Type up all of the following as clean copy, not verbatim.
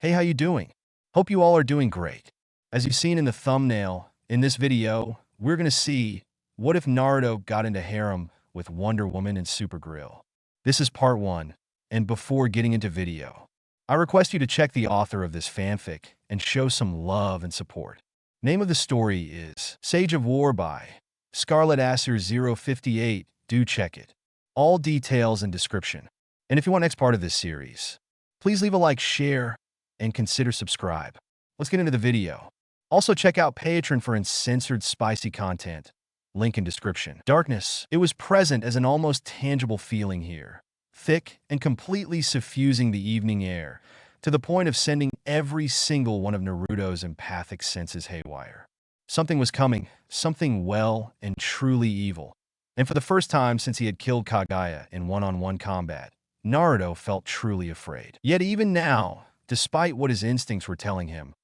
Hey, how you doing? Hope you all are doing great. As you've seen in the thumbnail, in this video, we're going to see what if Naruto got into harem with Wonder Woman and Supergirl. This is part 1, and before getting into video, I request you to check the author of this fanfic and show some love and support. Name of the story is Sage of War by Scarlet Acer 058. Do check it. All details in description. And if you want next part of this series, please leave a like, share, and consider subscribe. Let's get into the video. Also check out Patreon for uncensored spicy content. Link in description. Darkness. It was present as an almost tangible feeling here. Thick and completely suffusing the evening air, to the point of sending every single one of Naruto's empathic senses haywire. Something was coming, something well and truly evil. And for the first time since he had killed Kaguya in one-on-one combat, Naruto felt truly afraid. Yet even now, despite what his instincts were telling him,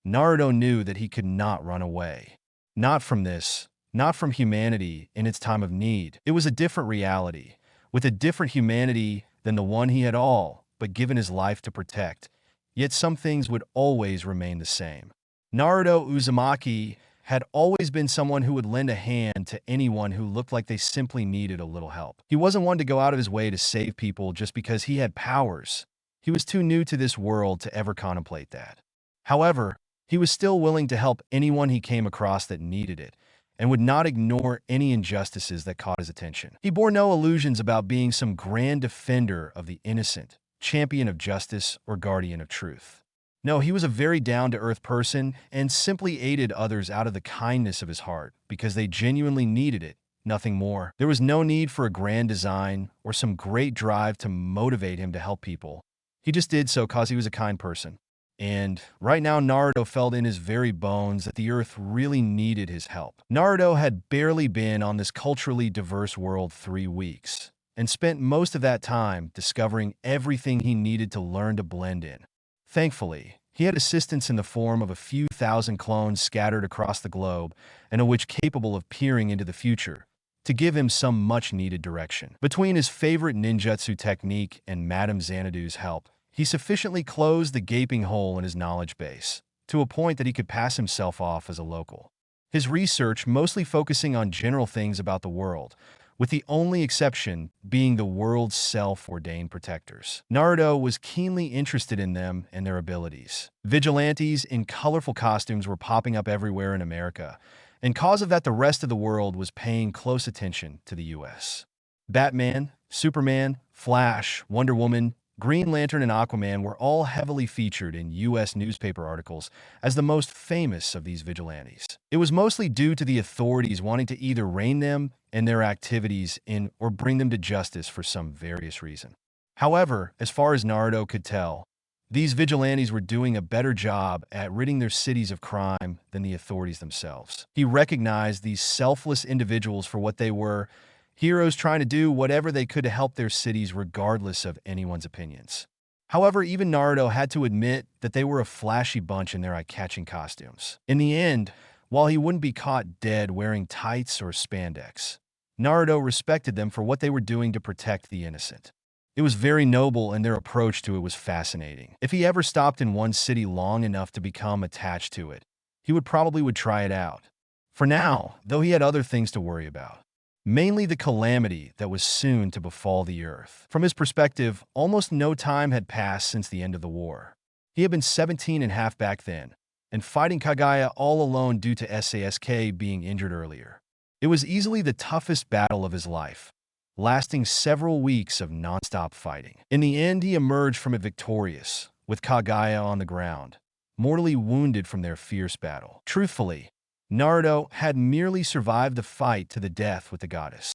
Naruto knew that he could not run away. Not from this, not from humanity in its time of need. It was a different reality, with a different humanity than the one he had all but given his life to protect. Yet some things would always remain the same. Naruto Uzumaki had always been someone who would lend a hand to anyone who looked like they simply needed a little help. He wasn't one to go out of his way to save people just because he had powers. He was too new to this world to ever contemplate that. However, he was still willing to help anyone he came across that needed it, and would not ignore any injustices that caught his attention. He bore no illusions about being some grand defender of the innocent, champion of justice, or guardian of truth. No, he was a very down-to-earth person and simply aided others out of the kindness of his heart because they genuinely needed it, nothing more. There was no need for a grand design or some great drive to motivate him to help people. He just did so because he was a kind person. And right now, Naruto felt in his very bones that the earth really needed his help. Naruto had barely been on this culturally diverse world 3 weeks, and spent most of that time discovering everything he needed to learn to blend in. Thankfully, he had assistance in the form of a few thousand clones scattered across the globe, and a witch capable of peering into the future, to give him some much-needed direction. Between his favorite ninjutsu technique and Madame Xanadu's help, he sufficiently closed the gaping hole in his knowledge base, to a point that he could pass himself off as a local. His research mostly focusing on general things about the world, with the only exception being the world's self-ordained protectors. Naruto was keenly interested in them and their abilities. Vigilantes in colorful costumes were popping up everywhere in America, and cause of that the rest of the world was paying close attention to the US. Batman, Superman, Flash, Wonder Woman, Green Lantern, and Aquaman were all heavily featured in U.S. newspaper articles as the most famous of these vigilantes. It was mostly due to the authorities wanting to either rein them and their activities in or bring them to justice for some various reason. However, as far as Naruto could tell, these vigilantes were doing a better job at ridding their cities of crime than the authorities themselves. He recognized these selfless individuals for what they were, heroes trying to do whatever they could to help their cities regardless of anyone's opinions. However, even Naruto had to admit that they were a flashy bunch in their eye-catching costumes. In the end, while he wouldn't be caught dead wearing tights or spandex, Naruto respected them for what they were doing to protect the innocent. It was very noble, and their approach to it was fascinating. If he ever stopped in one city long enough to become attached to it, he would try it out. For now, though, he had other things to worry about. Mainly the calamity that was soon to befall the earth. From his perspective, almost no time had passed since the end of the war. He had been 17 and a half back then, and fighting Kaguya all alone due to Sasuke being injured earlier. It was easily the toughest battle of his life, lasting several weeks of non-stop fighting. In the end, he emerged from it victorious, with Kaguya on the ground, mortally wounded from their fierce battle. Truthfully, Naruto had merely survived the fight to the death with the goddess.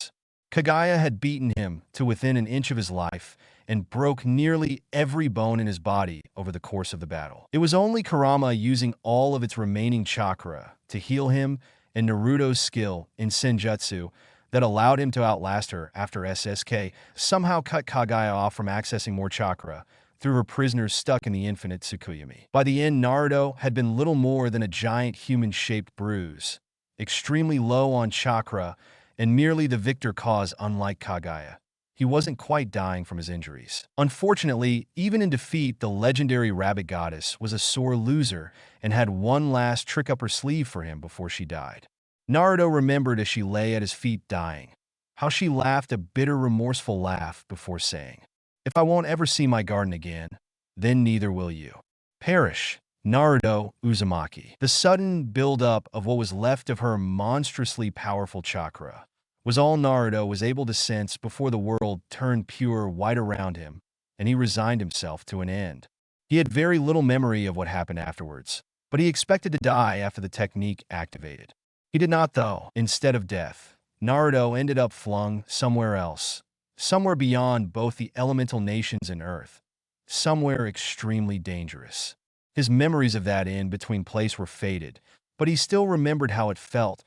Kaguya had beaten him to within an inch of his life and broke nearly every bone in his body over the course of the battle. It was only Kurama using all of its remaining chakra to heal him and Naruto's skill in senjutsu that allowed him to outlast her after Sasuke somehow cut Kaguya off from accessing more chakra through her prisoners stuck in the infinite Tsukuyomi. By the end, Naruto had been little more than a giant human-shaped bruise, extremely low on chakra, and merely the victor cause unlike Kaguya. he wasn't quite dying from his injuries. Unfortunately, even in defeat, the legendary rabbit goddess was a sore loser and had one last trick up her sleeve for him before she died. Naruto remembered as she lay at his feet dying, how she laughed a bitter, remorseful laugh before saying, "If I won't ever see my garden again, then neither will you." Perish, Naruto Uzumaki. The sudden build-up of what was left of her monstrously powerful chakra was all Naruto was able to sense before the world turned pure white around him, and he resigned himself to an end. He had very little memory of what happened afterwards, but he expected to die after the technique activated. He did not, though. Instead of death, Naruto ended up flung somewhere else, somewhere beyond both the elemental nations and Earth, somewhere extremely dangerous. His memories of that in-between place were faded, but he still remembered how it felt,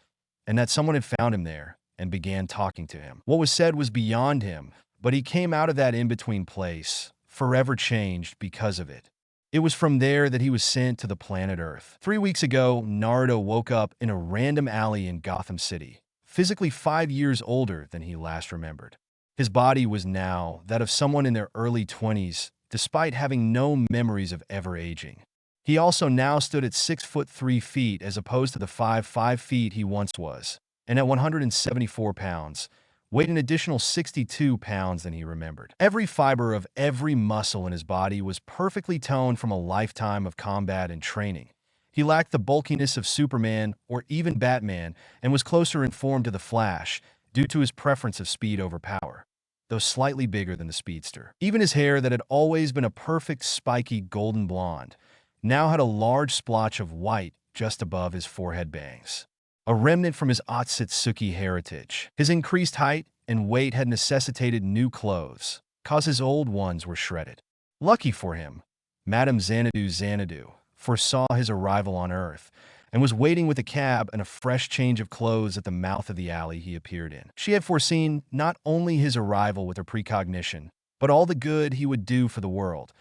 and that someone had found him there and began talking to him. What was said was beyond him, but he came out of that in-between place, forever changed because of it. It was from there that he was sent to the planet Earth. 3 weeks ago, Naruto woke up in a random alley in Gotham City, physically 5 years older than he last remembered. His body was now that of someone in their early 20s, despite having no memories of ever aging. He also now stood at 6 foot 3 feet as opposed to the 5 feet he once was, and at 174 pounds, weighed an additional 62 pounds than he remembered. Every fiber of every muscle in his body was perfectly toned from a lifetime of combat and training. He lacked the bulkiness of Superman or even Batman and was closer in form to the Flash due to his preference of speed over power, though slightly bigger than the speedster. Even his hair that had always been a perfect spiky golden blonde now had a large splotch of white just above his forehead bangs, a remnant from his Otsutsuki heritage. His increased height and weight had necessitated new clothes, cause his old ones were shredded. Lucky for him, Madame Xanadu foresaw his arrival on Earth and was waiting with a cab and a fresh change of clothes at the mouth of the alley he appeared in. She had foreseen not only his arrival with her precognition, but all the good he would do for the world,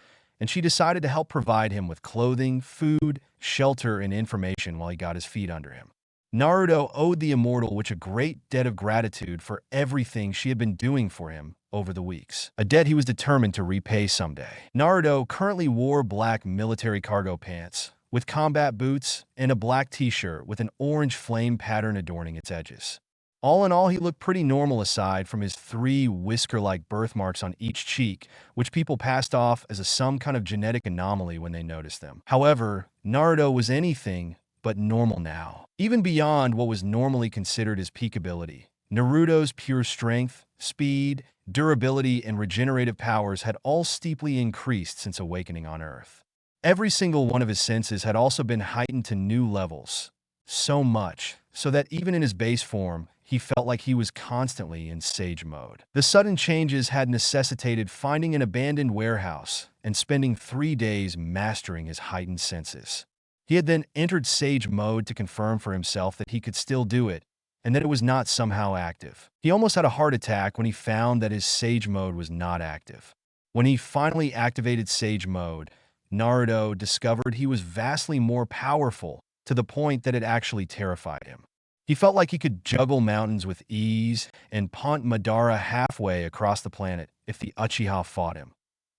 and she decided to help provide him with clothing, food, shelter, and information while he got his feet under him. Naruto owed the immortal witch a great debt of gratitude for everything she had been doing for him over the weeks, a debt he was determined to repay someday. Naruto currently wore black military cargo pants, with combat boots, and a black t-shirt with an orange flame pattern adorning its edges. All in all, he looked pretty normal aside from his 3 whisker-like birthmarks on each cheek, which people passed off as some kind of genetic anomaly when they noticed them. However, Naruto was anything but normal now. Even beyond what was normally considered his peak ability, Naruto's pure strength, speed, durability, and regenerative powers had all steeply increased since awakening on Earth. Every single one of his senses had also been heightened to new levels, so much so that even in his base form, he felt like he was constantly in Sage mode. The sudden changes had necessitated finding an abandoned warehouse and spending 3 days mastering his heightened senses. He had then entered Sage mode to confirm for himself that he could still do it, and that it was not somehow active. He almost had a heart attack when he found that his Sage mode was not active. When he finally activated Sage mode, Naruto discovered he was vastly more powerful to the point that it actually terrified him. He felt like he could juggle mountains with ease and punt Madara halfway across the planet if the Uchiha fought him,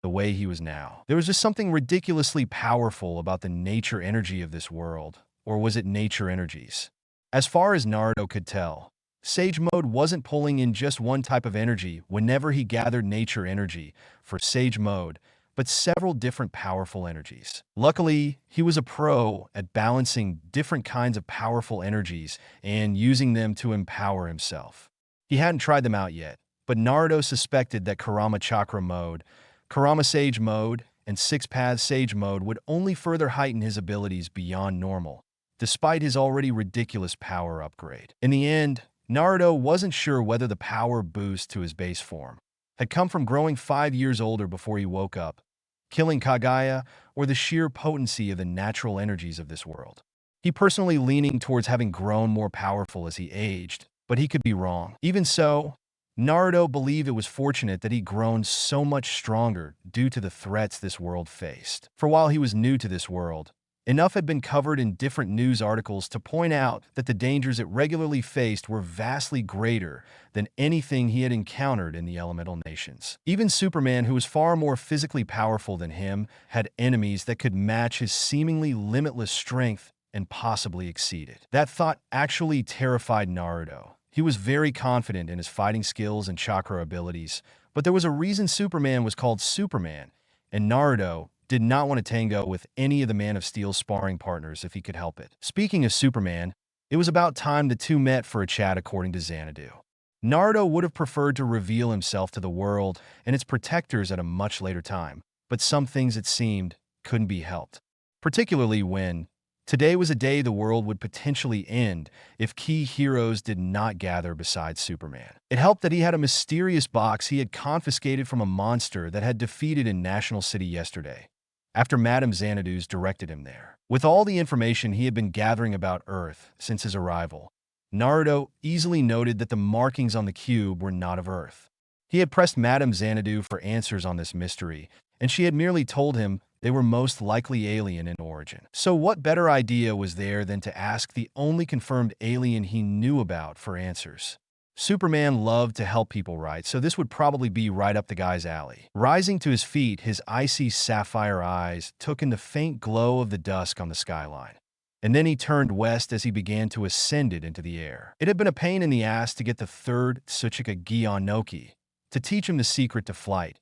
the way he was now. There was just something ridiculously powerful about the nature energy of this world, or was it nature energies? As far as Naruto could tell, Sage mode wasn't pulling in just one type of energy whenever he gathered nature energy for Sage mode, but several different powerful energies. Luckily, he was a pro at balancing different kinds of powerful energies and using them to empower himself. He hadn't tried them out yet, but Naruto suspected that Kurama Chakra mode, Kurama Sage mode, and Six Paths Sage mode would only further heighten his abilities beyond normal, despite his already ridiculous power upgrade. In the end, Naruto wasn't sure whether the power boost to his base form had come from growing 5 years older before he woke up, killing Kagaya, or the sheer potency of the natural energies of this world. He personally leaning towards having grown more powerful as he aged, but he could be wrong. Even so, Naruto believed it was fortunate that he'd grown so much stronger due to the threats this world faced. For while he was new to this world, Enough had been covered in different news articles to point out that the dangers it regularly faced were vastly greater than anything he had encountered in the elemental nations. Even Superman, who was far more physically powerful than him, had enemies that could match his seemingly limitless strength and possibly exceed it. That thought actually terrified Naruto. He was very confident in his fighting skills and chakra abilities, but there was a reason Superman was called Superman, and Naruto did not want to tango with any of the Man of Steel's sparring partners if he could help it. Speaking of Superman, it was about time the two met for a chat according to Xanadu. Naruto would have preferred to reveal himself to the world and its protectors at a much later time, but some things, it seemed, couldn't be helped. Particularly when today was a day the world would potentially end if key heroes did not gather beside Superman. It helped that he had a mysterious box he had confiscated from a monster that had defeated in National City yesterday, after Madame Xanadu's directed him there. With all the information he had been gathering about Earth since his arrival, Naruto easily noted that the markings on the cube were not of Earth. He had pressed Madame Xanadu for answers on this mystery, and she had merely told him they were most likely alien in origin. So what better idea was there than to ask the only confirmed alien he knew about for answers? Superman loved to help people, right? So this would probably be right up the guy's alley. Rising to his feet, his icy sapphire eyes took in the faint glow of the dusk on the skyline. And then he turned west as he began to ascend it into the air. It had been a pain in the ass to get the third Tsuchika Gyonoki to teach him the secret to flight,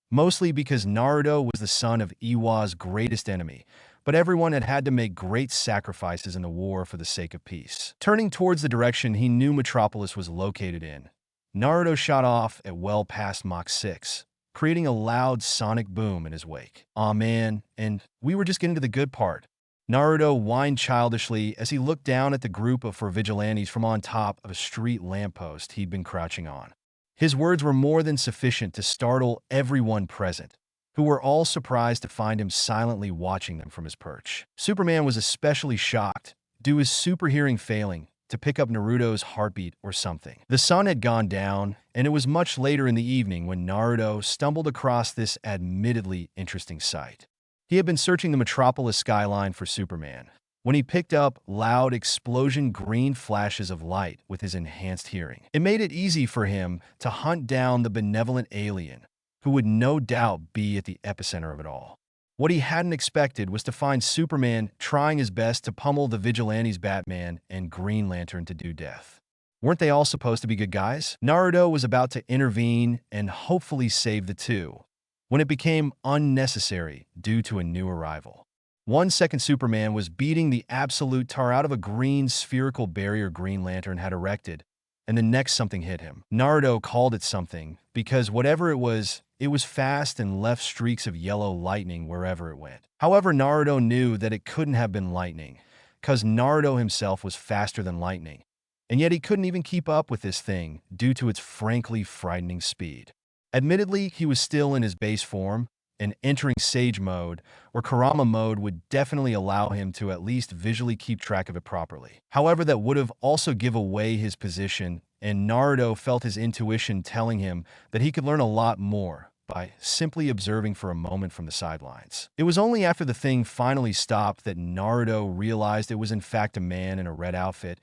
mostly because Naruto was the son of Iwa's greatest enemy, but everyone had had to make great sacrifices in the war for the sake of peace. Turning towards the direction he knew Metropolis was located in, Naruto shot off at well past Mach 6, creating a loud sonic boom in his wake. Aw man, and we were just getting to the good part. Naruto whined childishly as he looked down at the group of vigilantes from on top of a street lamppost he'd been crouching on. His words were more than sufficient to startle everyone present, who were all surprised to find him silently watching them from his perch. Superman was especially shocked, due his super hearing failing, to pick up Naruto's heartbeat or something. The sun had gone down, and it was much later in the evening when Naruto stumbled across this admittedly interesting sight. He had been searching the Metropolis skyline for Superman when he picked up loud explosion green flashes of light with his enhanced hearing. It made it easy for him to hunt down the benevolent alien, who would no doubt be at the epicenter of it all. What he hadn't expected was to find Superman trying his best to pummel the vigilantes Batman and Green Lantern to do death. Weren't they all supposed to be good guys? Naruto was about to intervene and hopefully save the two, when it became unnecessary due to a new arrival. 1 second Superman was beating the absolute tar out of a green spherical barrier Green Lantern had erected, and the next something hit him. Naruto called it something because whatever it was fast and left streaks of yellow lightning wherever it went. However, Naruto knew that it couldn't have been lightning, because Naruto himself was faster than lightning, and yet he couldn't even keep up with this thing due to its frankly frightening speed. Admittedly, he was still in his base form, and entering Sage mode or Kurama mode would definitely allow him to at least visually keep track of it properly. However, that would have also give away his position, and Naruto felt his intuition telling him that he could learn a lot more by simply observing for a moment from the sidelines. It was only after the thing finally stopped that Naruto realized it was in fact a man in a red outfit,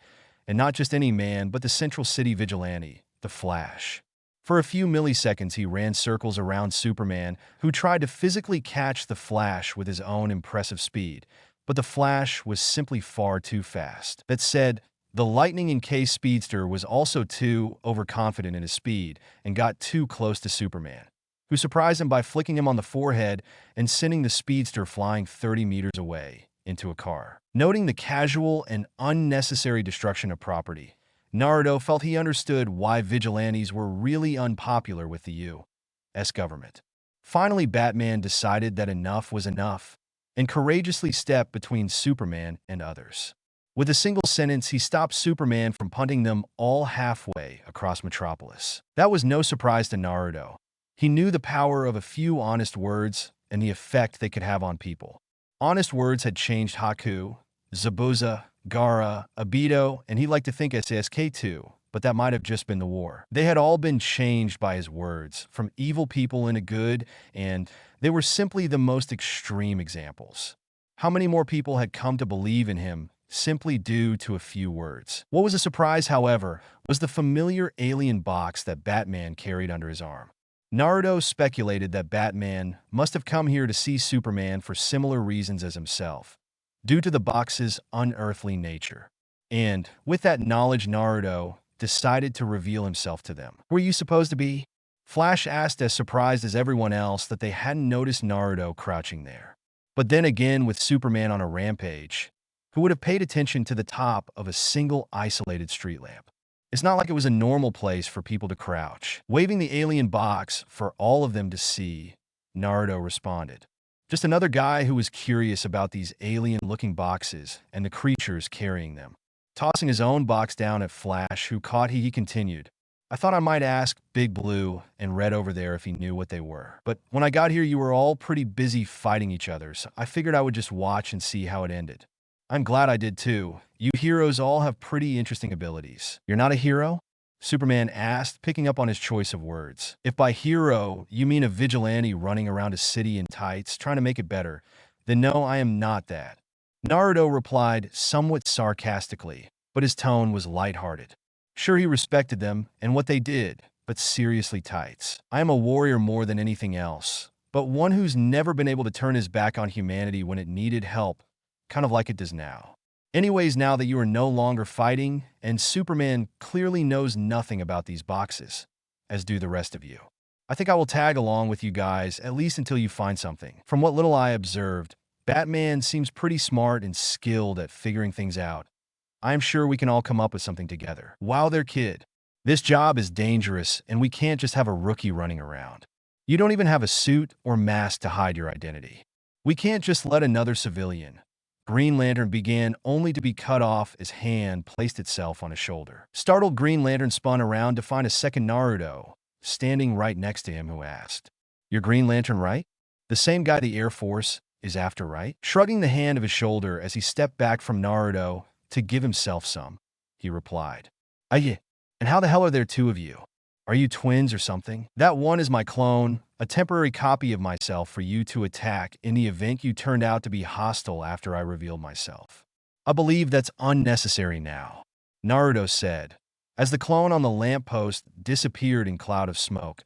and not just any man, but the Central City vigilante, the Flash. For a few milliseconds, he ran circles around Superman, who tried to physically catch the Flash with his own impressive speed, but the Flash was simply far too fast. That said, the lightning-encased speedster was also too overconfident in his speed and got too close to Superman, who surprised him by flicking him on the forehead and sending the speedster flying 30 meters away into a car. Noting the casual and unnecessary destruction of property, Naruto felt he understood why vigilantes were really unpopular with the U.S. government. Finally, Batman decided that enough was enough and courageously stepped between Superman and others. With a single sentence, he stopped Superman from punting them all halfway across Metropolis. That was no surprise to Naruto. He knew the power of a few honest words and the effect they could have on people. Honest words had changed Haku, Zabuza, Gaara, Obito, and he liked to think SSK too, but that might have just been the war. They had all been changed by his words, from evil people into good, and they were simply the most extreme examples. How many more people had come to believe in him simply due to a few words? What was a surprise, however, was the familiar alien box that Batman carried under his arm. Naruto speculated that Batman must have come here to see Superman for similar reasons as himself, due to the box's unearthly nature. And with that knowledge, Naruto decided to reveal himself to them. Who are you supposed to be? Flash asked, as surprised as everyone else that they hadn't noticed Naruto crouching there. But then again, with Superman on a rampage, who would have paid attention to the top of a single isolated street lamp? It's not like it was a normal place for people to crouch. Waving the alien box for all of them to see, Naruto responded. Just another guy who was curious about these alien-looking boxes and the creatures carrying them. Tossing his own box down at Flash, who caught he continued. I thought I might ask Big Blue and Red over there if he knew what they were. But when I got here, you were all pretty busy fighting each other, so I figured I would just watch and see how it ended. I'm glad I did too. You heroes all have pretty interesting abilities. You're not a hero? Superman asked, picking up on his choice of words. If by hero you mean a vigilante running around a city in tights trying to make it better, then no, I am not that. Naruto replied somewhat sarcastically, but his tone was lighthearted. Sure, he respected them and what they did, but seriously, tights. I am a warrior more than anything else, but one who's never been able to turn his back on humanity when it needed help, kind of like it does now. Anyways, now that you are no longer fighting, and Superman clearly knows nothing about these boxes, as do the rest of you, I think I will tag along with you guys, at least until you find something. From what little I observed, Batman seems pretty smart and skilled at figuring things out. I am sure we can all come up with something together. Wow there, kid. This job is dangerous, and we can't just have a rookie running around. You don't even have a suit or mask to hide your identity. We can't just let another civilian. Green Lantern began, only to be cut off as hand placed itself on his shoulder. Startled, Green Lantern spun around to find a second Naruto standing right next to him, who asked, "You're Green Lantern, right? The same guy the Air Force is after, right?" Shrugging the hand of his shoulder as he stepped back from Naruto to give himself some, he replied, "Aye, and how the hell are there two of you? Are you twins or something? That one is my clone, a temporary copy of myself for you to attack in the event you turned out to be hostile after I revealed myself. I believe that's unnecessary now," Naruto said, as the clone on the lamppost disappeared in a cloud of smoke,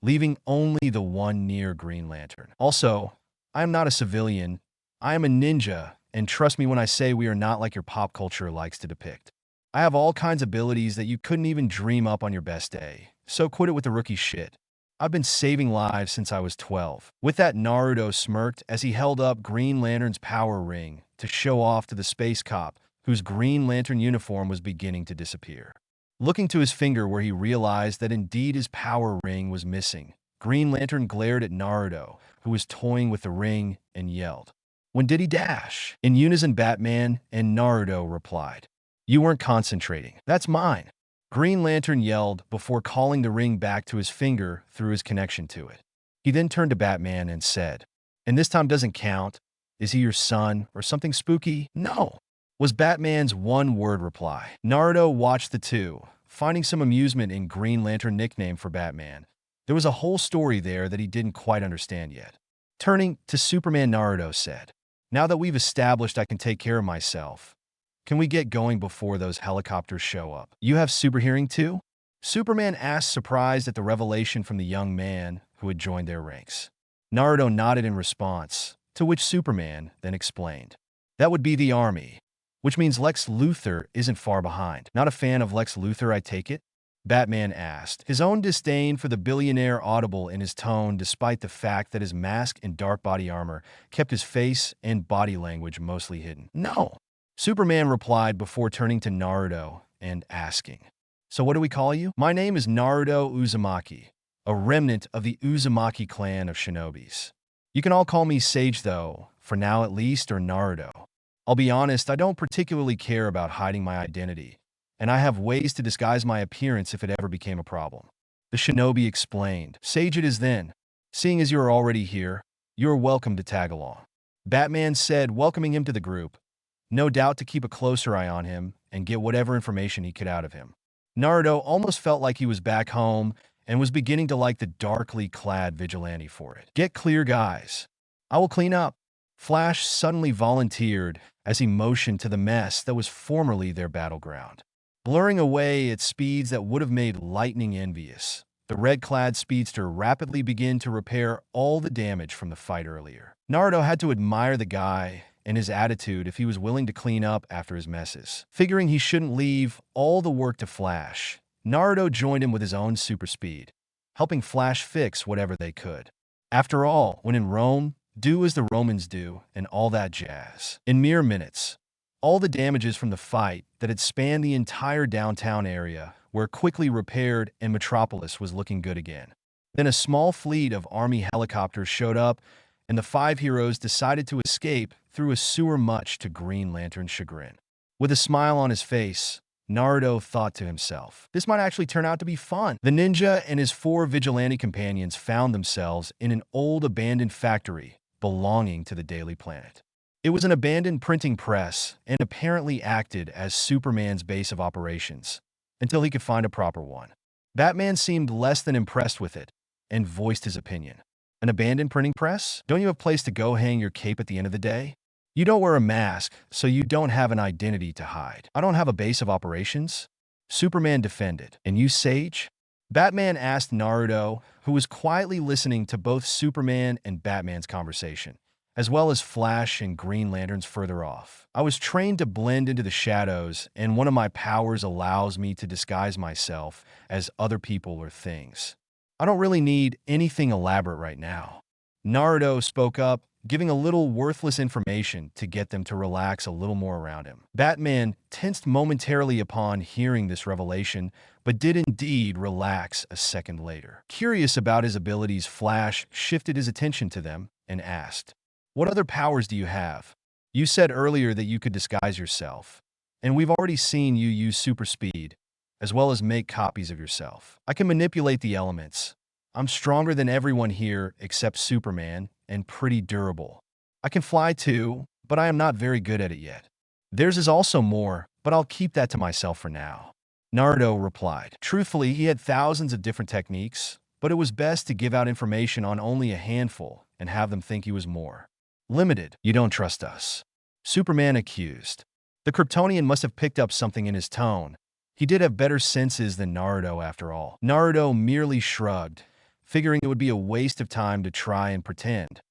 leaving only the one near Green Lantern. Also, I am not a civilian. I am a ninja, and trust me when I say we are not like your pop culture likes to depict. I have all kinds of abilities that you couldn't even dream up on your best day, so quit it with the rookie shit. I've been saving lives since I was 12. With that, Naruto smirked as he held up Green Lantern's power ring to show off to the space cop, whose Green Lantern uniform was beginning to disappear. Looking to his finger where he realized that indeed his power ring was missing, Green Lantern glared at Naruto, who was toying with the ring, and yelled, "When did he dash?" In unison, Batman and Naruto replied, "You weren't concentrating. That's mine," Green Lantern yelled before calling the ring back to his finger through his connection to it. He then turned to Batman and said, "And this time doesn't count? Is he your son or something spooky?" "No," was Batman's one-word reply. Naruto watched the two, finding some amusement in Green Lantern nickname for Batman. There was a whole story there that he didn't quite understand yet. Turning to Superman, Naruto said, "Now that we've established I can take care of myself, can we get going before those helicopters show up?" "You have super hearing too?" Superman asked, surprised at the revelation from the young man who had joined their ranks. Naruto nodded in response, to which Superman then explained, "That would be the army, which means Lex Luthor isn't far behind." "Not a fan of Lex Luthor, I take it?" Batman asked, his own disdain for the billionaire audible in his tone, despite the fact that his mask and dark body armor kept his face and body language mostly hidden. "No," Superman replied before turning to Naruto and asking, "So what do we call you?" "My name is Naruto Uzumaki, a remnant of the Uzumaki clan of shinobis. You can all call me Sage though, for now at least, or Naruto. I'll be honest, I don't particularly care about hiding my identity, and I have ways to disguise my appearance if it ever became a problem," the shinobi explained. "Sage it is then. Seeing as you are already here, you are welcome to tag along," Batman said, welcoming him to the group, no doubt to keep a closer eye on him and get whatever information he could out of him. Naruto almost felt like he was back home and was beginning to like the darkly clad vigilante for it. "Get clear, guys. I will clean up." Flash suddenly volunteered as he motioned to the mess that was formerly their battleground. Blurring away at speeds that would have made lightning envious, the red-clad speedster rapidly began to repair all the damage from the fight earlier. Naruto had to admire the guy and his attitude if he was willing to clean up after his messes. Figuring he shouldn't leave all the work to Flash, Naruto joined him with his own super speed, helping Flash fix whatever they could. After all, when in Rome, do as the Romans do and all that jazz. In mere minutes, all the damages from the fight that had spanned the entire downtown area were quickly repaired and Metropolis was looking good again. Then a small fleet of army helicopters showed up and the five heroes decided to escape through a sewer, much to Green Lantern's chagrin. With a smile on his face, Naruto thought to himself, this might actually turn out to be fun. The ninja and his four vigilante companions found themselves in an old abandoned factory belonging to the Daily Planet. It was an abandoned printing press and apparently acted as Superman's base of operations until he could find a proper one. Batman seemed less than impressed with it and voiced his opinion. An abandoned printing press? Don't you have a place to go hang your cape at the end of the day? You don't wear a mask, so you don't have an identity to hide. I don't have a base of operations? Superman defended. And you, Sage? Batman asked Naruto, who was quietly listening to both Superman and Batman's conversation, as well as Flash and Green Lanterns further off. I was trained to blend into the shadows, and one of my powers allows me to disguise myself as other people or things. I don't really need anything elaborate right now. Naruto spoke up, giving a little worthless information to get them to relax a little more around him. Batman tensed momentarily upon hearing this revelation, but did indeed relax a second later. Curious about his abilities, Flash shifted his attention to them and asked, "What other powers do you have? You said earlier that you could disguise yourself, and we've already seen you use super speed, as well as make copies of yourself. I can manipulate the elements. I'm stronger than everyone here except Superman, and pretty durable. I can fly too, but I am not very good at it yet. Theirs is also more, but I'll keep that to myself for now." Naruto replied. Truthfully, he had thousands of different techniques, but it was best to give out information on only a handful and have them think he was more limited. "You don't trust us," Superman accused. The Kryptonian must have picked up something in his tone. He did have better senses than Naruto after all. Naruto merely shrugged, figuring it would be a waste of time to try and pretend,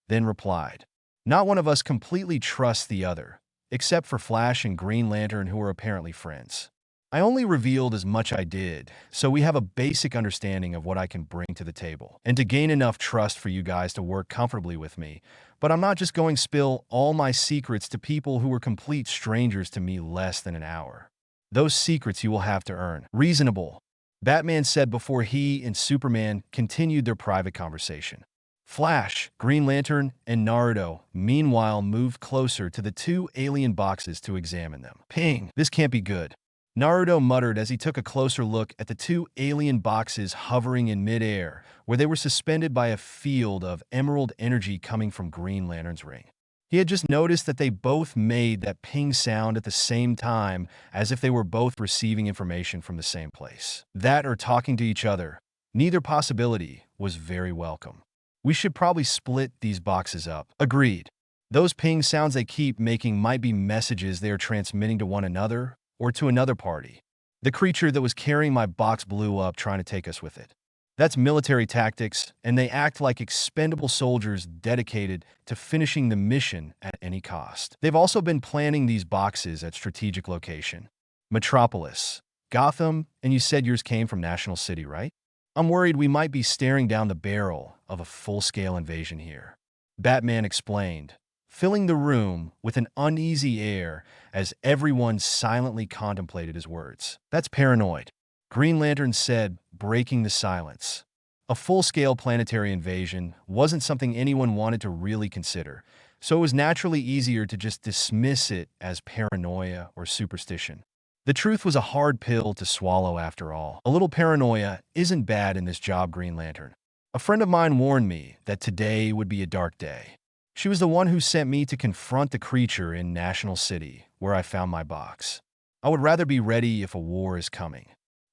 then replied, "Not one of us completely trusts the other, except for Flash and Green Lantern, who are apparently friends. I only revealed as much I did, so we have a basic understanding of what I can bring to the table, and to gain enough trust for you guys to work comfortably with me. But I'm not just going to spill all my secrets to people who were complete strangers to me less than an hour. Those secrets you will have to earn." "Reasonable," Batman said before he and Superman continued their private conversation. Flash, Green Lantern, and Naruto, meanwhile, moved closer to the two alien boxes to examine them. "Ping, this can't be good," Naruto muttered as he took a closer look at the two alien boxes hovering in midair, where they were suspended by a field of emerald energy coming from Green Lantern's ring. He had just noticed that they both made that ping sound at the same time, as if they were both receiving information from the same place. That or talking to each other. Neither possibility was very welcome. "We should probably split these boxes up." "Agreed. Those ping sounds they keep making might be messages they are transmitting to one another or to another party. The creature that was carrying my box blew up trying to take us with it. That's military tactics, and they act like expendable soldiers dedicated to finishing the mission at any cost. They've also been planning these boxes at strategic location. Metropolis, Gotham, and you said yours came from National City, right? I'm worried we might be staring down the barrel of a full-scale invasion here," Batman explained, filling the room with an uneasy air as everyone silently contemplated his words. "That's paranoid," Green Lantern said, breaking the silence. A full-scale planetary invasion wasn't something anyone wanted to really consider, so it was naturally easier to just dismiss it as paranoia or superstition. The truth was a hard pill to swallow after all. A little paranoia isn't bad in this job, Green Lantern. A friend of mine warned me that today would be a dark day. She was the one who sent me to confront the creature in National City, where I found my box. I would rather be ready if a war is coming."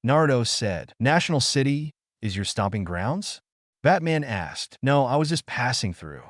Naruto said. "National City is your stomping grounds?" Batman asked. "No, I was just passing through."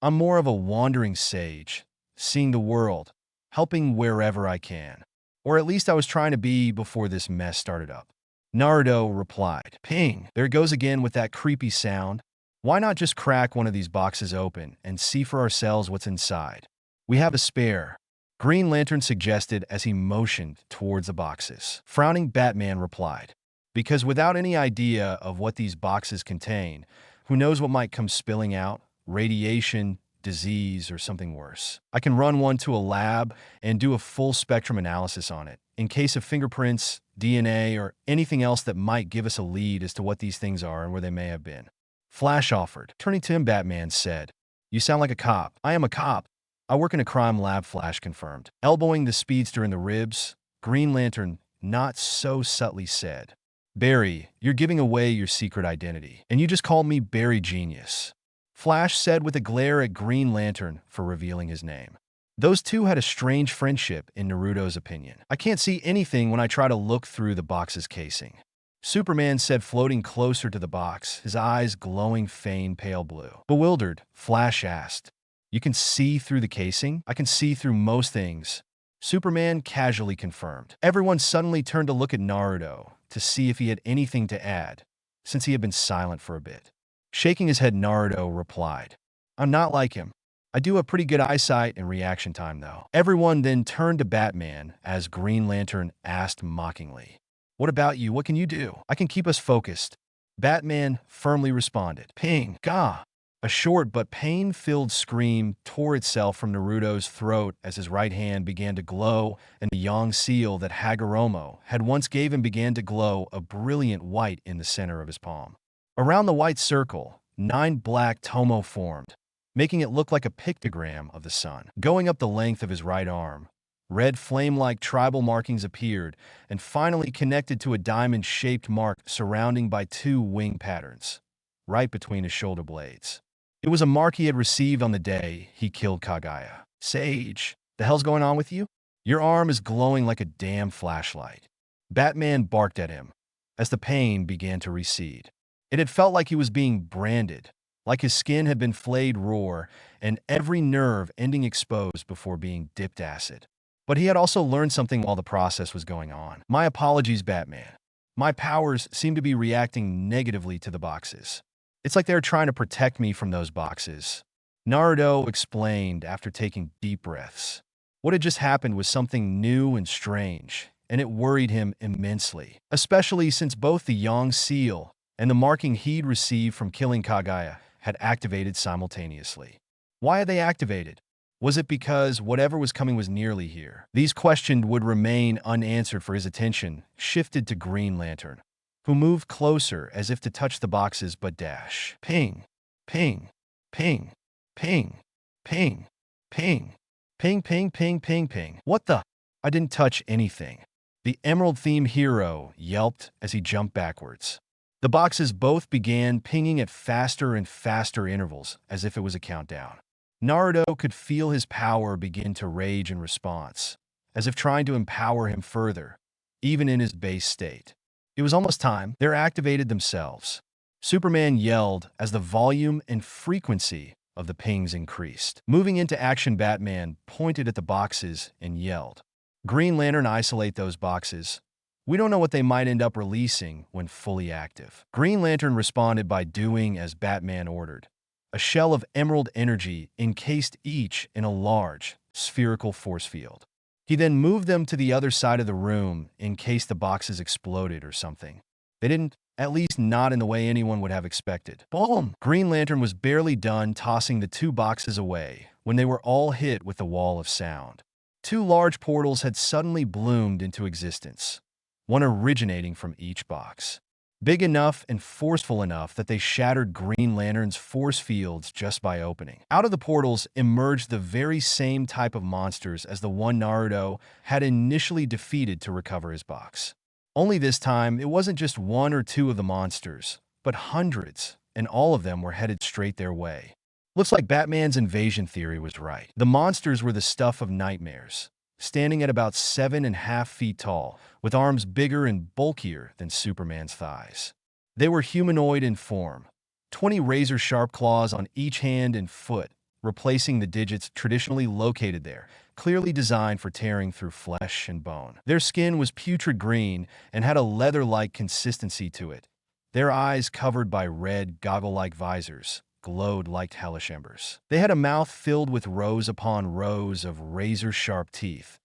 I'm more of a wandering sage, seeing the world, helping wherever I can. Or at least I was trying to be before this mess started up. Naruto replied, Ping, there it goes again with that creepy sound. Why not just crack one of these boxes open and see for ourselves what's inside? We have a spare. Green Lantern suggested as he motioned towards the boxes. Frowning Batman replied, because without any idea of what these boxes contain, who knows what might come spilling out? Radiation, disease, or something worse. I can run one to a lab and do a full spectrum analysis on it, in case of fingerprints, DNA, or anything else that might give us a lead as to what these things are and where they may have been. Flash offered. Turning to him, Batman said, You sound like a cop. I am a cop. I work in a crime lab, Flash confirmed. Elbowing the speedster in the ribs, Green Lantern not so subtly said, Barry, you're giving away your secret identity, and you just called me Barry Genius. Flash said with a glare at Green Lantern for revealing his name. Those two had a strange friendship, in Naruto's opinion. I can't see anything when I try to look through the box's casing. Superman said, floating closer to the box, his eyes glowing faint pale blue. Bewildered, Flash asked, You can see through the casing? I can see through most things. Superman casually confirmed. Everyone suddenly turned to look at Naruto to see if he had anything to add, since he had been silent for a bit. Shaking his head, Naruto replied, I'm not like him. I do have pretty good eyesight and reaction time, though. Everyone then turned to Batman as Green Lantern asked mockingly, What about you? What can you do? I can keep us focused. Batman firmly responded, Ping, gah. A short but pain-filled scream tore itself from Naruto's throat as his right hand began to glow, and the yang seal that Hagoromo had once gave him began to glow a brilliant white in the center of his palm. Around the white circle, 9 black tomo formed, making it look like a pictogram of the sun. Going up the length of his right arm, red flame-like tribal markings appeared and finally connected to a diamond-shaped mark surrounding by 2 wing patterns, right between his shoulder blades. It was a mark he had received on the day he killed Kaguya. Sage, the hell's going on with you? Your arm is glowing like a damn flashlight. Batman barked at him as the pain began to recede. It had felt like he was being branded, like his skin had been flayed raw and every nerve ending exposed before being dipped acid. But he had also learned something while the process was going on. My apologies, Batman. My powers seem to be reacting negatively to the boxes. It's like they're trying to protect me from those boxes. Naruto explained after taking deep breaths. What had just happened was something new and strange, and it worried him immensely, especially since both the yang seal and the marking he'd received from killing Kaguya had activated simultaneously. Why had they activated? Was it because whatever was coming was nearly here? These questions would remain unanswered, for his attention shifted to Green Lantern, who moved closer as if to touch the boxes but dash. Ping, ping, ping, ping, ping, ping, ping, ping, ping, ping, ping. What the? I didn't touch anything. The Emerald-themed hero yelped as he jumped backwards. The boxes both began pinging at faster and faster intervals, as if it was a countdown. Naruto could feel his power begin to rage in response, as if trying to empower him further, even in his base state. It was almost time. They activated themselves. Superman yelled as the volume and frequency of the pings increased. Moving into action, Batman pointed at the boxes and yelled, Green Lantern, isolate those boxes. We don't know what they might end up releasing when fully active. Green Lantern responded by doing as Batman ordered. A shell of emerald energy encased each in a large, spherical force field. He then moved them to the other side of the room in case the boxes exploded or something. They didn't, at least not in the way anyone would have expected. Boom! Green Lantern was barely done tossing the 2 boxes away when they were all hit with the wall of sound. 2 large portals had suddenly bloomed into existence, one originating from each box. Big enough and forceful enough that they shattered Green Lantern's force fields just by opening. Out of the portals emerged the very same type of monsters as the one Naruto had initially defeated to recover his box. Only this time, it wasn't just 1 or 2 of the monsters, but hundreds, and all of them were headed straight their way. Looks like Batman's invasion theory was right. The monsters were the stuff of nightmares, standing at about 7.5 feet tall, with arms bigger and bulkier than Superman's thighs. They were humanoid in form, 20 razor-sharp claws on each hand and foot, replacing the digits traditionally located there, clearly designed for tearing through flesh and bone. Their skin was putrid green and had a leather-like consistency to it. Their eyes, covered by red, goggle-like visors, glowed like hellish embers. They had a mouth filled with rows upon rows of razor-sharp teeth,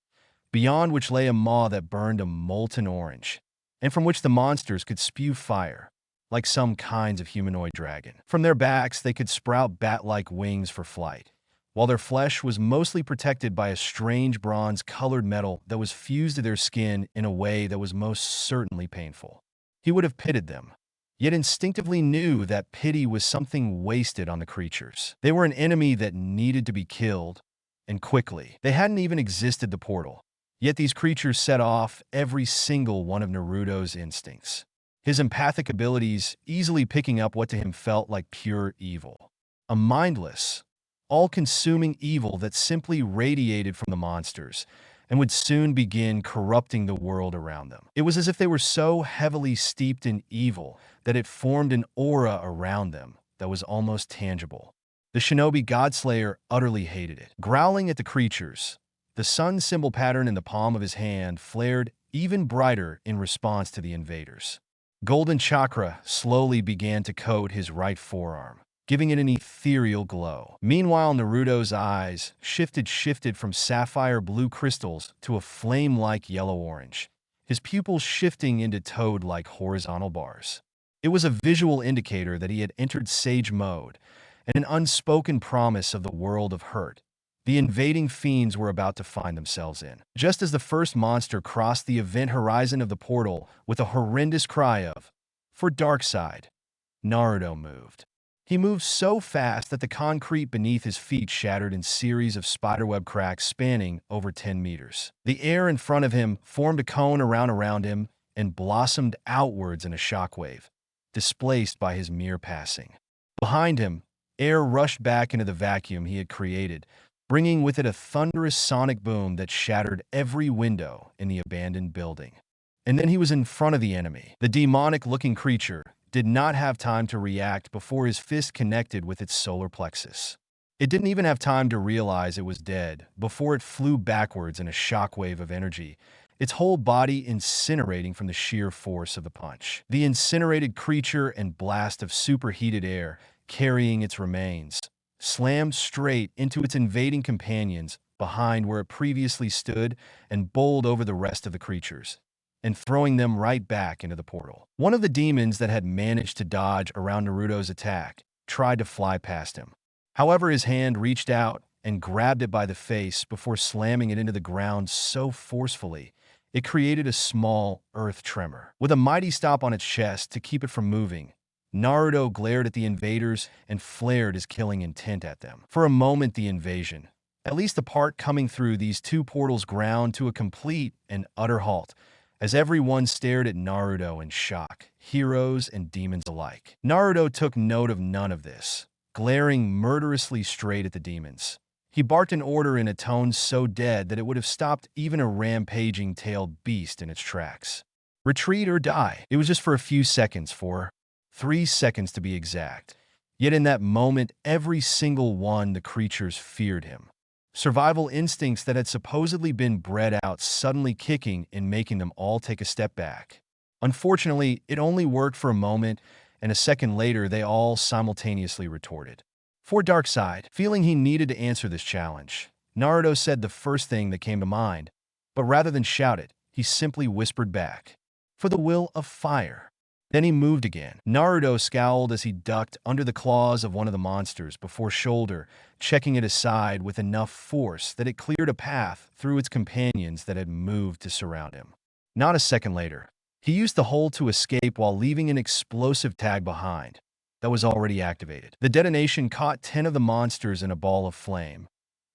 beyond which lay a maw that burned a molten orange, and from which the monsters could spew fire, like some kinds of humanoid dragon. From their backs, they could sprout bat-like wings for flight, while their flesh was mostly protected by a strange bronze-colored metal that was fused to their skin in a way that was most certainly painful. He would have pitied them, yet instinctively knew that pity was something wasted on the creatures. They were an enemy that needed to be killed, and quickly. They hadn't even existed the portal, yet these creatures set off every single one of Naruto's instincts, his empathic abilities easily picking up what to him felt like pure evil. A mindless, all-consuming evil that simply radiated from the monsters and would soon begin corrupting the world around them. It was as if they were so heavily steeped in evil that it formed an aura around them that was almost tangible. The shinobi Godslayer utterly hated it. Growling at the creatures, the sun symbol pattern in the palm of his hand flared even brighter in response to the invaders. Golden chakra slowly began to coat his right forearm, giving it an ethereal glow. Meanwhile, Naruto's eyes shifted from sapphire blue crystals to a flame-like yellow-orange, his pupils shifting into toad-like horizontal bars. It was a visual indicator that he had entered Sage mode, and an unspoken promise of the world of hurt the invading fiends were about to find themselves in. Just as the first monster crossed the event horizon of the portal with a horrendous cry of, "For Darkside," Naruto moved. He moved so fast that the concrete beneath his feet shattered in series of spiderweb cracks spanning over 10 meters. The air in front of him formed a cone around him and blossomed outwards in a shockwave, displaced by his mere passing. Behind him, air rushed back into the vacuum he had created, bringing with it a thunderous sonic boom that shattered every window in the abandoned building. And then he was in front of the enemy. The demonic-looking creature did not have time to react before his fist connected with its solar plexus. It didn't even have time to realize it was dead before it flew backwards in a shockwave of energy, its whole body incinerating from the sheer force of the punch. The incinerated creature and blast of superheated air carrying its remains slammed straight into its invading companions behind where it previously stood and bowled over the rest of the creatures, and throwing them right back into the portal. One of the demons that had managed to dodge around Naruto's attack tried to fly past him. However, his hand reached out and grabbed it by the face before slamming it into the ground so forcefully it created a small earth tremor. With a mighty stop on its chest to keep it from moving, Naruto glared at the invaders and flared his killing intent at them. For a moment, the invasion, at least the part coming through these two portals, ground to a complete and utter halt, as everyone stared at Naruto in shock, heroes and demons alike. Naruto took note of none of this, glaring murderously straight at the demons. He barked an order in a tone so dead that it would have stopped even a rampaging tailed beast in its tracks. Retreat or die. It was just for a few seconds, 3 seconds to be exact. Yet in that moment, every single one the creatures feared him. Survival instincts that had supposedly been bred out suddenly kicking and making them all take a step back. Unfortunately, it only worked for a moment, and a second later they all simultaneously retorted. For Darkside, feeling he needed to answer this challenge, Naruto said the first thing that came to mind, but rather than shout it, he simply whispered back, "For the will of fire." Then he moved again. Naruto scowled as he ducked under the claws of one of the monsters before shoulder, checking it aside with enough force that it cleared a path through its companions that had moved to surround him. Not a second later, he used the hole to escape while leaving an explosive tag behind that was already activated. The detonation caught 10 of the monsters in a ball of flame,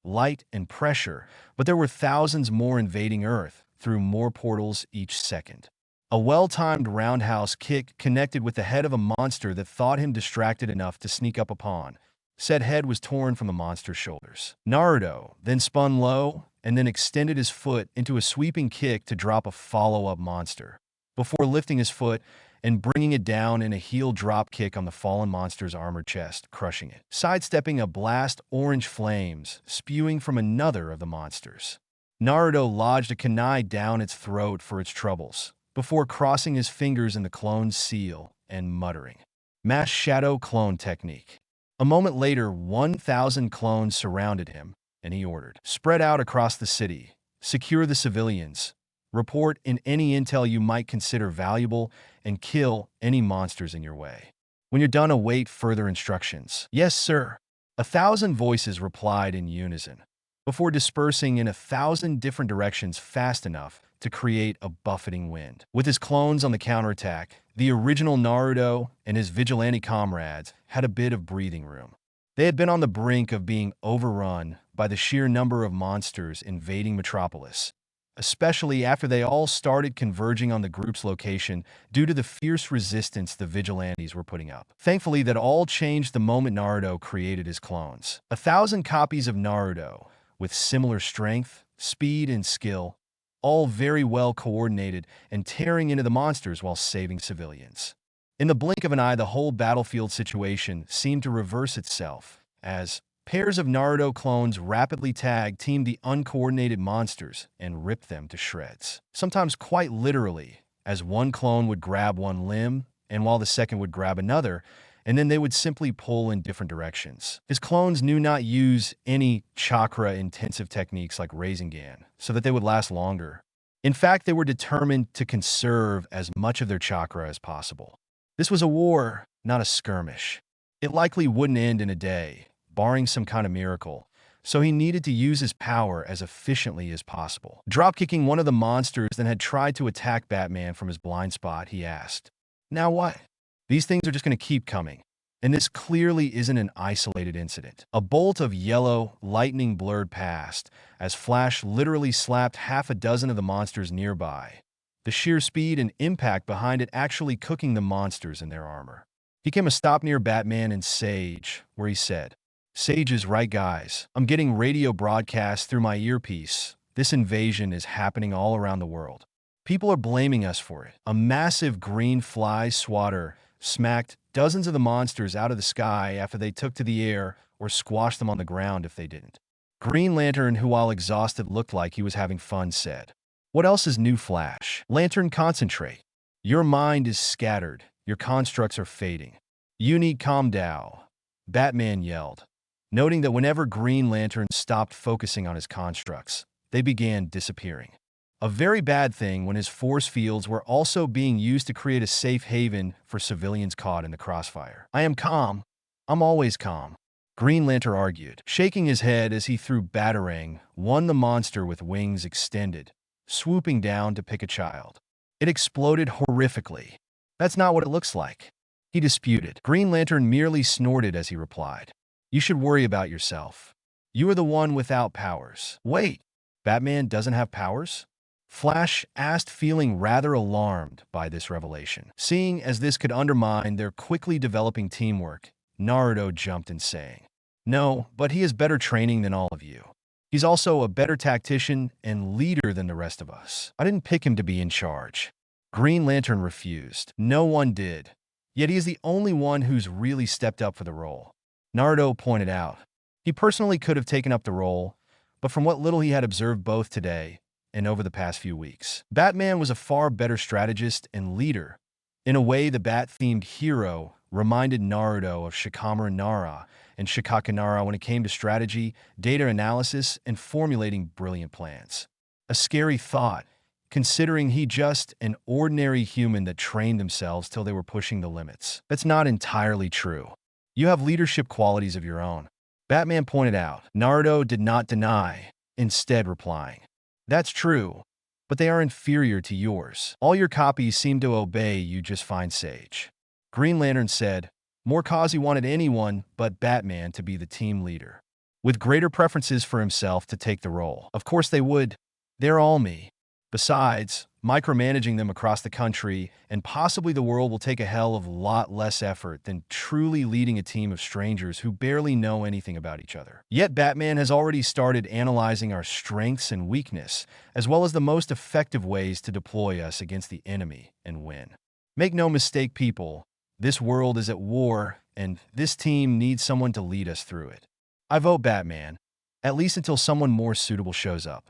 light and pressure, but there were thousands more invading Earth through more portals each second. A well-timed roundhouse kick connected with the head of a monster that thought him distracted enough to sneak up upon. Said head was torn from the monster's shoulders. Naruto then spun low and then extended his foot into a sweeping kick to drop a follow-up monster, before lifting his foot and bringing it down in a heel drop kick on the fallen monster's armored chest, crushing it. Sidestepping a blast orange flames spewing from another of the monsters. Naruto lodged a kunai down its throat for its troubles, before crossing his fingers in the clone's seal and muttering, "Mass Shadow Clone Technique." A moment later, 1,000 clones surrounded him, and he ordered, "Spread out across the city, secure the civilians, report in any intel you might consider valuable, and kill any monsters in your way. When you're done, await further instructions." "Yes, sir," 1,000 voices replied in unison, before dispersing in 1,000 different directions fast enough to create a buffeting wind. With his clones on the counterattack, the original Naruto and his vigilante comrades had a bit of breathing room. They had been on the brink of being overrun by the sheer number of monsters invading Metropolis, especially after they all started converging on the group's location due to the fierce resistance the vigilantes were putting up. Thankfully, that all changed the moment Naruto created his clones. 1,000 copies of Naruto, with similar strength, speed, and skill, all very well coordinated and tearing into the monsters while saving civilians. In the blink of an eye, the whole battlefield situation seemed to reverse itself, as pairs of Naruto clones rapidly tag-teamed the uncoordinated monsters and ripped them to shreds. Sometimes quite literally, as one clone would grab one limb, and while the second would grab another, and then they would simply pull in different directions. His clones knew not use any chakra-intensive techniques like Rasengan, so that they would last longer. In fact, they were determined to conserve as much of their chakra as possible. This was a war, not a skirmish. It likely wouldn't end in a day, barring some kind of miracle, so he needed to use his power as efficiently as possible. Dropkicking one of the monsters that had tried to attack Batman from his blind spot, he asked, "Now what?" These things are just going to keep coming. And this clearly isn't an isolated incident. A bolt of yellow lightning blurred past as Flash literally slapped half a dozen of the monsters nearby, the sheer speed and impact behind it actually cooking the monsters in their armor. He came a stop near Batman and Sage, where he said, "Sage is right, guys. I'm getting radio broadcasts through my earpiece. This invasion is happening all around the world. People are blaming us for it." A massive green fly swatter smacked dozens of the monsters out of the sky after they took to the air or squashed them on the ground if they didn't. Green Lantern, who while exhausted looked like he was having fun, said, "What else is new, Flash?" "Lantern, concentrate. Your mind is scattered. Your constructs are fading. You need calm down," Batman yelled, noting that whenever Green Lantern stopped focusing on his constructs, they began disappearing. A very bad thing when his force fields were also being used to create a safe haven for civilians caught in the crossfire. "I am calm. I'm always calm," Green Lantern argued, shaking his head as he threw Batarang, the monster with wings extended, swooping down to pick a child. It exploded horrifically. "That's not what it looks like," he disputed. Green Lantern merely snorted as he replied, "You should worry about yourself. You are the one without powers." "Wait, Batman doesn't have powers?" Flash asked, feeling rather alarmed by this revelation. Seeing as this could undermine their quickly developing teamwork, Naruto jumped in, saying, "No, but he has better training than all of you. He's also a better tactician and leader than the rest of us. I didn't pick him to be in charge." Green Lantern refused. "No one did. Yet he is the only one who's really stepped up for the role," Naruto pointed out. He personally could have taken up the role, but from what little he had observed both today and over the past few weeks, Batman was a far better strategist and leader. In a way, the Bat-themed hero reminded Naruto of Shikamaru Nara and Shikake Nara when it came to strategy, data analysis, and formulating brilliant plans. A scary thought, considering he just an ordinary human that trained themselves till they were pushing the limits. That's not entirely true. You have leadership qualities of your own, Batman pointed out. Naruto did not deny, instead replying, "That's true, but they are inferior to yours. All your copies seem to obey you just fine, Sage." Green Lantern said, more cause he wanted anyone but Batman to be the team leader, with greater preferences for himself to take the role. Of course they would. They're all me. Besides, micromanaging them across the country and possibly the world will take a hell of a lot less effort than truly leading a team of strangers who barely know anything about each other. Yet Batman has already started analyzing our strengths and weakness, as well as the most effective ways to deploy us against the enemy and win. Make no mistake, people, this world is at war, and this team needs someone to lead us through it. I vote Batman, at least until someone more suitable shows up.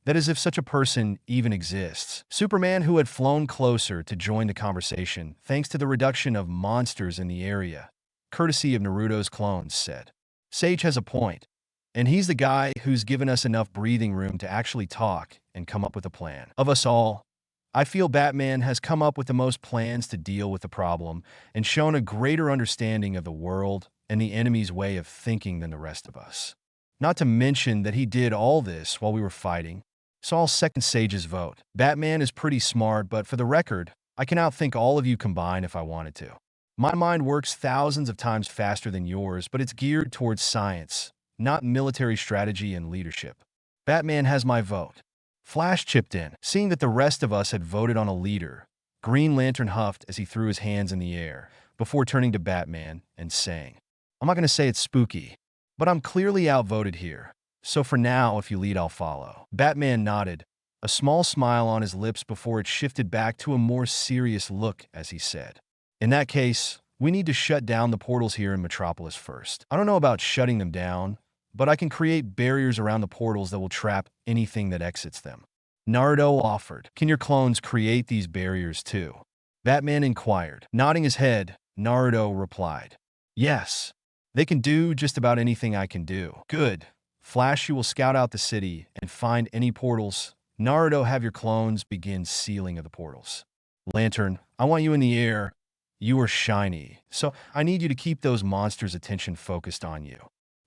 That is, if such a person even exists. Superman, who had flown closer to join the conversation thanks to the reduction of monsters in the area, courtesy of Naruto's clones, said. Sage has a point, and he's the guy who's given us enough breathing room to actually talk and come up with a plan. Of us all, I feel Batman has come up with the most plans to deal with the problem and shown a greater understanding of the world and the enemy's way of thinking than the rest of us. Not to mention that he did all this while we were fighting. So I'll second Sage's vote. Batman is pretty smart, but for the record, I can outthink all of you combined if I wanted to. My mind works thousands of times faster than yours, but it's geared towards science, not military strategy and leadership. Batman has my vote. Flash chipped in. Seeing that the rest of us had voted on a leader, Green Lantern huffed as he threw his hands in the air, before turning to Batman and saying, I'm not going to say it's spooky, but I'm clearly outvoted here. So for now, if you lead, I'll follow. Batman nodded, a small smile on his lips before it shifted back to a more serious look as he said, in that case, we need to shut down the portals here in Metropolis first. I don't know about shutting them down, but I can create barriers around the portals that will trap anything that exits them. Naruto offered. Can your clones create these barriers too? Batman inquired. Nodding his head, Naruto replied, yes, they can do just about anything I can do. Good. Flash, you will scout out the city and find any portals. Naruto, have your clones begin sealing of the portals. Lantern, I want you in the air. You are shiny, so I need you to keep those monsters' attention focused on you.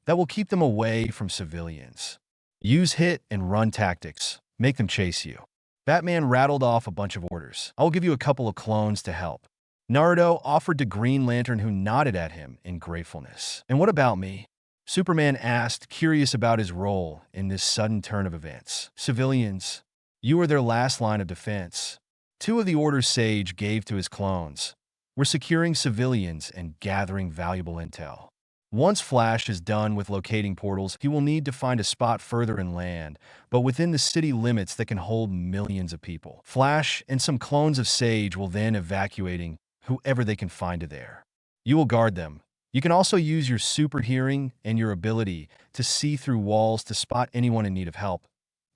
That will keep them away from civilians. Use hit and run tactics. Make them chase you. Batman rattled off a bunch of orders. I will give you a couple of clones to help. Naruto offered to Green Lantern, who nodded at him in gratefulness. And what about me? Superman asked, curious about his role in this sudden turn of events. Civilians, you are their last line of defense. Two of the orders Sage gave to his clones were securing civilians and gathering valuable intel. Once Flash is done with locating portals, he will need to find a spot further inland, but within the city limits that can hold millions of people. Flash and some clones of Sage will then evacuating whoever they can find there. You will guard them. You can also use your super hearing and your ability to see through walls to spot anyone in need of help,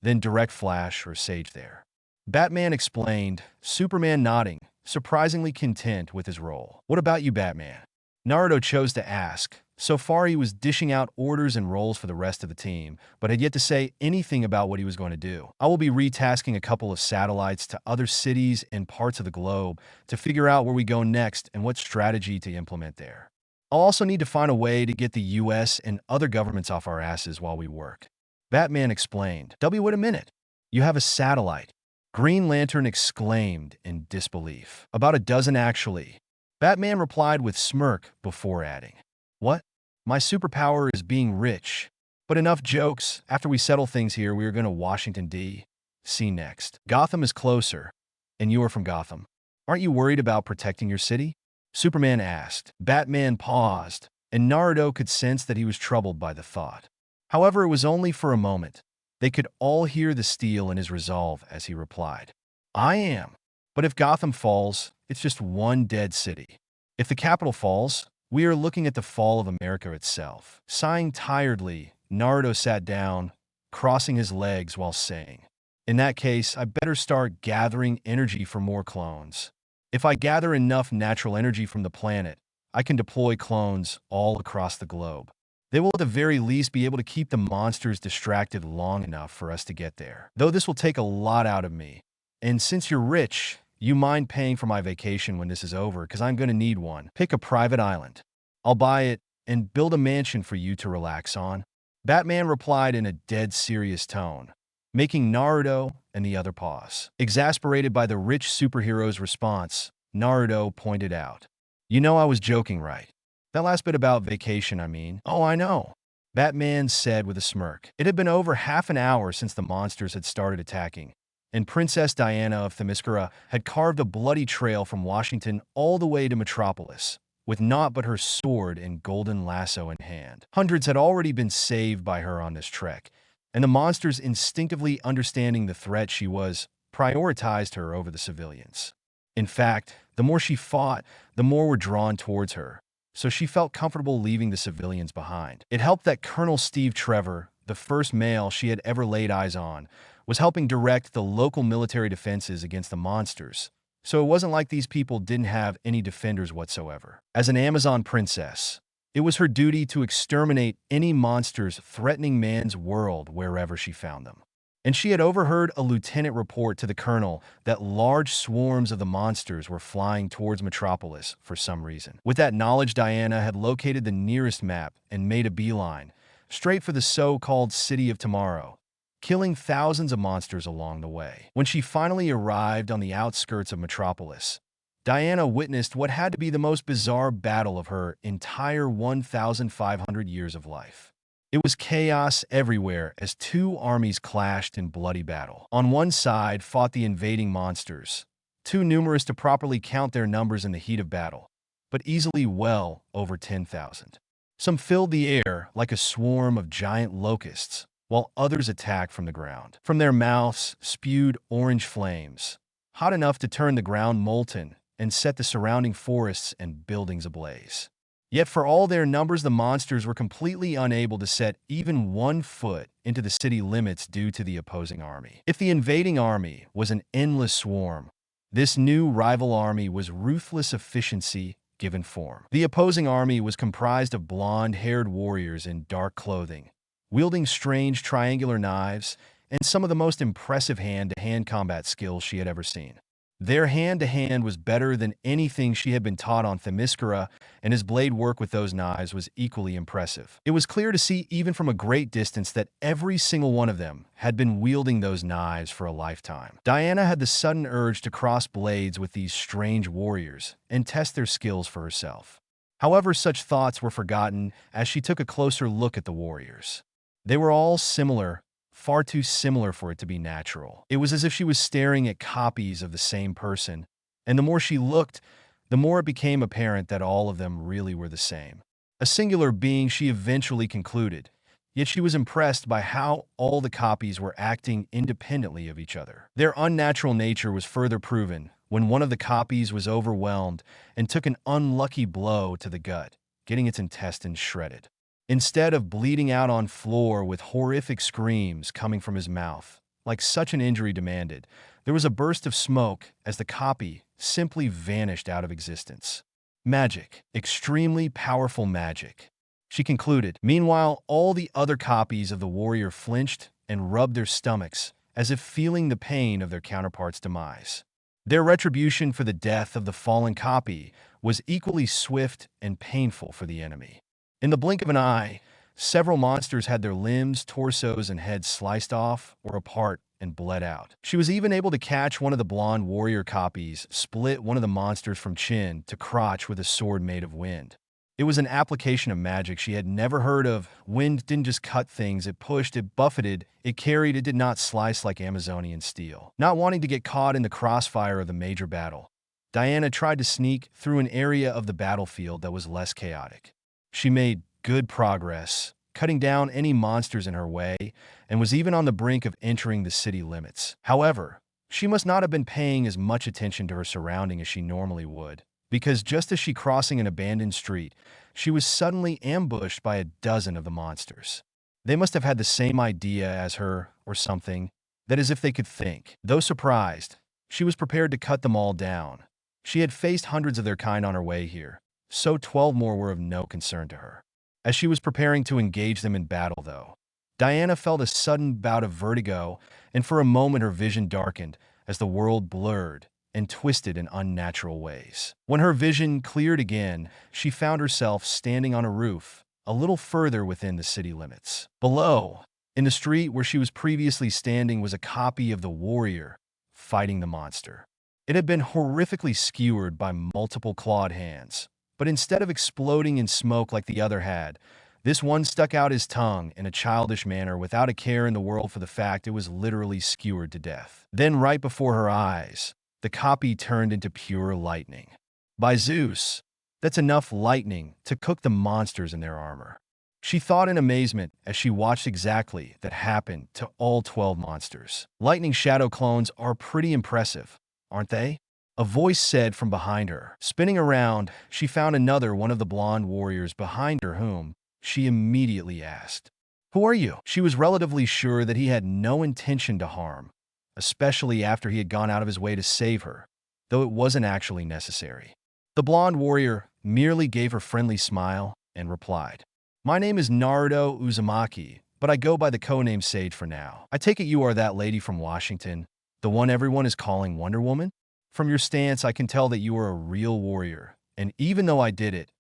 then direct Flash or Sage there. Batman explained, Superman nodding, surprisingly content with his role. What about you, Batman? Naruto chose to ask. So far, he was dishing out orders and roles for the rest of the team, but had yet to say anything about what he was going to do. I will be retasking a couple of satellites to other cities and parts of the globe to figure out where we go next and what strategy to implement there. I'll also need to find a way to get the US and other governments off our asses while we work. Batman explained. Wait a minute. You have a satellite. Green Lantern exclaimed in disbelief. About a dozen, actually. Batman replied with smirk before adding, what? My superpower is being rich. But enough jokes. After we settle things here, we are going to Washington, D.C. next. Gotham is closer, and you are from Gotham. Aren't you worried about protecting your city? Superman asked. Batman paused, and Naruto could sense that he was troubled by the thought. However, it was only for a moment. They could all hear the steel in his resolve as he replied, I am. But if Gotham falls, it's just one dead city. If the capital falls, we are looking at the fall of America itself. Sighing tiredly, Naruto sat down, crossing his legs while saying, in that case, I better start gathering energy for more clones. If I gather enough natural energy from the planet, I can deploy clones all across the globe. They will at the very least be able to keep the monsters distracted long enough for us to get there. Though this will take a lot out of me. And since you're rich, you mind paying for my vacation when this is over, because I'm going to need one. Pick a private island. I'll buy it and build a mansion for you to relax on. Batman replied in a dead serious tone, making Naruto and the other pause. Exasperated by the rich superhero's response, Naruto pointed out, you know I was joking, right? That last bit about vacation, I mean. Oh, I know. Batman said with a smirk. It had been over half an hour since the monsters had started attacking, and Princess Diana of Themyscira had carved a bloody trail from Washington all the way to Metropolis, with naught but her sword and golden lasso in hand. Hundreds had already been saved by her on this trek, and the monsters, instinctively understanding the threat she was, prioritized her over the civilians. In fact, the more she fought, the more were drawn towards her, so she felt comfortable leaving the civilians behind. It helped that Colonel Steve Trevor, the first male she had ever laid eyes on, was helping direct the local military defenses against the monsters, so it wasn't like these people didn't have any defenders whatsoever. As an Amazon princess, it was her duty to exterminate any monsters threatening man's world wherever she found them. And she had overheard a lieutenant report to the colonel that large swarms of the monsters were flying towards Metropolis for some reason. With that knowledge, Diana had located the nearest map and made a beeline, straight for the so-called City of Tomorrow, killing thousands of monsters along the way. When she finally arrived on the outskirts of Metropolis, Diana witnessed what had to be the most bizarre battle of her entire 1,500 years of life. It was chaos everywhere as two armies clashed in bloody battle. On one side fought the invading monsters, too numerous to properly count their numbers in the heat of battle, but easily well over 10,000. Some filled the air like a swarm of giant locusts, while others attacked from the ground. From their mouths spewed orange flames, hot enough to turn the ground molten and set the surrounding forests and buildings ablaze. Yet for all their numbers, the monsters were completely unable to set even 1 foot into the city limits due to the opposing army. If the invading army was an endless swarm, this new rival army was ruthless efficiency given form. The opposing army was comprised of blonde-haired warriors in dark clothing, wielding strange triangular knives and some of the most impressive hand-to-hand combat skills she had ever seen. Their hand-to-hand was better than anything she had been taught on Themyscira, and his blade work with those knives was equally impressive. It was clear to see even from a great distance that every single one of them had been wielding those knives for a lifetime. Diana had the sudden urge to cross blades with these strange warriors and test their skills for herself. However, such thoughts were forgotten as she took a closer look at the warriors. They were all similar, far too similar for it to be natural. It was as if she was staring at copies of the same person, and the more she looked, the more it became apparent that all of them really were the same. A singular being, she eventually concluded, yet she was impressed by how all the copies were acting independently of each other. Their unnatural nature was further proven when one of the copies was overwhelmed and took an unlucky blow to the gut, getting its intestines shredded. Instead of bleeding out on floor with horrific screams coming from his mouth, like such an injury demanded, there was a burst of smoke as the copy simply vanished out of existence. Magic. Extremely powerful magic, she concluded. Meanwhile, all the other copies of the warrior flinched and rubbed their stomachs, as if feeling the pain of their counterpart's demise. Their retribution for the death of the fallen copy was equally swift and painful for the enemy. In the blink of an eye, several monsters had their limbs, torsos, and heads sliced off or apart and bled out. She was even able to catch one of the blonde warrior copies, split one of the monsters from chin to crotch with a sword made of wind. It was an application of magic she had never heard of. Wind didn't just cut things, it pushed, it buffeted, it carried, it did not slice like Amazonian steel. Not wanting to get caught in the crossfire of the major battle, Diana tried to sneak through an area of the battlefield that was less chaotic. She made good progress, cutting down any monsters in her way, and was even on the brink of entering the city limits. However, she must not have been paying as much attention to her surrounding as she normally would, because just as she crossing an abandoned street, she was suddenly ambushed by a dozen of the monsters. They must have had the same idea as her, or something, that is if they could think. Though surprised, she was prepared to cut them all down. She had faced hundreds of their kind on her way here, so 12 more were of no concern to her. As she was preparing to engage them in battle, though, Diana felt a sudden bout of vertigo, and for a moment her vision darkened as the world blurred and twisted in unnatural ways. When her vision cleared again, she found herself standing on a roof, a little further within the city limits. Below, in the street where she was previously standing, was a copy of the warrior fighting the monster. It had been horrifically skewered by multiple clawed hands, but instead of exploding in smoke like the other had, this one stuck out his tongue in a childish manner without a care in the world for the fact it was literally skewered to death. Then right before her eyes, the copy turned into pure lightning. By Zeus, that's enough lightning to cook the monsters in their armor. She thought in amazement as she watched exactly that happen to all 12 monsters. Lightning shadow clones are pretty impressive, aren't they? A voice said from behind her. Spinning around, she found another one of the blonde warriors behind her whom she immediately asked, "Who are you?" She was relatively sure that he had no intention to harm, especially after he had gone out of his way to save her, though it wasn't actually necessary. The blonde warrior merely gave her friendly smile and replied, "My name is Naruto Uzumaki, but I go by the codename Sage for now. I take it you are that lady from Washington, the one everyone is calling Wonder Woman? From your stance, I can tell that you are a real warrior, and even though I did it,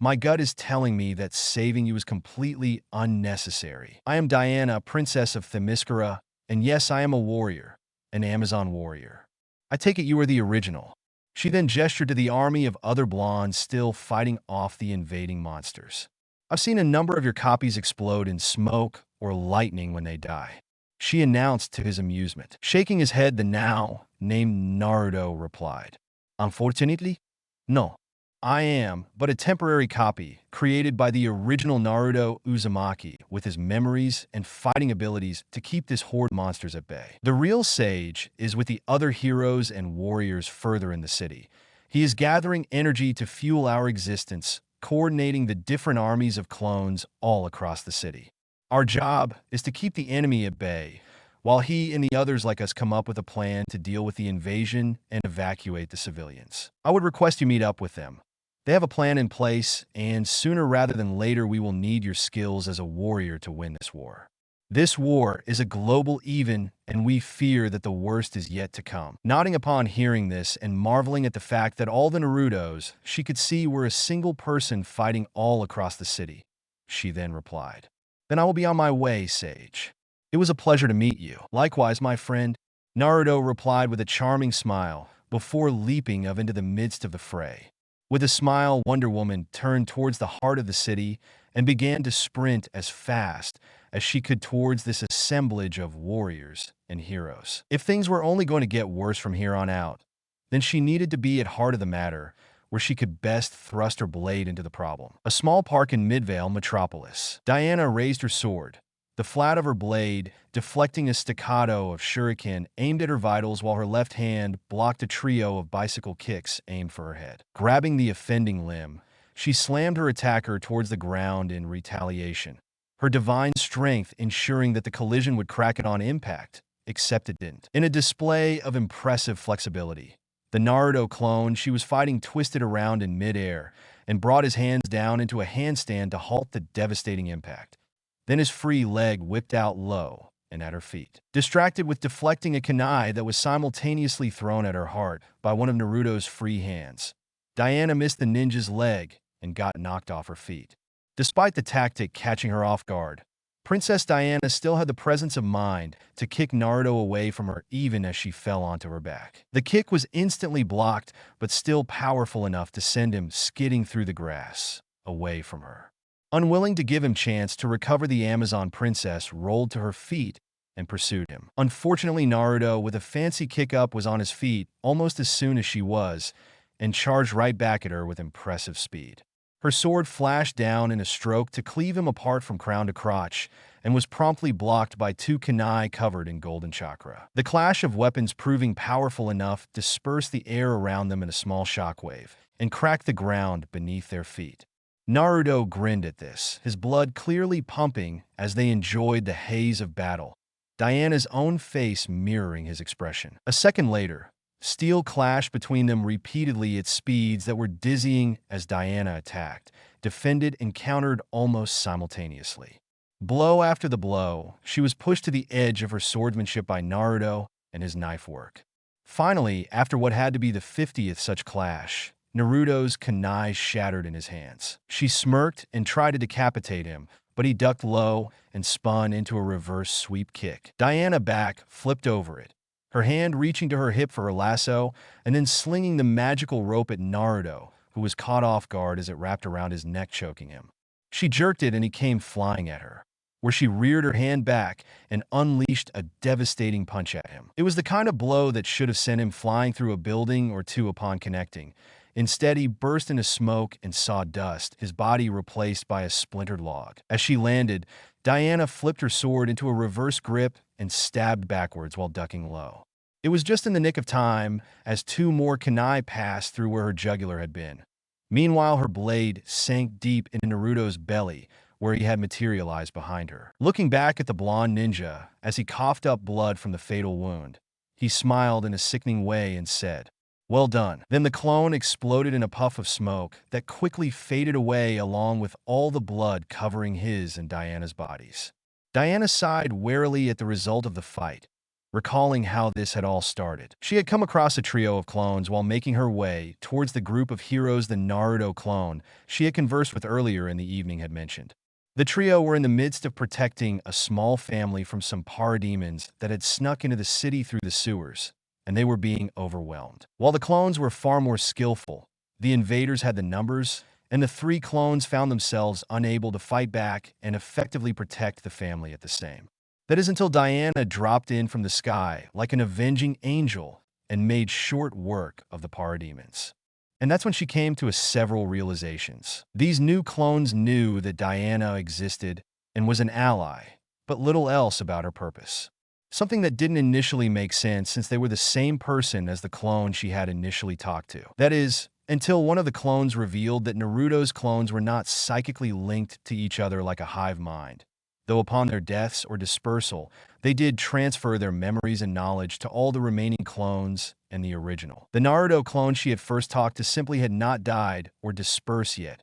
my gut is telling me that saving you is completely unnecessary. I am Diana, Princess of Themyscira, and yes, I am a warrior, an Amazon warrior. I take it you are the original." She then gestured to the army of other blondes still fighting off the invading monsters. "I've seen a number of your copies explode in smoke or lightning when they die," she announced to his amusement. Shaking his head, the now named Naruto replied, "Unfortunately, no. I am but a temporary copy created by the original Naruto Uzumaki with his memories and fighting abilities to keep this horde of monsters at bay. The real Sage is with the other heroes and warriors further in the city. He is gathering energy to fuel our existence, coordinating the different armies of clones all across the city. Our job is to keep the enemy at bay, while he and the others like us come up with a plan to deal with the invasion and evacuate the civilians. I would request you meet up with them. They have a plan in place, and sooner rather than later we will need your skills as a warrior to win this war. This war is a global event, and we fear that the worst is yet to come." Nodding upon hearing this and marveling at the fact that all the Narutos she could see were a single person fighting all across the city, she then replied, "Then I will be on my way, Sage. It was a pleasure to meet you." "Likewise, my friend," Naruto replied with a charming smile before leaping into the midst of the fray. With a smile, Wonder Woman turned towards the heart of the city and began to sprint as fast as she could towards this assemblage of warriors and heroes. If things were only going to get worse from here on out, then she needed to be at heart of the matter, where she could best thrust her blade into the problem. A small park in Midvale Metropolis. Diana raised her sword, the flat of her blade deflecting a staccato of shuriken aimed at her vitals while her left hand blocked a trio of bicycle kicks aimed for her head. Grabbing the offending limb, she slammed her attacker towards the ground in retaliation, her divine strength ensuring that the collision would crack it on impact, except it didn't. In a display of impressive flexibility, the Naruto clone she was fighting twisted around in midair and brought his hands down into a handstand to halt the devastating impact. Then his free leg whipped out low and at her feet. Distracted with deflecting a kunai that was simultaneously thrown at her heart by one of Naruto's free hands, Diana missed the ninja's leg and got knocked off her feet. Despite the tactic catching her off guard, Princess Diana still had the presence of mind to kick Naruto away from her even as she fell onto her back. The kick was instantly blocked, but still powerful enough to send him skidding through the grass, away from her. Unwilling to give him chance to recover, the Amazon princess rolled to her feet and pursued him. Unfortunately, Naruto, with a fancy kick-up, was on his feet almost as soon as she was, and charged right back at her with impressive speed. Her sword flashed down in a stroke to cleave him apart from crown to crotch, and was promptly blocked by two kunai covered in golden chakra. The clash of weapons proving powerful enough dispersed the air around them in a small shockwave, and cracked the ground beneath their feet. Naruto grinned at this, his blood clearly pumping as they enjoyed the haze of battle, Diana's own face mirroring his expression. A second later, steel clashed between them repeatedly at speeds that were dizzying as Diana attacked, defended, and countered almost simultaneously. Blow after the blow, she was pushed to the edge of her swordsmanship by Naruto and his knife work. Finally, after what had to be the 50th such clash, Naruto's kunai shattered in his hands. She smirked and tried to decapitate him, but he ducked low and spun into a reverse sweep kick. Diana back flipped over it, her hand reaching to her hip for her lasso, and then slinging the magical rope at Naruto, who was caught off guard as it wrapped around his neck, choking him. She jerked it and he came flying at her, where she reared her hand back and unleashed a devastating punch at him. It was the kind of blow that should have sent him flying through a building or two upon connecting. Instead, he burst into smoke and sawdust, his body replaced by a splintered log. As she landed, Diana flipped her sword into a reverse grip and stabbed backwards while ducking low. It was just in the nick of time as two more kunai passed through where her jugular had been. Meanwhile, her blade sank deep into Naruto's belly, where he had materialized behind her. Looking back at the blonde ninja as he coughed up blood from the fatal wound, he smiled in a sickening way and said, "Well done." Then the clone exploded in a puff of smoke that quickly faded away along with all the blood covering his and Diana's bodies. Diana sighed wearily at the result of the fight, recalling how this had all started. She had come across a trio of clones while making her way towards the group of heroes the Naruto clone she had conversed with earlier in the evening had mentioned. The trio were in the midst of protecting a small family from some parademons that had snuck into the city through the sewers, and they were being overwhelmed. While the clones were far more skillful, the invaders had the numbers, and the three clones found themselves unable to fight back and effectively protect the family at the same. That is until Diana dropped in from the sky like an avenging angel and made short work of the parademons. And that's when she came to several realizations. These new clones knew that Diana existed and was an ally, but little else about her purpose. Something that didn't initially make sense since they were the same person as the clone she had initially talked to. That is, until one of the clones revealed that Naruto's clones were not psychically linked to each other like a hive mind, though upon their deaths or dispersal, they did transfer their memories and knowledge to all the remaining clones and the original. The Naruto clone she had first talked to simply had not died or dispersed yet,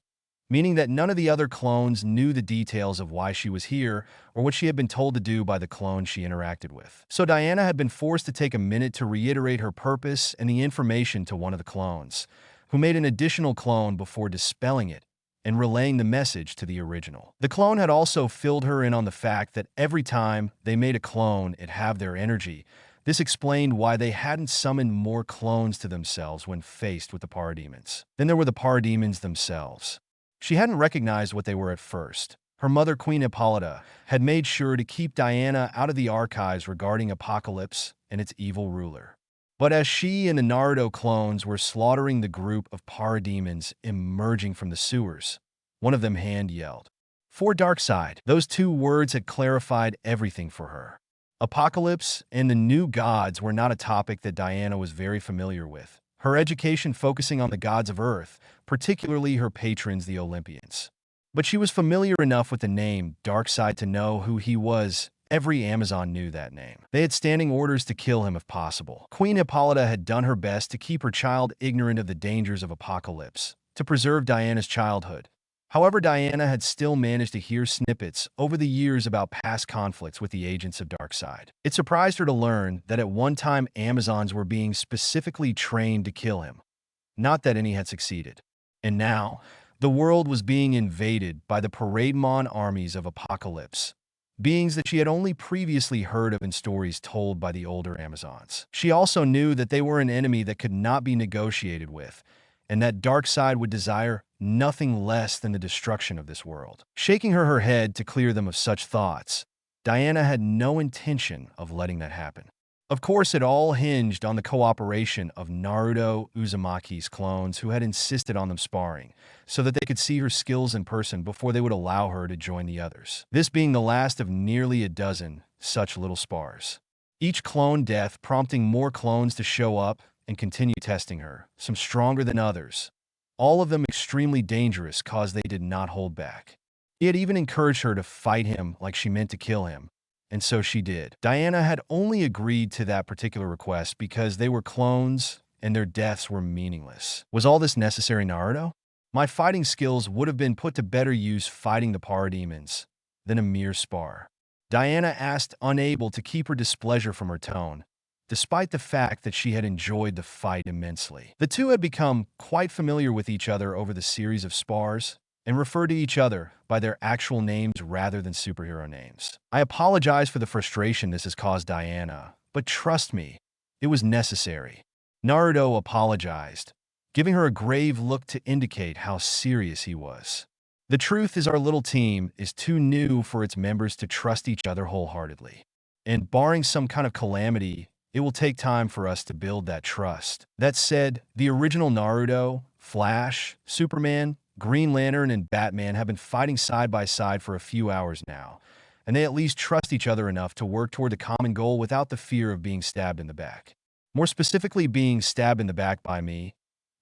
meaning that none of the other clones knew the details of why she was here or what she had been told to do by the clone she interacted with. So Diana had been forced to take a minute to reiterate her purpose and the information to one of the clones, who made an additional clone before dispelling it and relaying the message to the original. The clone had also filled her in on the fact that every time they made a clone, it'd have their energy. This explained why they hadn't summoned more clones to themselves when faced with the parademons. Then there were the parademons themselves. She hadn't recognized what they were at first. Her mother, Queen Hippolyta, had made sure to keep Diana out of the archives regarding Apocalypse and its evil ruler. But as she and the Naruto clones were slaughtering the group of parademons emerging from the sewers, one of them hand-yelled, "For Darkseid." Those two words had clarified everything for her. Apocalypse and the new gods were not a topic that Diana was very familiar with, her education focusing on the gods of Earth, particularly her patrons, the Olympians. But she was familiar enough with the name Darkseid to know who he was. Every Amazon knew that name. They had standing orders to kill him if possible. Queen Hippolyta had done her best to keep her child ignorant of the dangers of Apocalypse, to preserve Diana's childhood. However, Diana had still managed to hear snippets over the years about past conflicts with the agents of Darkseid. It surprised her to learn that at one time Amazons were being specifically trained to kill him. Not that any had succeeded. And now, the world was being invaded by the Parademon armies of Apocalypse, beings that she had only previously heard of in stories told by the older Amazons. She also knew that they were an enemy that could not be negotiated with, and that Darkseid would desire nothing less than the destruction of this world. Shaking her head to clear them of such thoughts, Diana had no intention of letting that happen. Of course, it all hinged on the cooperation of Naruto Uzumaki's clones, who had insisted on them sparring, so that they could see her skills in person before they would allow her to join the others. This being the last of nearly a dozen such little spars. Each clone death prompting more clones to show up and continue testing her, some stronger than others. All of them extremely dangerous cause they did not hold back. He had even encouraged her to fight him like she meant to kill him. And so she did. Diana had only agreed to that particular request because they were clones and their deaths were meaningless. Was all this necessary, Naruto? My fighting skills would have been put to better use fighting the parademons than a mere spar. Diana asked, unable to keep her displeasure from her tone, despite the fact that she had enjoyed the fight immensely. The two had become quite familiar with each other over the series of spars, and refer to each other by their actual names rather than superhero names. I apologize for the frustration this has caused Diana, but trust me, it was necessary. Naruto apologized, giving her a grave look to indicate how serious he was. The truth is our little team is too new for its members to trust each other wholeheartedly. And barring some kind of calamity, it will take time for us to build that trust. That said, the original Naruto, Flash, Superman, Green Lantern, and Batman have been fighting side by side for a few hours now, and they at least trust each other enough to work toward the common goal without the fear of being stabbed in the back. more specifically being stabbed in the back by me,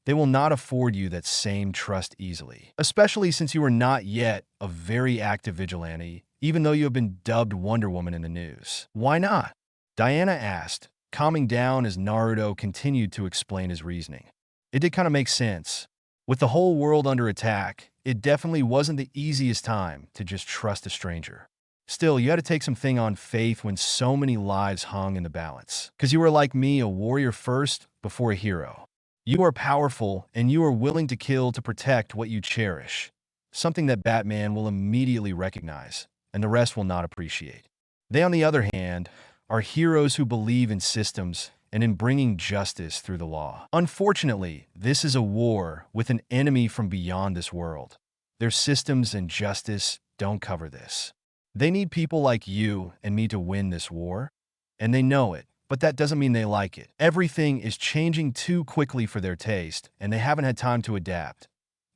they will not afford you that same trust easily, especially since you are not yet a very active vigilante, even though you have been dubbed Wonder Woman in the news. Why not? Diana asked, calming down as Naruto continued to explain his reasoning. It did kind of make sense. With the whole world under attack, it definitely wasn't the easiest time to just trust a stranger. Still, you had to take something on faith when so many lives hung in the balance. Because you were like me, a warrior first before a hero. You are powerful, and you are willing to kill to protect what you cherish, something that Batman will immediately recognize, and the rest will not appreciate. They, on the other hand, are heroes who believe in systems and in bringing justice through the law. Unfortunately, this is a war with an enemy from beyond this world. Their systems and justice don't cover this. They need people like you and me to win this war, and they know it. But that doesn't mean they like it. Everything is changing too quickly for their taste, and they haven't had time to adapt.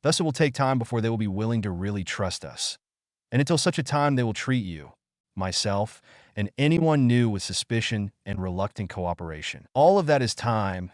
Thus, it will take time before they will be willing to really trust us. And until such a time, they will treat you, myself, and anyone new with suspicion and reluctant cooperation. All of that is time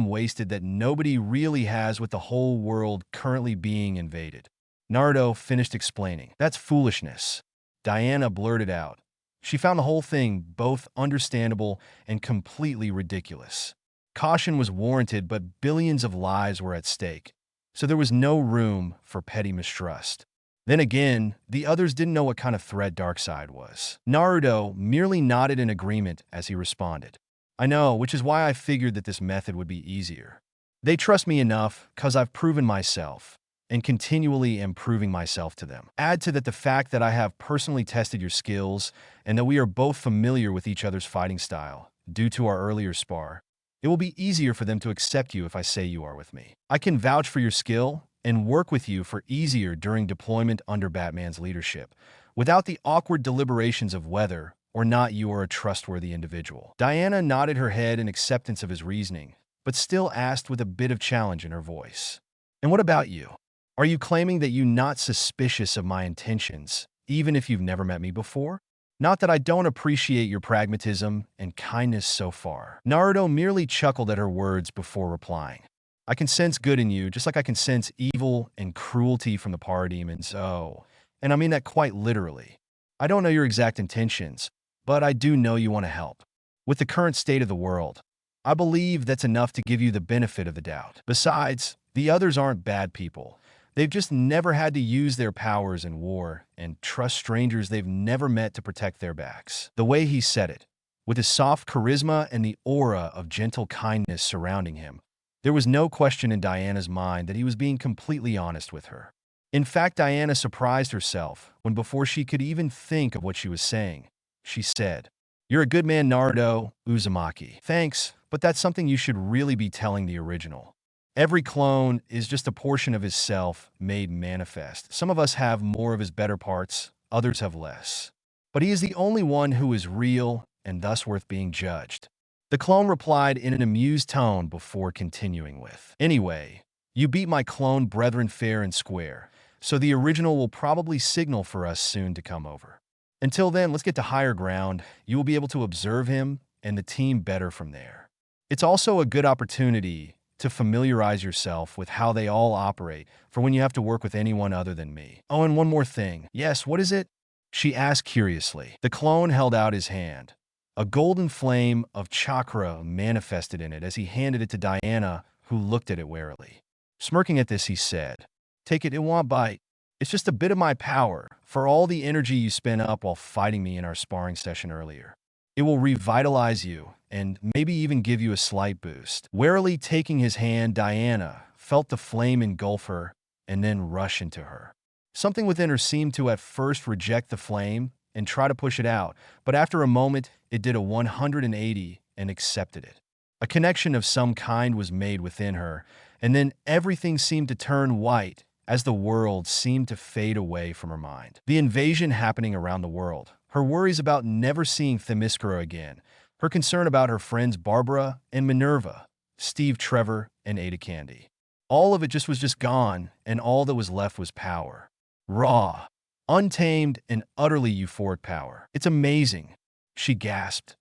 wasted that nobody really has with the whole world currently being invaded. Naruto finished explaining. That's foolishness. Diana blurted out. She found the whole thing both understandable and completely ridiculous. Caution was warranted, but billions of lives were at stake, so there was no room for petty mistrust. Then again, the others didn't know what kind of threat Darkseid was. Naruto merely nodded in agreement as he responded. I know, which is why I figured that this method would be easier. They trust me enough because I've proven myself, and continually am proving myself to them. Add to that the fact that I have personally tested your skills and that we are both familiar with each other's fighting style, due to our earlier spar. It will be easier for them to accept you if I say you are with me. I can vouch for your skill and work with you for easier during deployment under Batman's leadership, without the awkward deliberations of whether or not you are a trustworthy individual. Diana nodded her head in acceptance of his reasoning, but still asked with a bit of challenge in her voice. And what about you? Are you claiming that you're not suspicious of my intentions, even if you've never met me before? Not that I don't appreciate your pragmatism and kindness so far. Naruto merely chuckled at her words before replying. I can sense good in you, just like I can sense evil and cruelty from the parademons. Oh, and I mean that quite literally. I don't know your exact intentions, but I do know you want to help. With the current state of the world, I believe that's enough to give you the benefit of the doubt. Besides, the others aren't bad people. They've just never had to use their powers in war and trust strangers they've never met to protect their backs. The way he said it, with his soft charisma and the aura of gentle kindness surrounding him, there was no question in Diana's mind that he was being completely honest with her. In fact, Diana surprised herself when before she could even think of what she was saying, she said, "You're a good man, Naruto Uzumaki." Thanks, but that's something you should really be telling the original. Every clone is just a portion of his self made manifest. Some of us have more of his better parts, others have less. But he is the only one who is real and thus worth being judged. The clone replied in an amused tone before continuing with, "Anyway, you beat my clone brethren fair and square, so the original will probably signal for us soon to come over. Until then, let's get to higher ground. You will be able to observe him and the team better from there. It's also a good opportunity to familiarize yourself with how they all operate for when you have to work with anyone other than me. Oh, and one more thing." "Yes, what is it?" she asked curiously. The clone held out his hand. A golden flame of chakra manifested in it as he handed it to Diana, who looked at it warily. Smirking at this, he said, "Take it, it won't bite. It's just a bit of my power for all the energy you spent up while fighting me in our sparring session earlier. It will revitalize you and maybe even give you a slight boost." Warily taking his hand, Diana felt the flame engulf her and then rush into her. Something within her seemed to at first reject the flame and try to push it out, but after a moment, it did a 180 and accepted it. A connection of some kind was made within her, and then everything seemed to turn white as the world seemed to fade away from her mind. The invasion happening around the world, her worries about never seeing Themyscira again, her concern about her friends Barbara and Minerva, Steve Trevor and Ada Candy. All of it was just gone, and all that was left was power. Raw, untamed, and utterly euphoric power. "It's amazing," she gasped,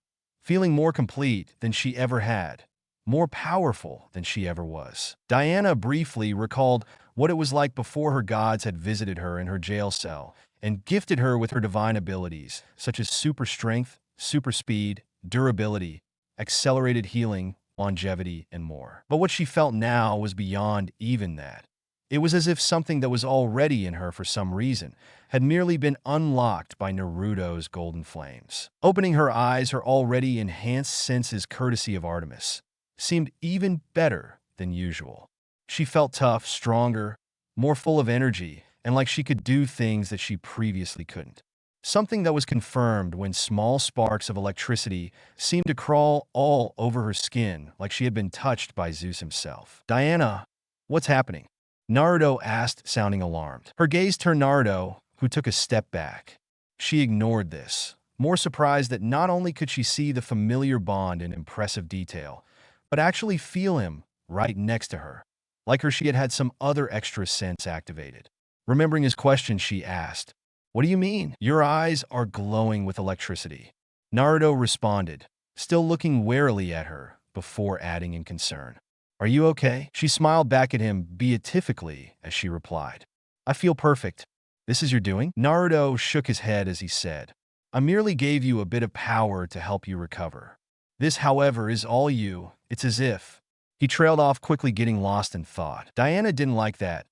feeling more complete than she ever had, more powerful than she ever was. Diana briefly recalled what it was like before her gods had visited her in her jail cell and gifted her with her divine abilities, such as super strength, super speed, durability, accelerated healing, longevity, and more. But what she felt now was beyond even that. It was as if something that was already in her for some reason had merely been unlocked by Naruto's golden flames. Opening her eyes, her already enhanced senses courtesy of Artemis seemed even better than usual. She felt tough, stronger, more full of energy, and like she could do things that she previously couldn't. Something that was confirmed when small sparks of electricity seemed to crawl all over her skin like she had been touched by Zeus himself. "Diana, what's happening?" Naruto asked, sounding alarmed. Her gaze turned Naruto, who took a step back. She ignored this, more surprised that not only could she see the familiar bond in impressive detail, but actually feel him right next to her. Like her, she had had some other extra sense activated. Remembering his question, she asked, "What do you mean?" "Your eyes are glowing with electricity," Naruto responded, still looking warily at her, before adding in concern, "Are you okay?" She smiled back at him beatifically as she replied, "I feel perfect." "This is your doing?" Naruto shook his head as he said, "I merely gave you a bit of power to help you recover. This, however, is all you. It's as if..." He trailed off quickly, getting lost in thought. Diana didn't like that.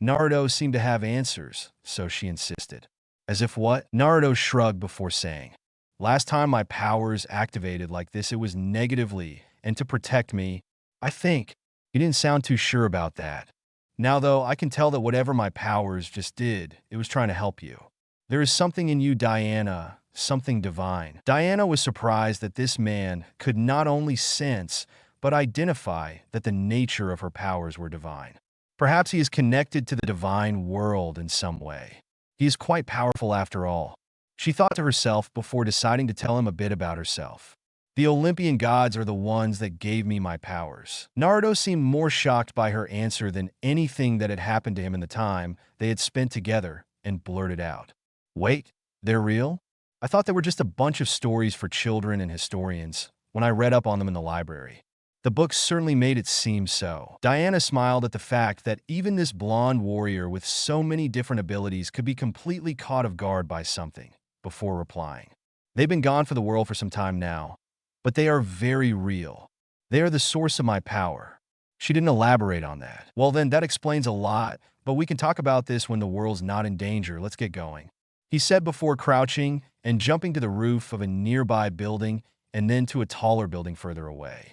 Naruto seemed to have answers, so she insisted. "As if what?" Naruto shrugged before saying, "Last time my powers activated like this, it was negatively and to protect me. I think." He didn't sound too sure about that. "Now, though, I can tell that whatever my powers just did, it was trying to help you. There is something in you, Diana, something divine." Diana was surprised that this man could not only sense, but identify that the nature of her powers were divine. Perhaps he is connected to the divine world in some way. He is quite powerful after all, she thought to herself before deciding to tell him a bit about herself. "The Olympian gods are the ones that gave me my powers." Naruto seemed more shocked by her answer than anything that had happened to him in the time they had spent together, and blurted out, "Wait, they're real? I thought they were just a bunch of stories for children and historians when I read up on them in the library." The books certainly made it seem so. Diana smiled at the fact that even this blonde warrior with so many different abilities could be completely caught off guard by something, before replying, "They've been gone for the world for some time now, but they are very real. They are the source of my power." She didn't elaborate on that. "Well then, that explains a lot, but we can talk about this when the world's not in danger. Let's get going," he said before crouching and jumping to the roof of a nearby building and then to a taller building further away.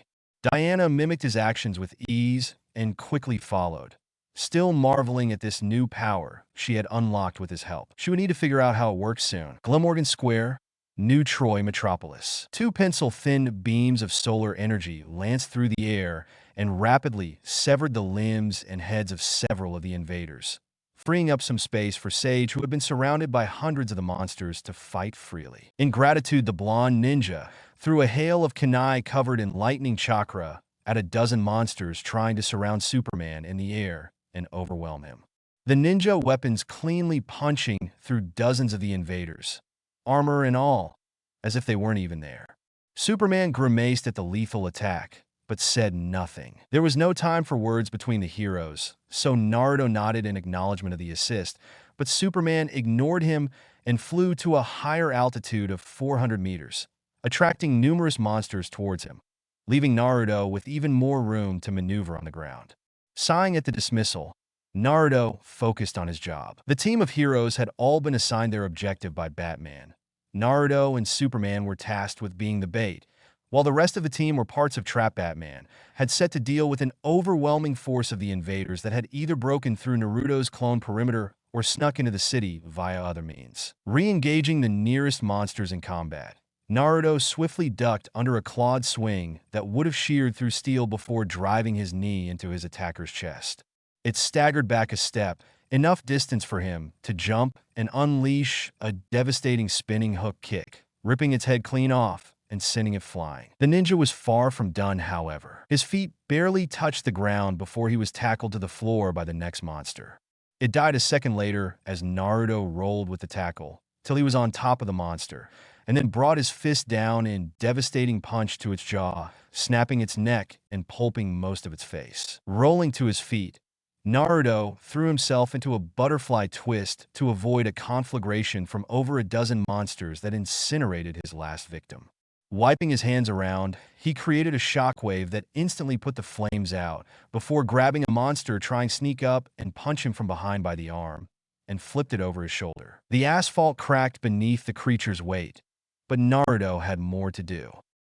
Diana mimicked his actions with ease and quickly followed, still marveling at this new power she had unlocked with his help. She would need to figure out how it works soon. Glamorgan Square, New Troy Metropolis. Two pencil-thin beams of solar energy lanced through the air and rapidly severed the limbs and heads of several of the invaders, freeing up some space for Sage, who had been surrounded by hundreds of the monsters, to fight freely. In gratitude, the blonde ninja threw a hail of kunai covered in lightning chakra at a dozen monsters trying to surround Superman in the air and overwhelm him. The ninja weapons cleanly punching through dozens of the invaders, armor and all, as if they weren't even there. Superman grimaced at the lethal attack, but said nothing. There was no time for words between the heroes, so Naruto nodded in acknowledgement of the assist, but Superman ignored him and flew to a higher altitude of 400 meters, attracting numerous monsters towards him, leaving Naruto with even more room to maneuver on the ground. Sighing at the dismissal, Naruto focused on his job. The team of heroes had all been assigned their objective by Batman. Naruto and Superman were tasked with being the bait, while the rest of the team were parts of Trap Batman, had set to deal with an overwhelming force of the invaders that had either broken through Naruto's clone perimeter or snuck into the city via other means. Re-engaging the nearest monsters in combat, Naruto swiftly ducked under a clawed swing that would have sheared through steel before driving his knee into his attacker's chest. It staggered back a step, enough distance for him to jump and unleash a devastating spinning hook kick, ripping its head clean off and sending it flying. The ninja was far from done, however. His feet barely touched the ground before he was tackled to the floor by the next monster. It died a second later as Naruto rolled with the tackle, till he was on top of the monster, and then brought his fist down in devastating punch to its jaw, snapping its neck and pulping most of its face. Rolling to his feet, Naruto threw himself into a butterfly twist to avoid a conflagration from over a dozen monsters that incinerated his last victim. Wiping his hands around, he created a shockwave that instantly put the flames out before grabbing a monster trying to sneak up and punch him from behind by the arm, and flipped it over his shoulder. The asphalt cracked beneath the creature's weight, but Naruto had more to do.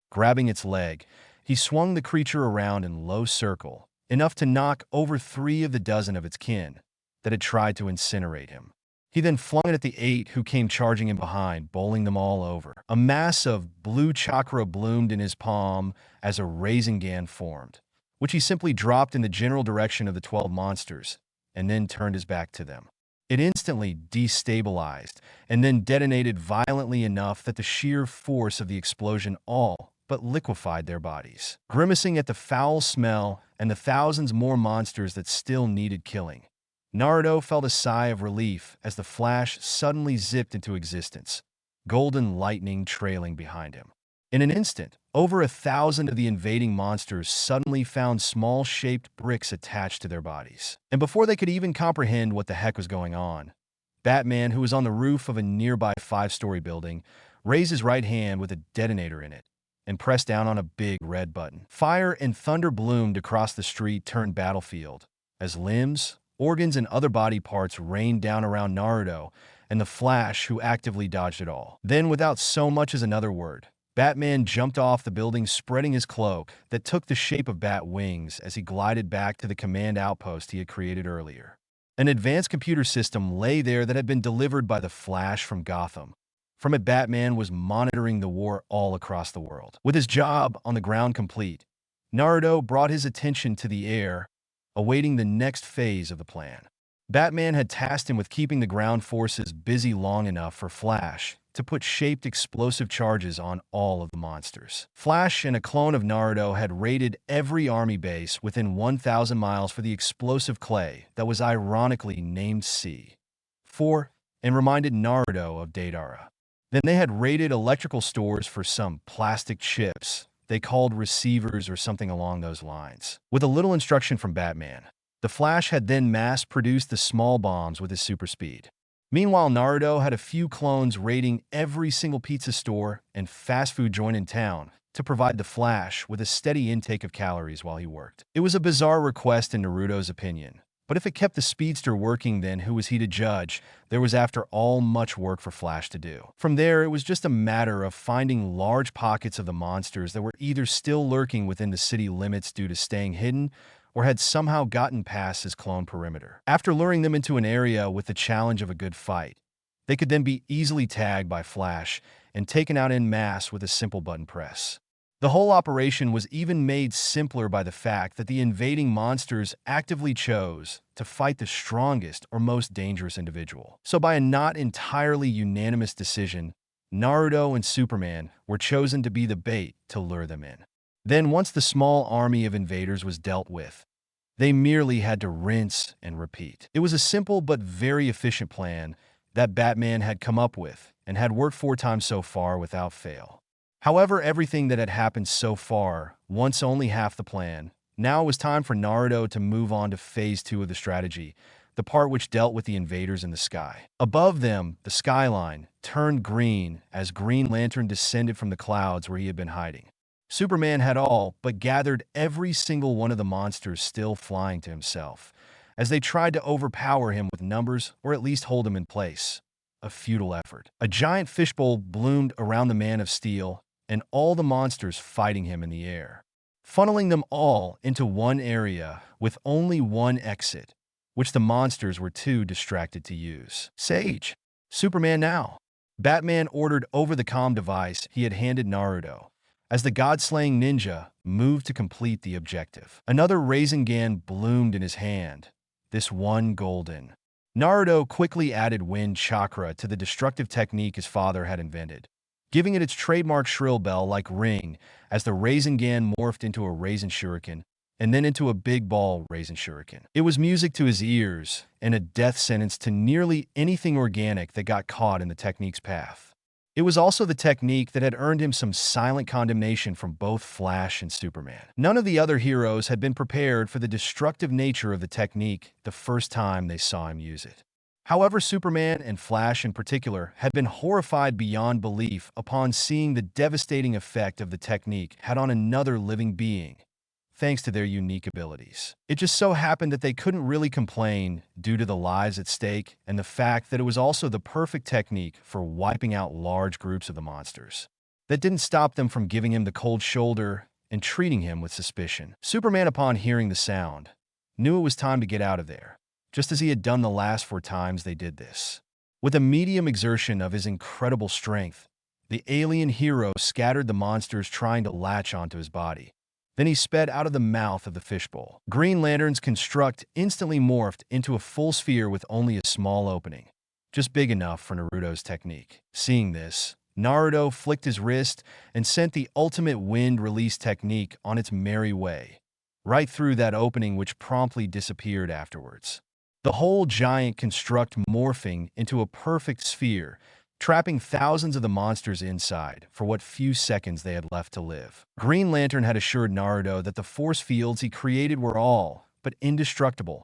Grabbing its leg, he swung the creature around in low circle, enough to knock over 3 of the dozen of its kin that had tried to incinerate him. He then flung it at the 8 who came charging in behind, bowling them all over. A mass of blue chakra bloomed in his palm as a Rasengan formed, which he simply dropped in the general direction of the 12 monsters, and then turned his back to them. It instantly destabilized, and then detonated violently enough that the sheer force of the explosion all but liquefied their bodies. Grimacing at the foul smell and the thousands more monsters that still needed killing, Naruto felt a sigh of relief as the flash suddenly zipped into existence, golden lightning trailing behind him. In an instant, over 1,000 of the invading monsters suddenly found small-shaped bricks attached to their bodies. And before they could even comprehend what the heck was going on, Batman, who was on the roof of a nearby 5-story building, raised his right hand with a detonator in it and pressed down on a big red button. Fire and thunder bloomed across the street-turned battlefield as limbs, organs, and other body parts rained down around Naruto and the Flash, who actively dodged it all. Then, without so much as another word, Batman jumped off the building, spreading his cloak that took the shape of bat wings as he glided back to the command outpost he had created earlier. An advanced computer system lay there that had been delivered by the Flash from Gotham. From it, Batman was monitoring the war all across the world. With his job on the ground complete, Naruto brought his attention to the air, awaiting the next phase of the plan. Batman had tasked him with keeping the ground forces busy long enough for Flash to put shaped explosive charges on all of the monsters. Flash and a clone of Naruto had raided every army base within 1,000 miles for the explosive clay that was ironically named C4 and reminded Naruto of Deidara. Then they had raided electrical stores for some plastic chips they called receivers or something along those lines. With a little instruction from Batman, the Flash had then mass-produced the small bombs with his super speed. Meanwhile, Naruto had a few clones raiding every single pizza store and fast food joint in town to provide the Flash with a steady intake of calories while he worked. It was a bizarre request in Naruto's opinion, but if it kept the speedster working, then who was he to judge? There was, after all, much work for Flash to do. From there, it was just a matter of finding large pockets of the monsters that were either still lurking within the city limits due to staying hidden, or had somehow gotten past his clone perimeter. After luring them into an area with the challenge of a good fight, they could then be easily tagged by Flash and taken out en masse with a simple button press. The whole operation was even made simpler by the fact that the invading monsters actively chose to fight the strongest or most dangerous individual. So by a not entirely unanimous decision, Naruto and Superman were chosen to be the bait to lure them in. Then once the small army of invaders was dealt with, they merely had to rinse and repeat. It was a simple but very efficient plan that Batman had come up with and had worked 4 times so far without fail. However, everything that had happened so far, once only half the plan, now it was time for Naruto to move on to phase 2 of the strategy, the part which dealt with the invaders in the sky. Above them, the skyline turned green as Green Lantern descended from the clouds where he had been hiding. Superman had all but gathered every single one of the monsters still flying to himself, as they tried to overpower him with numbers or at least hold him in place. A futile effort. A giant fishbowl bloomed around the Man of Steel, and all the monsters fighting him in the air, funneling them all into one area with only one exit, which the monsters were too distracted to use. Sage, Superman now. Batman ordered over the comm device he had handed Naruto, as the god-slaying ninja moved to complete the objective. Another Rasengan bloomed in his hand, this one golden. Naruto quickly added wind chakra to the destructive technique his father had invented, giving it its trademark shrill bell-like ring as the Rasengan morphed into a Raisin Shuriken and then into a big ball Raisin Shuriken. It was music to his ears and a death sentence to nearly anything organic that got caught in the technique's path. It was also the technique that had earned him some silent condemnation from both Flash and Superman. None of the other heroes had been prepared for the destructive nature of the technique the first time they saw him use it. However, Superman and Flash in particular had been horrified beyond belief upon seeing the devastating effect of the technique had on another living being, thanks to their unique abilities. It just so happened that they couldn't really complain due to the lives at stake and the fact that it was also the perfect technique for wiping out large groups of the monsters. That didn't stop them from giving him the cold shoulder and treating him with suspicion. Superman, upon hearing the sound, knew it was time to get out of there, just as he had done the last 4 times they did this. With a medium exertion of his incredible strength, the alien hero scattered the monsters trying to latch onto his body. Then he sped out of the mouth of the fishbowl. Green Lantern's construct instantly morphed into a full sphere with only a small opening, just big enough for Naruto's technique. Seeing this, Naruto flicked his wrist and sent the ultimate wind release technique on its merry way, right through that opening, which promptly disappeared afterwards. The whole giant construct morphing into a perfect sphere, trapping thousands of the monsters inside for what few seconds they had left to live. Green Lantern had assured Naruto that the force fields he created were all but indestructible.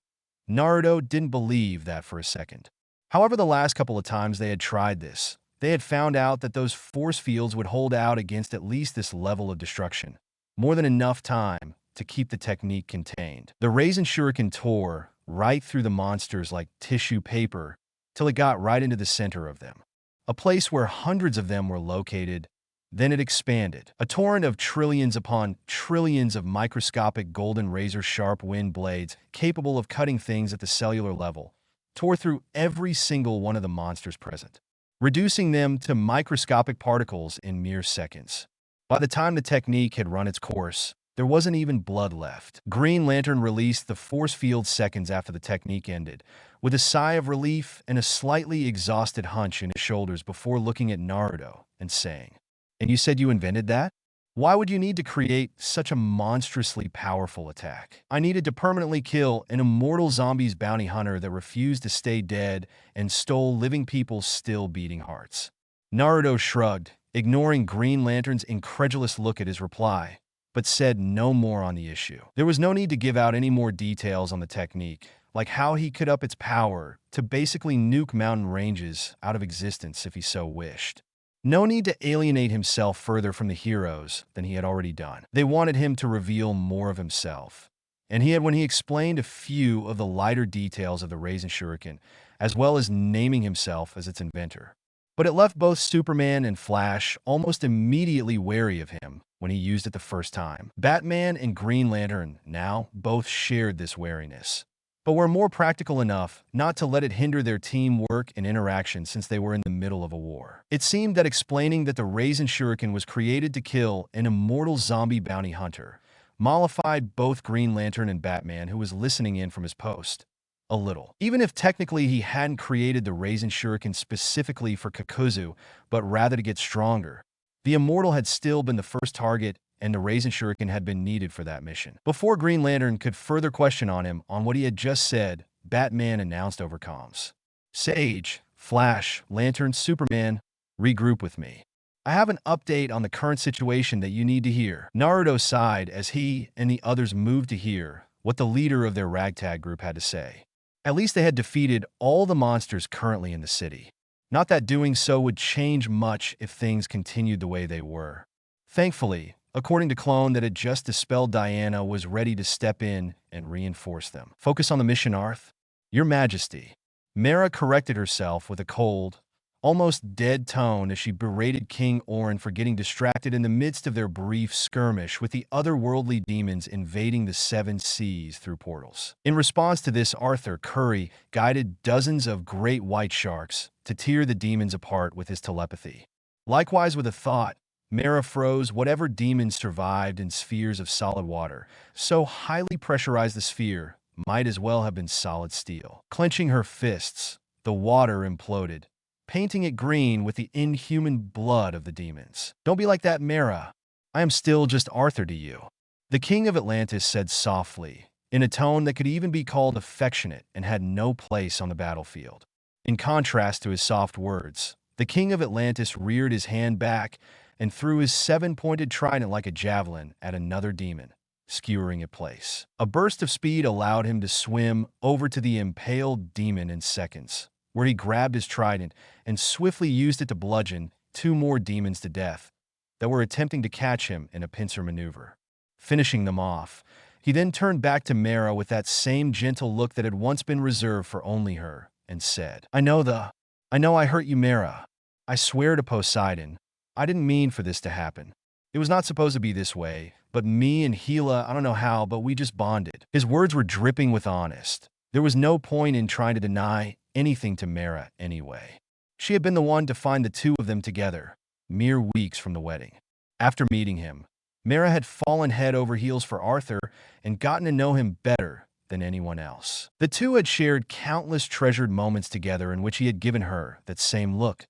Naruto didn't believe that for a second. However, the last couple of times they had tried this, they had found out that those force fields would hold out against at least this level of destruction, more than enough time to keep the technique contained. The Raisin Shuriken tore right through the monsters like tissue paper till it got right into the center of them, a place where hundreds of them were located. Then it expanded. A torrent of trillions upon trillions of microscopic golden razor-sharp wind blades capable of cutting things at the cellular level tore through every single one of the monsters present, reducing them to microscopic particles in mere seconds. By the time the technique had run its course, there wasn't even blood left. Green Lantern released the force field seconds after the technique ended, with a sigh of relief and a slightly exhausted hunch in his shoulders before looking at Naruto and saying, "And you said you invented that? Why would you need to create such a monstrously powerful attack?" "I needed to permanently kill an immortal zombies bounty hunter that refused to stay dead and stole living people's still beating hearts." Naruto shrugged, ignoring Green Lantern's incredulous look at his reply, but said no more on the issue. There was no need to give out any more details on the technique, like how he could up its power to basically nuke mountain ranges out of existence if he so wished. No need to alienate himself further from the heroes than he had already done. They wanted him to reveal more of himself, and he had when he explained a few of the lighter details of the Raisin Shuriken, as well as naming himself as its inventor. But it left both Superman and Flash almost immediately wary of him when he used it the first time. Batman and Green Lantern now both shared this wariness, but were more practical enough not to let it hinder their teamwork and interaction since they were in the middle of a war. It seemed that explaining that the Raisin Shuriken was created to kill an immortal zombie bounty hunter mollified both Green Lantern and Batman, who was listening in from his post, a little. Even if technically he hadn't created the Raisin Shuriken specifically for Kakuzu, but rather to get stronger, the Immortal had still been the first target, and the Raisin Shuriken had been needed for that mission. Before Green Lantern could further question on him on what he had just said, Batman announced over comms, "Sage, Flash, Lantern, Superman, regroup with me. I have an update on the current situation that you need to hear." Naruto sighed as he and the others moved to hear what the leader of their ragtag group had to say. At least they had defeated all the monsters currently in the city. Not that doing so would change much if things continued the way they were. Thankfully, according to Clone that had just dispelled Diana, was ready to step in and reinforce them. "Focus on the mission, Arth." "Your Majesty." Mara corrected herself with a cold, almost dead tone as she berated King Orin for getting distracted in the midst of their brief skirmish with the otherworldly demons invading the Seven Seas through portals. In response to this, Arthur Curry guided dozens of great white sharks to tear the demons apart with his telepathy. Likewise, with a thought, Mara froze whatever demons survived in spheres of solid water. So highly pressurized the sphere might as well have been solid steel. Clenching her fists, the water imploded, painting it green with the inhuman blood of the demons. "Don't be like that, Mara. I am still just Arthur to you," the King of Atlantis said softly, in a tone that could even be called affectionate and had no place on the battlefield. In contrast to his soft words, The king of Atlantis reared his hand back and threw his seven-pointed trident like a javelin at another demon, skewering its place. A burst of speed allowed him to swim over to the impaled demon in seconds, where he grabbed his trident and swiftly used it to bludgeon two more demons to death that were attempting to catch him in a pincer maneuver. Finishing them off, he then turned back to Mera with that same gentle look that had once been reserved for only her, and said, I know I hurt you, Mera. I swear to Poseidon, I didn't mean for this to happen. It was not supposed to be this way, but me and Gila, I don't know how, but we just bonded." His words were dripping with honest. There was no point in trying to deny anything to Mera anyway. She had been the one to find the two of them together, mere weeks from the wedding. After meeting him, Mera had fallen head over heels for Arthur and gotten to know him better than anyone else. The two had shared countless treasured moments together in which he had given her that same look,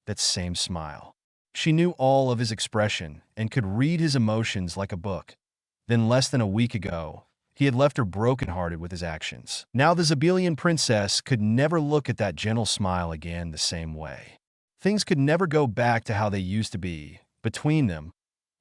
that same smile. She knew all of his expression and could read his emotions like a book. Then less than a week ago, he had left her brokenhearted with his actions. Now the Zabelian princess could never look at that gentle smile again the same way. Things could never go back to how they used to be between them,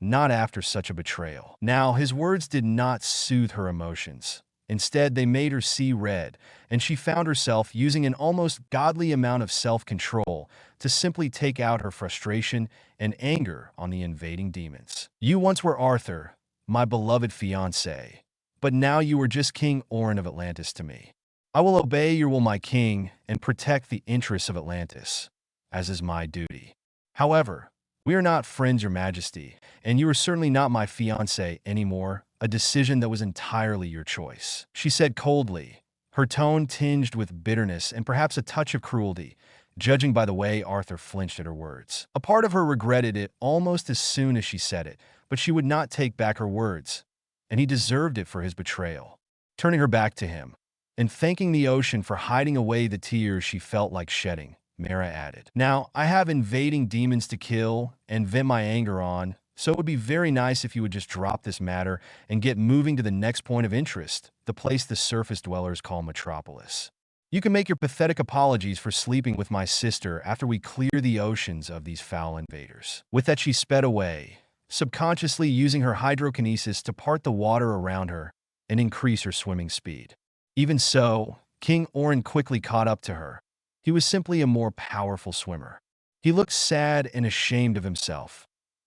not after such a betrayal. Now his words did not soothe her emotions. Instead, they made her see red, and she found herself using an almost godly amount of self-control to simply take out her frustration and anger on the invading demons. "You once were Arthur, my beloved fiancé, but now you are just King Orin of Atlantis to me. I will obey your will, my king, and protect the interests of Atlantis, as is my duty. However, we are not friends, your majesty, and you are certainly not my fiancé anymore, a decision that was entirely your choice," she said coldly, her tone tinged with bitterness and perhaps a touch of cruelty, judging by the way Arthur flinched at her words. A part of her regretted it almost as soon as she said it, but she would not take back her words, and he deserved it for his betrayal. Turning her back to him, and thanking the ocean for hiding away the tears she felt like shedding, Mera added, "Now, I have invading demons to kill and vent my anger on, so it would be very nice if you would just drop this matter and get moving to the next point of interest, the place the surface dwellers call Metropolis. You can make your pathetic apologies for sleeping with my sister after we clear the oceans of these foul invaders." With that, she sped away, subconsciously using her hydrokinesis to part the water around her and increase her swimming speed. Even so, King Orin quickly caught up to her. He was simply a more powerful swimmer. He looked sad and ashamed of himself,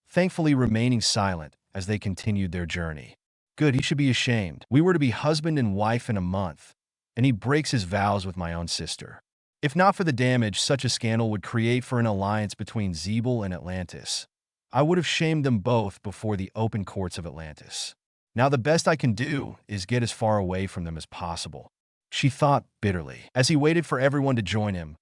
thankfully remaining silent as they continued their journey. Good, he should be ashamed. We were to be husband and wife in a month, and he breaks his vows with my own sister. If not for the damage such a scandal would create for an alliance between Zebel and Atlantis, I would have shamed them both before the open courts of Atlantis. Now the best I can do is get as far away from them as possible, she thought bitterly. As he waited for everyone to join him,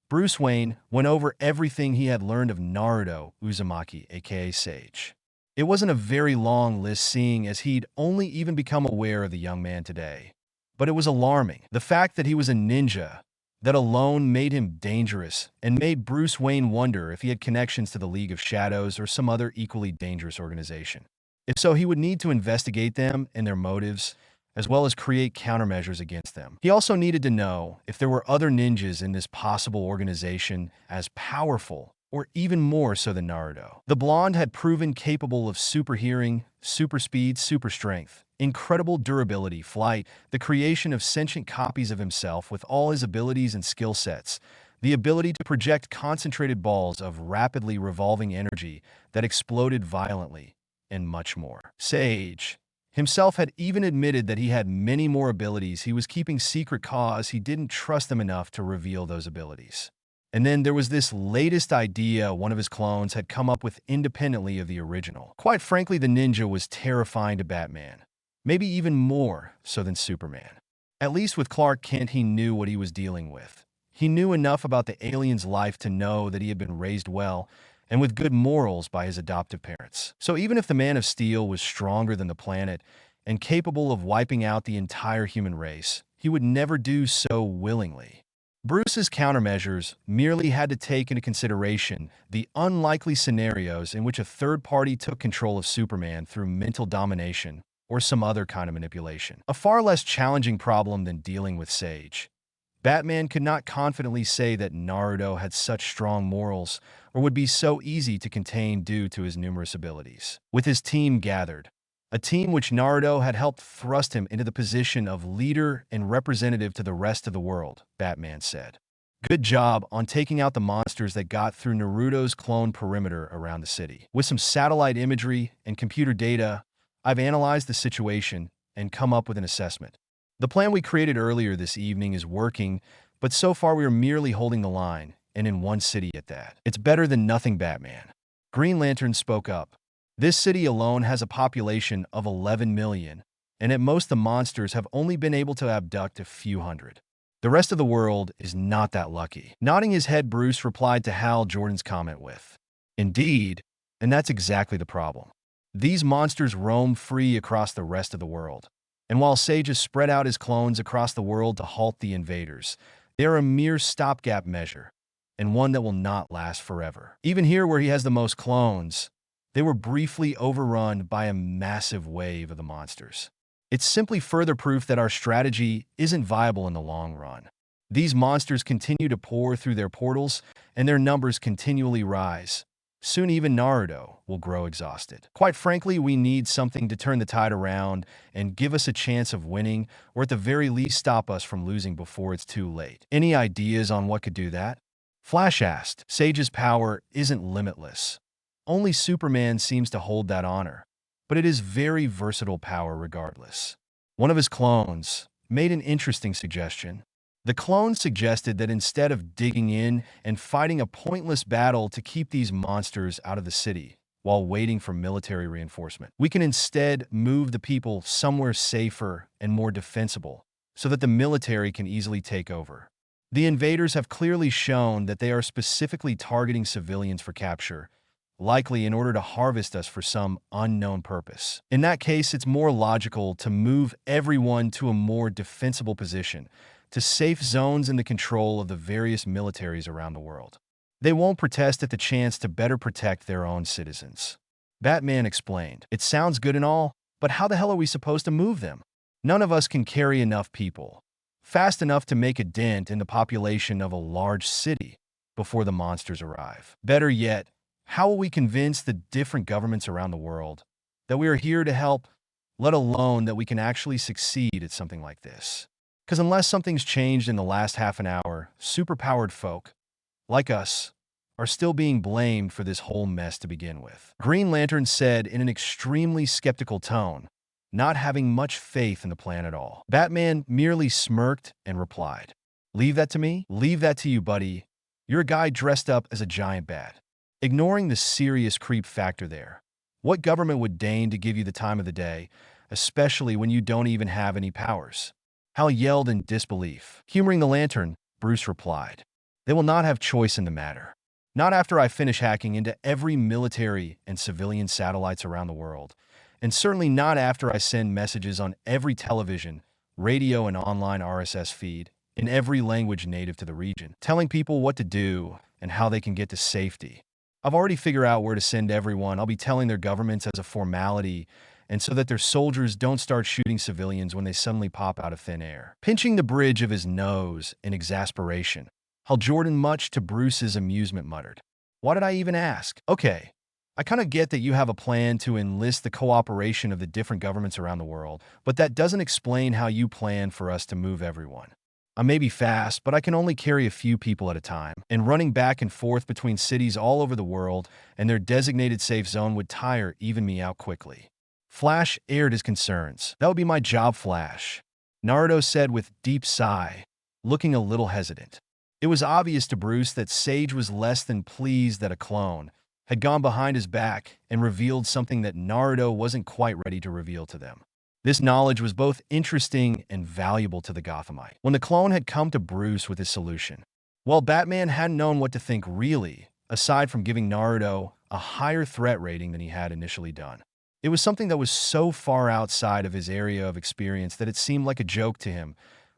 Bruce Wayne went over everything he had learned of Naruto Uzumaki, aka Sage. It wasn't a very long list, seeing as he'd only even become aware of the young man today. But it was alarming. The fact that he was a ninja, that alone made him dangerous and made Bruce Wayne wonder if he had connections to the League of Shadows or some other equally dangerous organization. If so, he would need to investigate them and their motives, as well as create countermeasures against them. He also needed to know if there were other ninjas in this possible organization as powerful, or even more so than Naruto. The blonde had proven capable of super hearing, super speed, super strength, incredible durability, flight, the creation of sentient copies of himself with all his abilities and skill sets, the ability to project concentrated balls of rapidly revolving energy that exploded violently, and much more. Sage himself had even admitted that he had many more abilities he was keeping secret cause he didn't trust them enough to reveal those abilities. And then there was this latest idea one of his clones had come up with independently of the original. Quite frankly, the ninja was terrifying to Batman, maybe even more so than Superman. At least with Clark Kent, he knew what he was dealing with. He knew enough about the alien's life to know that he had been raised well and with good morals by his adoptive parents. So even if the Man of Steel was stronger than the planet and capable of wiping out the entire human race, he would never do so willingly. Bruce's countermeasures merely had to take into consideration the unlikely scenarios in which a third party took control of Superman through mental domination or some other kind of manipulation. A far less challenging problem than dealing with Sage. Batman could not confidently say that Naruto had such strong morals or would be so easy to contain due to his numerous abilities. With his team gathered, a team which Naruto had helped thrust him into the position of leader and representative to the rest of the world, Batman said. Good job on taking out the monsters that got through Naruto's clone perimeter around the city. With some satellite imagery and computer data, I've analyzed the situation and come up with an assessment. The plan we created earlier this evening is working, but so far we are merely holding the line, and in one city at that. It's better than nothing, Batman. Green Lantern spoke up. This city alone has a population of 11 million, and at most the monsters have only been able to abduct a few hundred. The rest of the world is not that lucky. Nodding his head, Bruce replied to Hal Jordan's comment with, "Indeed, and that's exactly the problem. These monsters roam free across the rest of the world. And while Sage has spread out his clones across the world to halt the invaders, they are a mere stopgap measure, and one that will not last forever. Even here where he has the most clones, they were briefly overrun by a massive wave of the monsters. It's simply further proof that our strategy isn't viable in the long run. These monsters continue to pour through their portals, and their numbers continually rise. Soon even Naruto will grow exhausted. Quite frankly, we need something to turn the tide around and give us a chance of winning, or at the very least stop us from losing before it's too late. Any ideas on what could do that?" Flash asked. Sage's power isn't limitless. Only Superman seems to hold that honor, but it is very versatile power regardless. One of his clones made an interesting suggestion. The clone suggested that instead of digging in and fighting a pointless battle to keep these monsters out of the city while waiting for military reinforcement, we can instead move the people somewhere safer and more defensible so that the military can easily take over. The invaders have clearly shown that they are specifically targeting civilians for capture, likely in order to harvest us for some unknown purpose. In that case, it's more logical to move everyone to a more defensible position, to safe zones in the control of the various militaries around the world. They won't protest at the chance to better protect their own citizens. Batman explained. It sounds good and all, but how the hell are we supposed to move them? None of us can carry enough people, fast enough to make a dent in the population of a large city before the monsters arrive. Better yet, how will we convince the different governments around the world that we are here to help, let alone that we can actually succeed at something like this? Because unless something's changed in the last half an hour, superpowered folk, like us, are still being blamed for this whole mess to begin with. Green Lantern said in an extremely skeptical tone, not having much faith in the plan at all. Batman merely smirked and replied, "Leave that to me? Leave that to you, buddy. You're a guy dressed up as a giant bat." Ignoring the serious creep factor there, what government would deign to give you the time of the day, especially when you don't even have any powers? Hal yelled in disbelief. Humoring the Lantern, Bruce replied, "They will not have choice in the matter. Not after I finish hacking into every military and civilian satellites around the world, and certainly not after I send messages on every television, radio, and online RSS feed in every language native to the region, telling people what to do and how they can get to safety. I've already figured out where to send everyone. I'll be telling their governments as a formality, and so that their soldiers don't start shooting civilians when they suddenly pop out of thin air." Pinching the bridge of his nose in exasperation, Hal Jordan, much to Bruce's amusement, muttered, "Why did I even ask? Okay, I kind of get that you have a plan to enlist the cooperation of the different governments around the world, but that doesn't explain how you plan for us to move everyone. I may be fast, but I can only carry a few people at a time, and running back and forth between cities all over the world and their designated safe zone would tire even me out quickly." Flash aired his concerns. "That would be my job, Flash," Naruto said with deep sigh, looking a little hesitant. It was obvious to Bruce that Sage was less than pleased that a clone had gone behind his back and revealed something that Naruto wasn't quite ready to reveal to them. This knowledge was both interesting and valuable to the Gothamite. When the clone had come to Bruce with his solution, well, Batman hadn't known what to think really, aside from giving Naruto a higher threat rating than he had initially done. It was something that was so far outside of his area of experience that it seemed like a joke to him,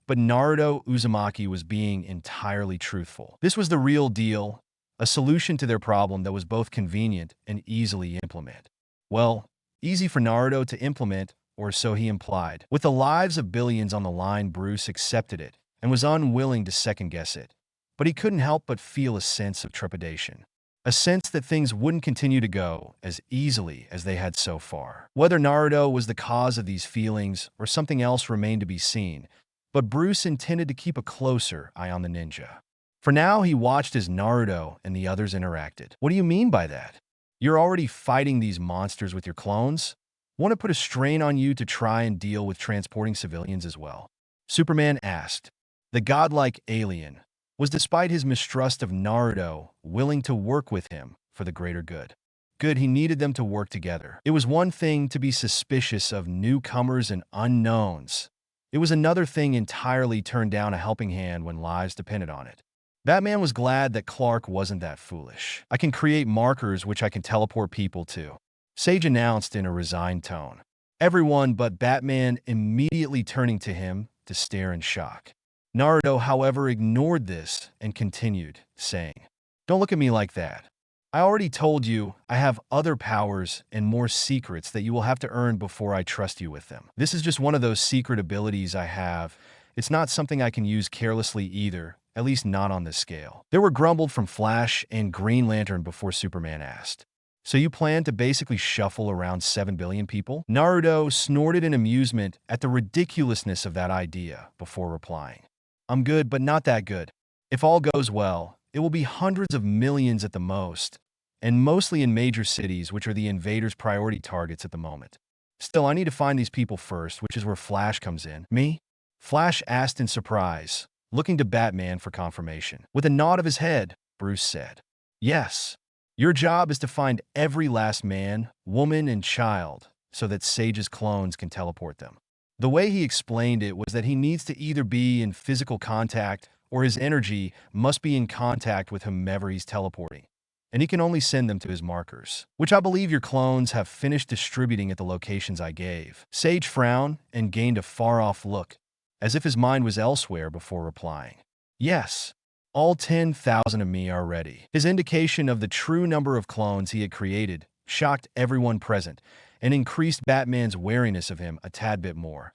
but Naruto Uzumaki was being entirely truthful. This was the real deal, a solution to their problem that was both convenient and easily implemented. Well, easy for Naruto to implement, or so he implied. With the lives of billions on the line, Bruce accepted it and was unwilling to second-guess it. But he couldn't help but feel a sense of trepidation. A sense that things wouldn't continue to go as easily as they had so far. Whether Naruto was the cause of these feelings or something else remained to be seen, but Bruce intended to keep a closer eye on the ninja. For now, he watched as Naruto and the others interacted. What do you mean by that? You're already fighting these monsters with your clones? Want to put a strain on you to try and deal with transporting civilians as well? Superman asked. The godlike alien was, despite his mistrust of Naruto, willing to work with him for the greater good. Good, he needed them to work together. It was one thing to be suspicious of newcomers and unknowns. It was another thing entirely to turn down a helping hand when lives depended on it. Batman was glad that Clark wasn't that foolish. I can create markers which I can teleport people to, Sage announced in a resigned tone. Everyone but Batman immediately turning to him to stare in shock. Naruto, however, ignored this and continued, saying, "Don't look at me like that. I already told you I have other powers and more secrets that you will have to earn before I trust you with them. This is just one of those secret abilities I have. It's not something I can use carelessly either, at least not on this scale." There were grumbled from Flash and Green Lantern before Superman asked, "So you plan to basically shuffle around 7 billion people?" Naruto snorted in amusement at the ridiculousness of that idea before replying. "I'm good, but not that good. If all goes well, it will be hundreds of millions at the most, and mostly in major cities, which are the invaders' priority targets at the moment. Still, I need to find these people first, which is where Flash comes in." "Me?" Flash asked in surprise, looking to Batman for confirmation. With a nod of his head, Bruce said, "Yes. Your job is to find every last man, woman, and child so that Sage's clones can teleport them." The way he explained it was that he needs to either be in physical contact or his energy must be in contact with whomever he's teleporting, and he can only send them to his markers, which I believe your clones have finished distributing at the locations I gave. Sage frowned and gained a far-off look, as if his mind was elsewhere before replying. "Yes. All 10,000 of me are ready." His indication of the true number of clones he had created shocked everyone present and increased Batman's wariness of him a tad bit more.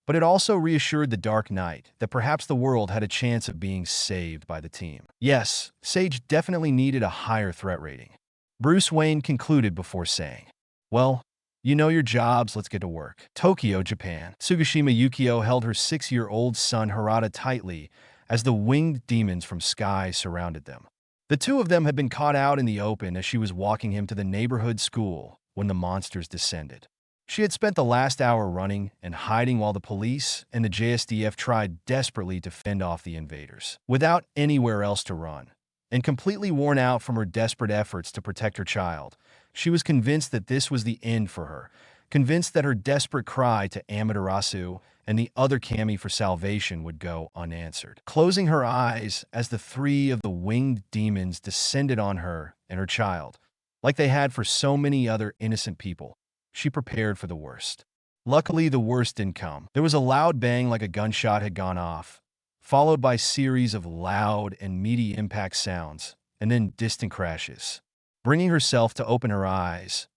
But it also reassured the Dark Knight that perhaps the world had a chance of being saved by the team. Yes, Sage definitely needed a higher threat rating. Bruce Wayne concluded before saying, "Well, you know your jobs, let's get to work." Tokyo, Japan. Tsugashima Yukio held her 6-year-old son Harada tightly as the winged demons from Sky surrounded them. The two of them had been caught out in the open as she was walking him to the neighborhood school when the monsters descended. She had spent the last hour running and hiding while the police and the JSDF tried desperately to fend off the invaders. Without anywhere else to run, and completely worn out from her desperate efforts to protect her child, she was convinced that this was the end for her, convinced that her desperate cry to Amaterasu and the other kami for salvation would go unanswered. Closing her eyes as the 3 of the winged demons descended on her and her child, like they had for so many other innocent people, she prepared for the worst. Luckily, the worst didn't come. There was a loud bang like a gunshot had gone off, followed by a series of loud and meaty impact sounds, and then distant crashes. Bringing herself to open her eyes,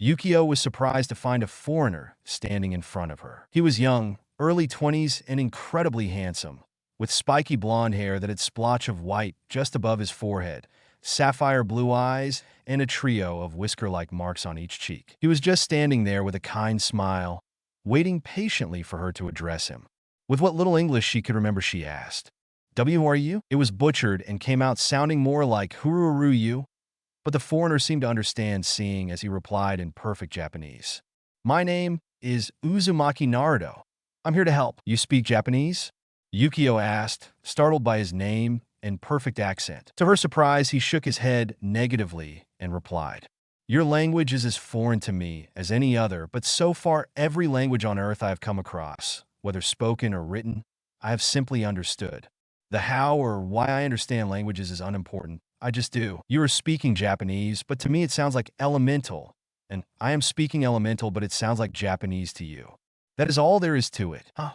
Yukio was surprised to find a foreigner standing in front of her. He was young, early 20s, and incredibly handsome, with spiky blonde hair that had splotch of white just above his forehead, sapphire blue eyes, and a trio of whisker-like marks on each cheek. He was just standing there with a kind smile, waiting patiently for her to address him. With what little English she could remember, she asked, "Who are you?" It was butchered and came out sounding more like "Huru you," but the foreigner seemed to understand, seeing as he replied in perfect Japanese. "My name is Uzumaki Naruto. I'm here to help." "You speak Japanese?" Yukio asked, startled by his name and perfect accent. To her surprise, he shook his head negatively and replied, "Your language is as foreign to me as any other, but so far every language on earth I have come across, whether spoken or written, I have simply understood. The how or why I understand languages is unimportant. I just do. You are speaking Japanese, but to me it sounds like elemental, and I am speaking elemental, but it sounds like Japanese to you. That is all there is to it." "Huh?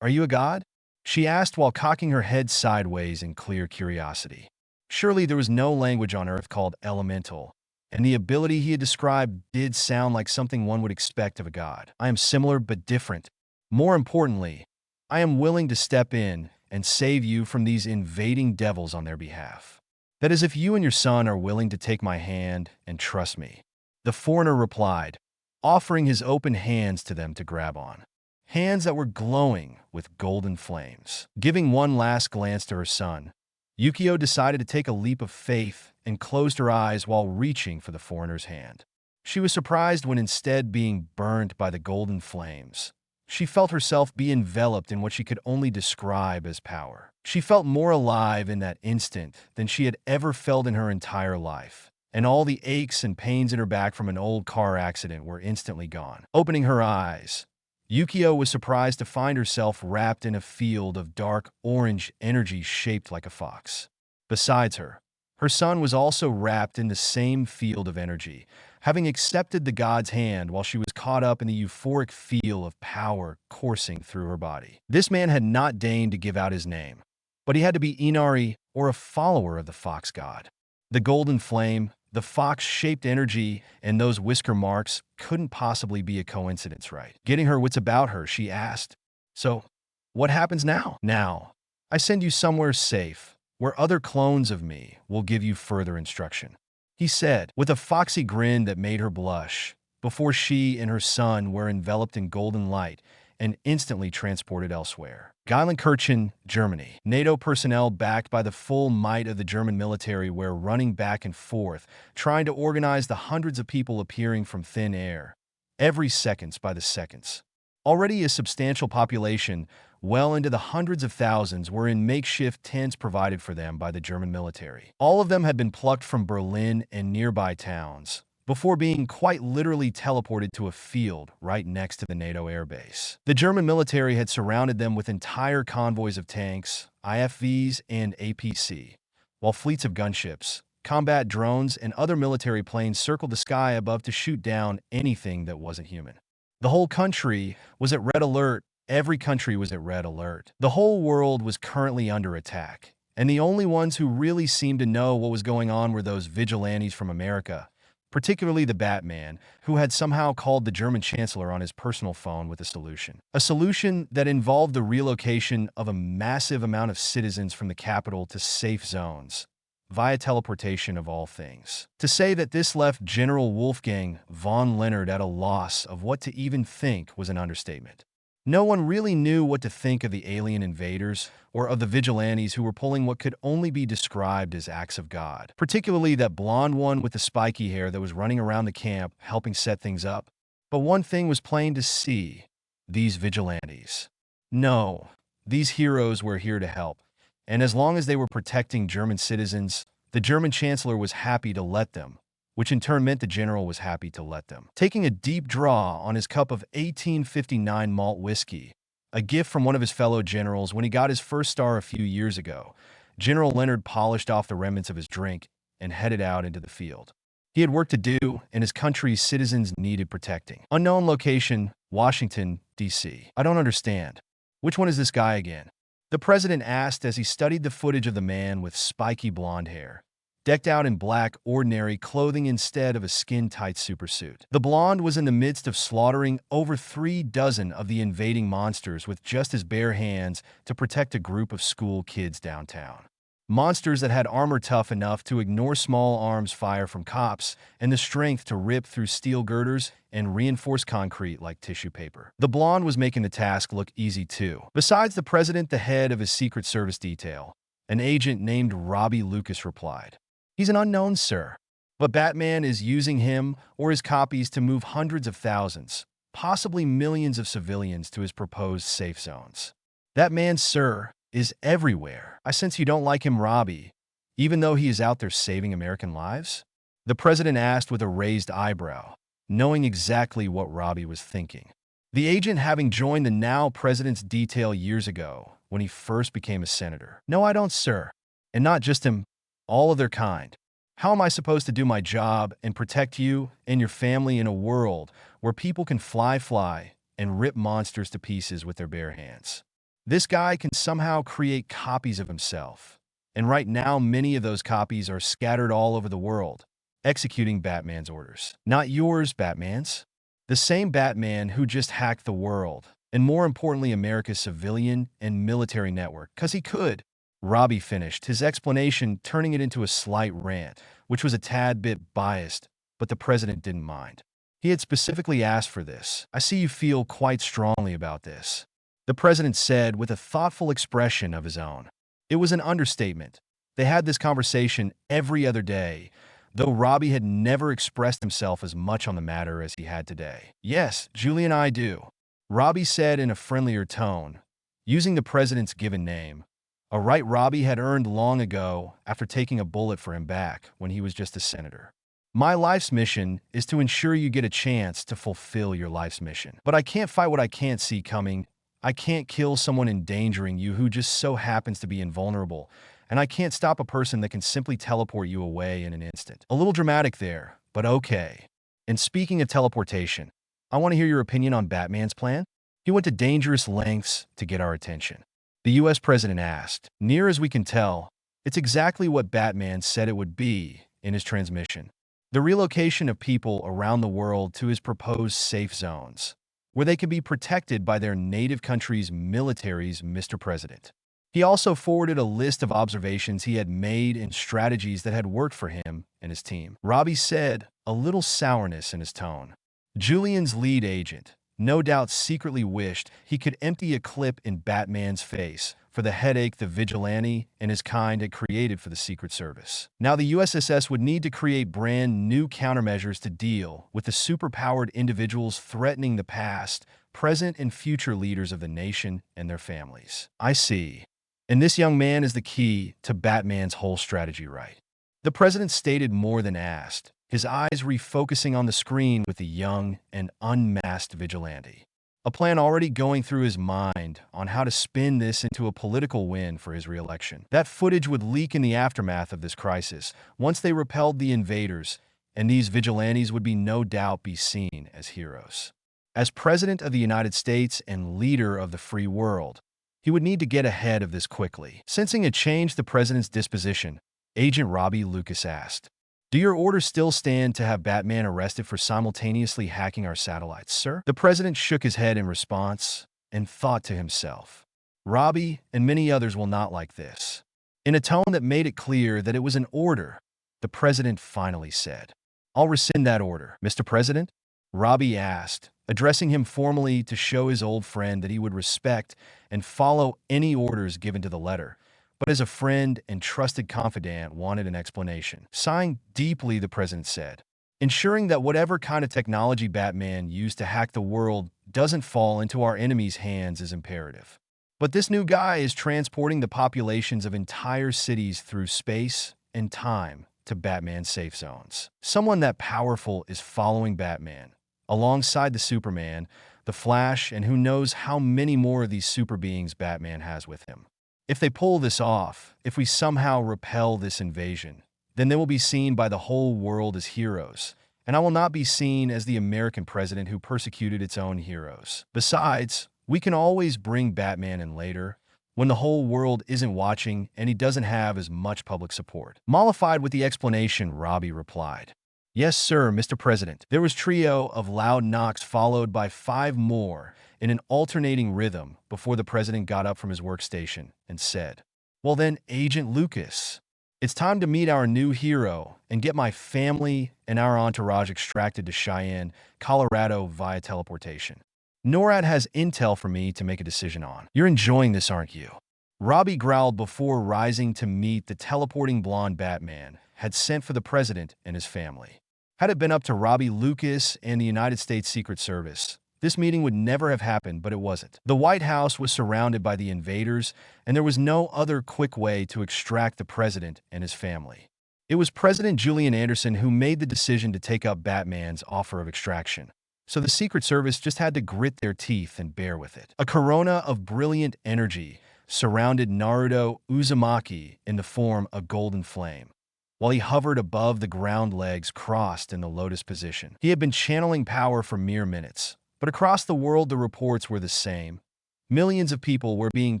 Are you a god?" she asked while cocking her head sideways in clear curiosity. Surely there was no language on earth called elemental, and the ability he had described did sound like something one would expect of a god. "I am similar but different. More importantly, I am willing to step in and save you from these invading devils on their behalf. That is, if you and your son are willing to take my hand and trust me." The foreigner replied, offering his open hands to them to grab on. Hands that were glowing with golden flames. Giving one last glance to her son, Yukio decided to take a leap of faith and closed her eyes while reaching for the foreigner's hand. She was surprised when, instead being burnt by the golden flames, she felt herself be enveloped in what she could only describe as power. She felt more alive in that instant than she had ever felt in her entire life, and all the aches and pains in her back from an old car accident were instantly gone. Opening her eyes, Yukio was surprised to find herself wrapped in a field of dark orange energy shaped like a fox. Besides her, her son was also wrapped in the same field of energy, having accepted the god's hand while she was caught up in the euphoric feel of power coursing through her body. This man had not deigned to give out his name, but he had to be Inari, or a follower of the fox god. The golden flame, the fox-shaped energy, and those whisker marks couldn't possibly be a coincidence, right? Getting her wits about her, she asked, "So, what happens now?" "Now, I send you somewhere safe, where other clones of me will give you further instruction," he said, with a foxy grin that made her blush, before she and her son were enveloped in golden light and instantly transported elsewhere. Geilenkirchen, Germany. NATO personnel backed by the full might of the German military were running back and forth, trying to organize the hundreds of people appearing from thin air, every seconds by the seconds. Already a substantial population, well into the hundreds of thousands, were in makeshift tents provided for them by the German military. All of them had been plucked from Berlin and nearby towns, before being quite literally teleported to a field right next to the NATO airbase. The German military had surrounded them with entire convoys of tanks, IFVs, and APC, while fleets of gunships, combat drones, and other military planes circled the sky above to shoot down anything that wasn't human. The whole country was at red alert. Every country was at red alert. The whole world was currently under attack, and the only ones who really seemed to know what was going on were those vigilantes from America, particularly the Batman, who had somehow called the German Chancellor on his personal phone with a solution. A solution that involved the relocation of a massive amount of citizens from the capital to safe zones, via teleportation of all things. To say that this left General Wolfgang von Leonard at a loss of what to even think was an understatement. No one really knew what to think of the alien invaders or of the vigilantes who were pulling what could only be described as acts of God, particularly that blonde one with the spiky hair that was running around the camp helping set things up. But one thing was plain to see: these vigilantes. No, these heroes were here to help, and as long as they were protecting German citizens, the German Chancellor was happy to let them, which in turn meant the general was happy to let them. Taking a deep draw on his cup of 1859 malt whiskey, a gift from one of his fellow generals when he got his first star a few years ago, General Leonard polished off the remnants of his drink and headed out into the field. He had work to do, and his country's citizens needed protecting. Unknown location, Washington, D.C. "I don't understand. Which one is this guy again?" the president asked as he studied the footage of the man with spiky blonde hair, decked out in black, ordinary clothing instead of a skin-tight supersuit. The blonde was in the midst of slaughtering over 3 dozen of the invading monsters with just his bare hands to protect a group of school kids downtown. Monsters that had armor tough enough to ignore small arms fire from cops and the strength to rip through steel girders and reinforce concrete like tissue paper. The blonde was making the task look easy too. Besides the president, the head of his Secret Service detail, an agent named Robbie Lucas, replied, "He's an unknown, sir, but Batman is using him or his copies to move hundreds of thousands, possibly millions of civilians to his proposed safe zones. That man, sir, is everywhere. I sense you don't like him, Robbie, even though he is out there saving American lives?" the president asked with a raised eyebrow, knowing exactly what Robbie was thinking. The agent having joined the now president's detail years ago when he first became a senator. "No, I don't, sir. And not just him, all of their kind. How am I supposed to do my job and protect you and your family in a world where people can fly and rip monsters to pieces with their bare hands? This guy can somehow create copies of himself, and right now many of those copies are scattered all over the world, executing Batman's orders. Not yours, Batman's. The same Batman who just hacked the world, and more importantly, America's civilian and military network, because he could. Robbie finished his explanation, turning it into a slight rant, which was a tad bit biased, but the president didn't mind. He had specifically asked for this. I see you feel quite strongly about this, the president said with a thoughtful expression of his own. It was an understatement. They had this conversation every other day, though Robbie had never expressed himself as much on the matter as he had today. Yes, Julie and I do, Robbie said in a friendlier tone, using the president's given name, a right Robbie had earned long ago after taking a bullet for him back when he was just a senator. My life's mission is to ensure you get a chance to fulfill your life's mission. But I can't fight what I can't see coming. I can't kill someone endangering you who just so happens to be invulnerable. And I can't stop a person that can simply teleport you away in an instant. A little dramatic there, but okay. And speaking of teleportation, I want to hear your opinion on Batman's plan. He went to dangerous lengths to get our attention. The US president asked. Near as we can tell, it's exactly what Batman said it would be in his transmission. The relocation of people around the world to his proposed safe zones, where they can be protected by their native country's militaries, Mr. President. He also forwarded a list of observations he had made and strategies that had worked for him and his team. Robbie said, a little sourness in his tone. Julian's lead agent no doubt secretly wished he could empty a clip in Batman's face for the headache the vigilante and his kind had created for the Secret Service. Now the USSS would need to create brand new countermeasures to deal with the superpowered individuals threatening the past, present, and future leaders of the nation and their families. I see. And this young man is the key to Batman's whole strategy, right? The president stated more than asked, his eyes refocusing on the screen with the young and unmasked vigilante. A plan already going through his mind on how to spin this into a political win for his reelection. That footage would leak in the aftermath of this crisis, once they repelled the invaders, and these vigilantes would no doubt be seen as heroes. As President of the United States and leader of the free world, he would need to get ahead of this quickly. Sensing a change the president's disposition, Agent Robbie Lucas asked, do your orders still stand to have Batman arrested for simultaneously hacking our satellites, sir? The president shook his head in response and thought to himself, Robbie and many others will not like this. In a tone that made it clear that it was an order, the president finally said, I'll rescind that order, Mr. President? Robbie asked, addressing him formally to show his old friend that he would respect and follow any orders given to the letter. But as a friend and trusted confidant wanted an explanation. Sighing deeply, the president said, ensuring that whatever kind of technology Batman used to hack the world doesn't fall into our enemies' hands is imperative. But this new guy is transporting the populations of entire cities through space and time to Batman's safe zones. Someone that powerful is following Batman, alongside the Superman, the Flash, and who knows how many more of these super beings Batman has with him. If they pull this off, if we somehow repel this invasion, then they will be seen by the whole world as heroes, and I will not be seen as the American president who persecuted its own heroes. Besides, we can always bring Batman in later, when the whole world isn't watching and he doesn't have as much public support. Mollified with the explanation, Robbie replied, yes, sir, Mr. President. There was a trio of loud knocks followed by 5 more in an alternating rhythm before the president got up from his workstation and said, well then, Agent Lucas, it's time to meet our new hero and get my family and our entourage extracted to Cheyenne, Colorado via teleportation. NORAD has intel for me to make a decision on. You're enjoying this, aren't you? Robbie growled before rising to meet the teleporting blonde Batman had sent for the president and his family. Had it been up to Robbie Lucas and the United States Secret Service, this meeting would never have happened, but it wasn't. The White House was surrounded by the invaders, and there was no other quick way to extract the president and his family. It was President Julian Anderson who made the decision to take up Batman's offer of extraction. So the Secret Service just had to grit their teeth and bear with it. A corona of brilliant energy surrounded Naruto Uzumaki in the form of golden flame, while he hovered above the ground, legs crossed in the lotus position. He had been channeling power for mere minutes, but across the world the reports were the same. Millions of people were being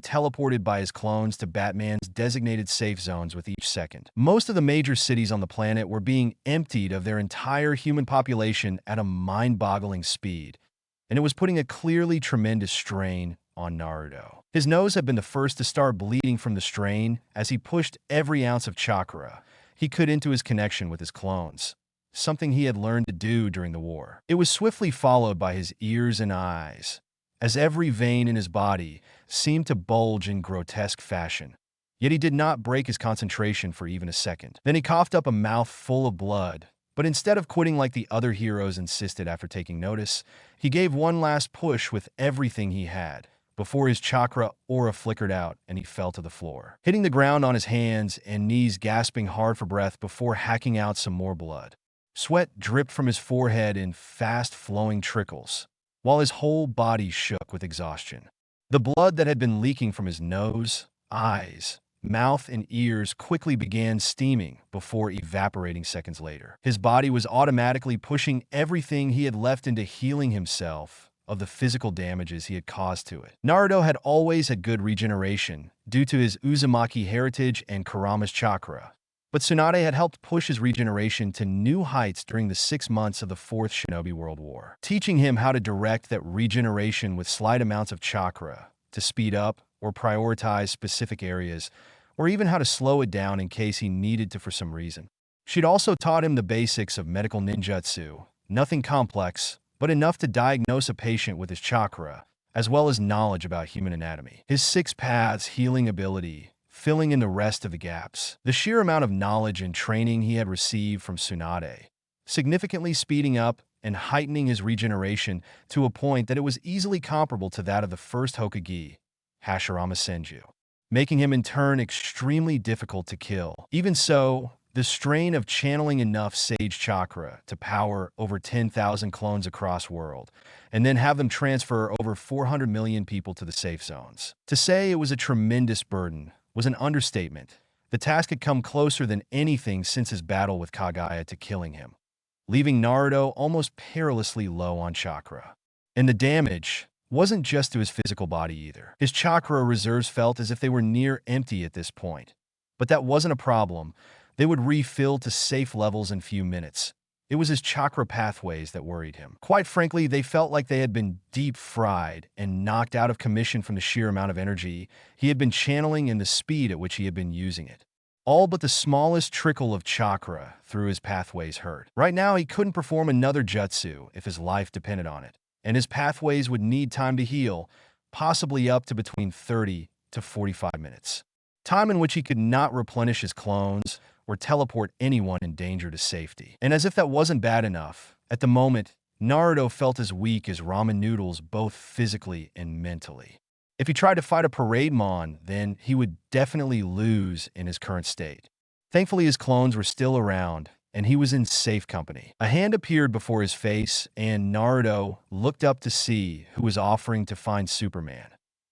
teleported by his clones to Batman's designated safe zones with each second. Most of the major cities on the planet were being emptied of their entire human population at a mind-boggling speed, and it was putting a clearly tremendous strain on Naruto. His nose had been the first to start bleeding from the strain as he pushed every ounce of chakra he could into his connection with his clones, something he had learned to do during the war. It was swiftly followed by his ears and eyes, as every vein in his body seemed to bulge in grotesque fashion. Yet he did not break his concentration for even a second. Then he coughed up a mouth full of blood, but instead of quitting like the other heroes insisted after taking notice, he gave one last push with everything he had, before his chakra aura flickered out and he fell to the floor, hitting the ground on his hands and knees, gasping hard for breath before hacking out some more blood. Sweat dripped from his forehead in fast-flowing trickles, while his whole body shook with exhaustion. The blood that had been leaking from his nose, eyes, mouth, and ears quickly began steaming before evaporating seconds later. His body was automatically pushing everything he had left into healing himself of the physical damages he had caused to it. Naruto had always had good regeneration due to his Uzumaki heritage and Kurama's chakra, but Tsunade had helped push his regeneration to new heights during the 6 months of the Fourth Shinobi World War, teaching him how to direct that regeneration with slight amounts of chakra to speed up or prioritize specific areas, or even how to slow it down in case he needed to for some reason. She'd also taught him the basics of medical ninjutsu, nothing complex, but enough to diagnose a patient with his chakra, as well as knowledge about human anatomy. His 6 paths healing ability, filling in the rest of the gaps. The sheer amount of knowledge and training he had received from Tsunade, significantly speeding up and heightening his regeneration to a point that it was easily comparable to that of the first Hokage, Hashirama Senju, making him in turn extremely difficult to kill. Even so, the strain of channeling enough Sage Chakra to power over 10,000 clones across world, and then have them transfer over 400 million people to the safe zones. To say it was a tremendous burden was an understatement. The task had come closer than anything since his battle with Kaguya to killing him, leaving Naruto almost perilously low on chakra. And the damage wasn't just to his physical body either. His chakra reserves felt as if they were near empty at this point. But that wasn't a problem. They would refill to safe levels in few minutes. It was his chakra pathways that worried him. Quite frankly, they felt like they had been deep-fried and knocked out of commission from the sheer amount of energy he had been channeling and the speed at which he had been using it. All but the smallest trickle of chakra through his pathways hurt. Right now, he couldn't perform another jutsu if his life depended on it, and his pathways would need time to heal, possibly up to between 30 to 45 minutes. Time in which he could not replenish his clones or teleport anyone in danger to safety. And as if that wasn't bad enough, at the moment, Naruto felt as weak as ramen noodles both physically and mentally. If he tried to fight a parade mon, then he would definitely lose in his current state. Thankfully, his clones were still around, and he was in safe company. A hand appeared before his face, and Naruto looked up to see who was offering to find Superman,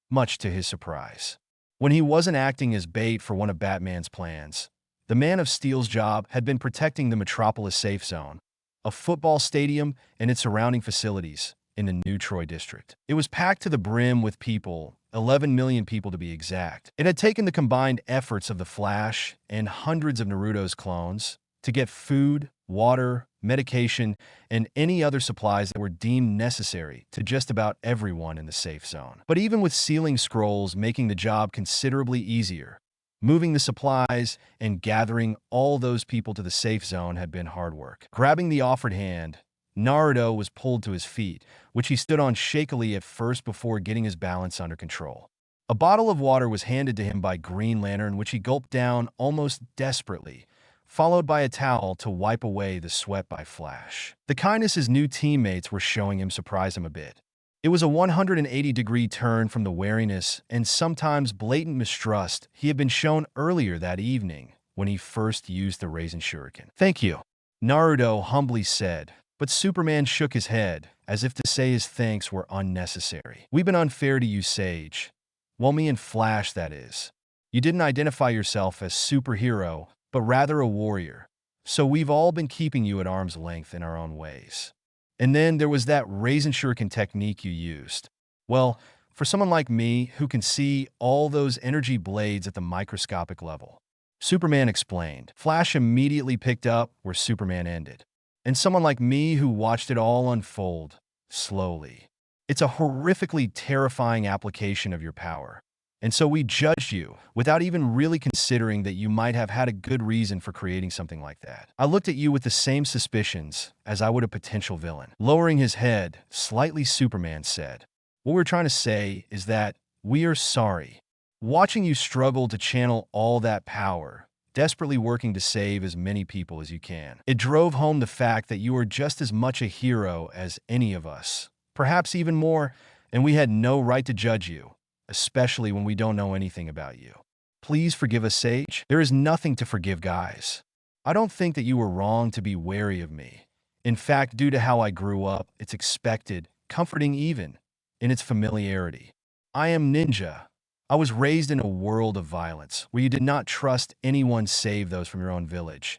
much to his surprise. When he wasn't acting as bait for one of Batman's plans, the Man of Steel's job had been protecting the Metropolis Safe Zone, a football stadium and its surrounding facilities in the New Troy district. It was packed to the brim with people, 11 million people to be exact. It had taken the combined efforts of the Flash and hundreds of Naruto's clones to get food, water, medication, and any other supplies that were deemed necessary to just about everyone in the safe zone. But even with sealing scrolls making the job considerably easier, moving the supplies and gathering all those people to the safe zone had been hard work. Grabbing the offered hand, Naruto was pulled to his feet, which he stood on shakily at first before getting his balance under control. A bottle of water was handed to him by Green Lantern, which he gulped down almost desperately, followed by a towel to wipe away the sweat by Flash. The kindness his new teammates were showing him surprised him a bit. It was a 180-degree turn from the wariness and sometimes blatant mistrust he had been shown earlier that evening when he first used the Raisin Shuriken. "Thank you," Naruto humbly said, but Superman shook his head, as if to say his thanks were unnecessary. "We've been unfair to you, Sage. Well, me and Flash, that is. You didn't identify yourself as superhero, but rather a warrior, so we've all been keeping you at arm's length in our own ways. And then there was that Raisin Shuriken technique you used. Well, for someone like me who can see all those energy blades at the microscopic level," Superman explained. Flash immediately picked up where Superman ended. "And someone like me who watched it all unfold, slowly." It's a horrifically terrifying application of your power. And so we judged you without even really considering that you might have had a good reason for creating something like that. I looked at you with the same suspicions as I would a potential villain. Lowering his head, slightly Superman said, "What we're trying to say is that we are sorry. Watching you struggle to channel all that power, desperately working to save as many people as you can. It drove home the fact that you are just as much a hero as any of us, perhaps even more, and we had no right to judge you, especially when we don't know anything about you. Please forgive us, Sage. There is nothing to forgive, guys. I don't think that you were wrong to be wary of me. In fact, due to how I grew up, it's expected, comforting even, in its familiarity. I am Ninja. I was raised in a world of violence, where you did not trust anyone save those from your own village.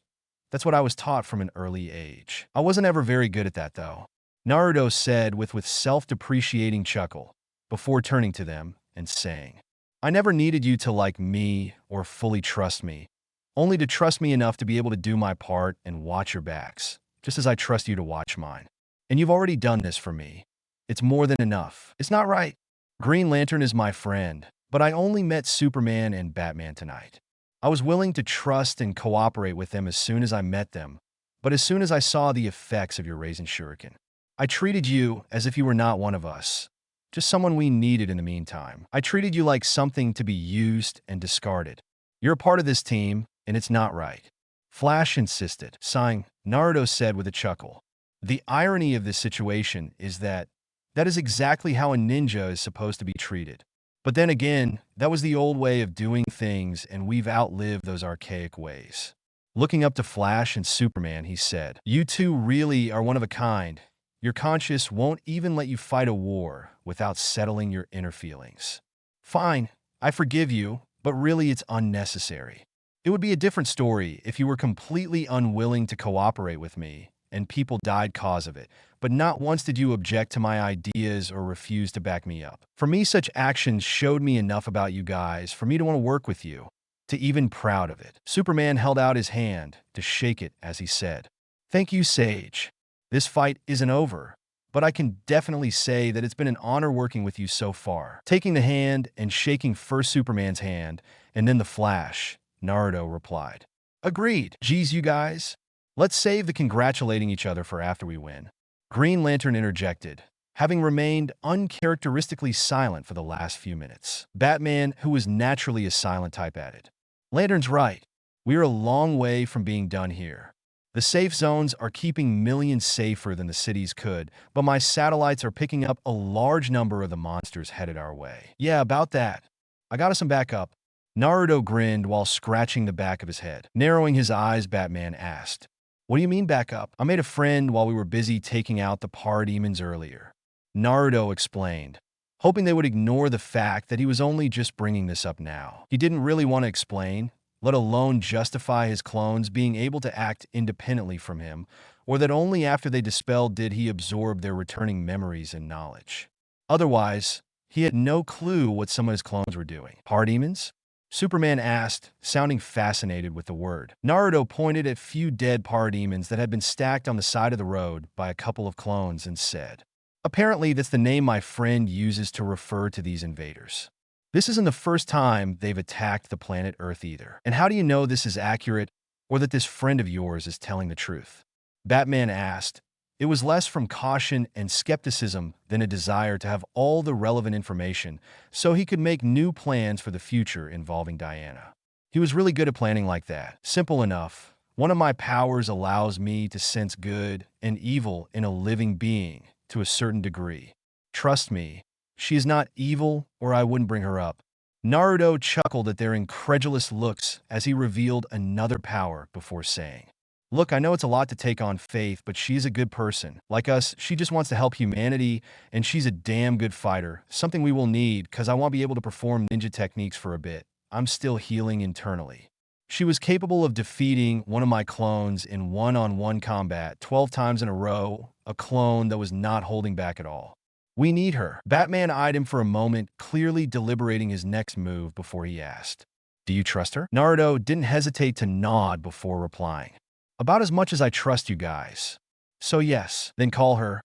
That's what I was taught from an early age. I wasn't ever very good at that, though," Naruto said with self-depreciating chuckle, before turning to them and saying, "I never needed you to like me or fully trust me, only to trust me enough to be able to do my part and watch your backs, just as I trust you to watch mine. And you've already done this for me. It's more than enough. It's not right. Green Lantern is my friend, but I only met Superman and Batman tonight. I was willing to trust and cooperate with them as soon as I met them, but as soon as I saw the effects of your Raisin Shuriken, I treated you as if you were not one of us, just someone we needed in the meantime. I treated you like something to be used and discarded. You're a part of this team, and it's not right." Flash insisted. Sighing, Naruto said with a chuckle, "The irony of this situation is that is exactly how a ninja is supposed to be treated. But then again, that was the old way of doing things, and we've outlived those archaic ways." Looking up to Flash and Superman, he said, "You two really are one of a kind. Your conscience won't even let you fight a war without settling your inner feelings. Fine, I forgive you, but really it's unnecessary. It would be a different story if you were completely unwilling to cooperate with me and people died cause of it, but not once did you object to my ideas or refuse to back me up. For me, such actions showed me enough about you guys for me to want to work with you, to even proud of it." Superman held out his hand to shake it as he said, "Thank you, Sage. This fight isn't over, but I can definitely say that it's been an honor working with you so far." Taking the hand and shaking first Superman's hand and then the Flash, Naruto replied, "Agreed. Geez, you guys. Let's save the congratulating each other for after we win." Green Lantern interjected, having remained uncharacteristically silent for the last few minutes. Batman, who was naturally a silent type, added, "Lantern's right. We are a long way from being done here. The safe zones are keeping millions safer than the cities could, but my satellites are picking up a large number of the monsters headed our way." "Yeah, about that. I got us some backup." Naruto grinned while scratching the back of his head. Narrowing his eyes, Batman asked, "What do you mean backup?" "I made a friend while we were busy taking out the parademons earlier," Naruto explained, hoping they would ignore the fact that he was only just bringing this up now. He didn't really want to explain, let alone justify his clones being able to act independently from him, or that only after they dispelled did he absorb their returning memories and knowledge. Otherwise, he had no clue what some of his clones were doing. "Parademons?" Superman asked, sounding fascinated with the word. Naruto pointed at few dead parademons that had been stacked on the side of the road by a couple of clones and said, "Apparently that's the name my friend uses to refer to these invaders. This isn't the first time they've attacked the planet Earth either. And how do you know this is accurate, or that this friend of yours is telling the truth?" Batman asked. It was less from caution and skepticism than a desire to have all the relevant information so he could make new plans for the future involving Diana. He was really good at planning like that. Simple enough. One of my powers allows me to sense good and evil in a living being to a certain degree. Trust me, she is not evil or I wouldn't bring her up. Naruto chuckled at their incredulous looks as he revealed another power before saying, "Look, I know it's a lot to take on Faith, but she's a good person. Like us, she just wants to help humanity, and she's a damn good fighter, something we will need because I want to be able to perform ninja techniques for a bit. I'm still healing internally. She was capable of defeating one of my clones in one-on-one combat 12 times in a row, a clone that was not holding back at all. We need her." Batman eyed him for a moment, clearly deliberating his next move before he asked, "Do you trust her?" Naruto didn't hesitate to nod before replying, "About as much as I trust you guys. So yes." "Then call her."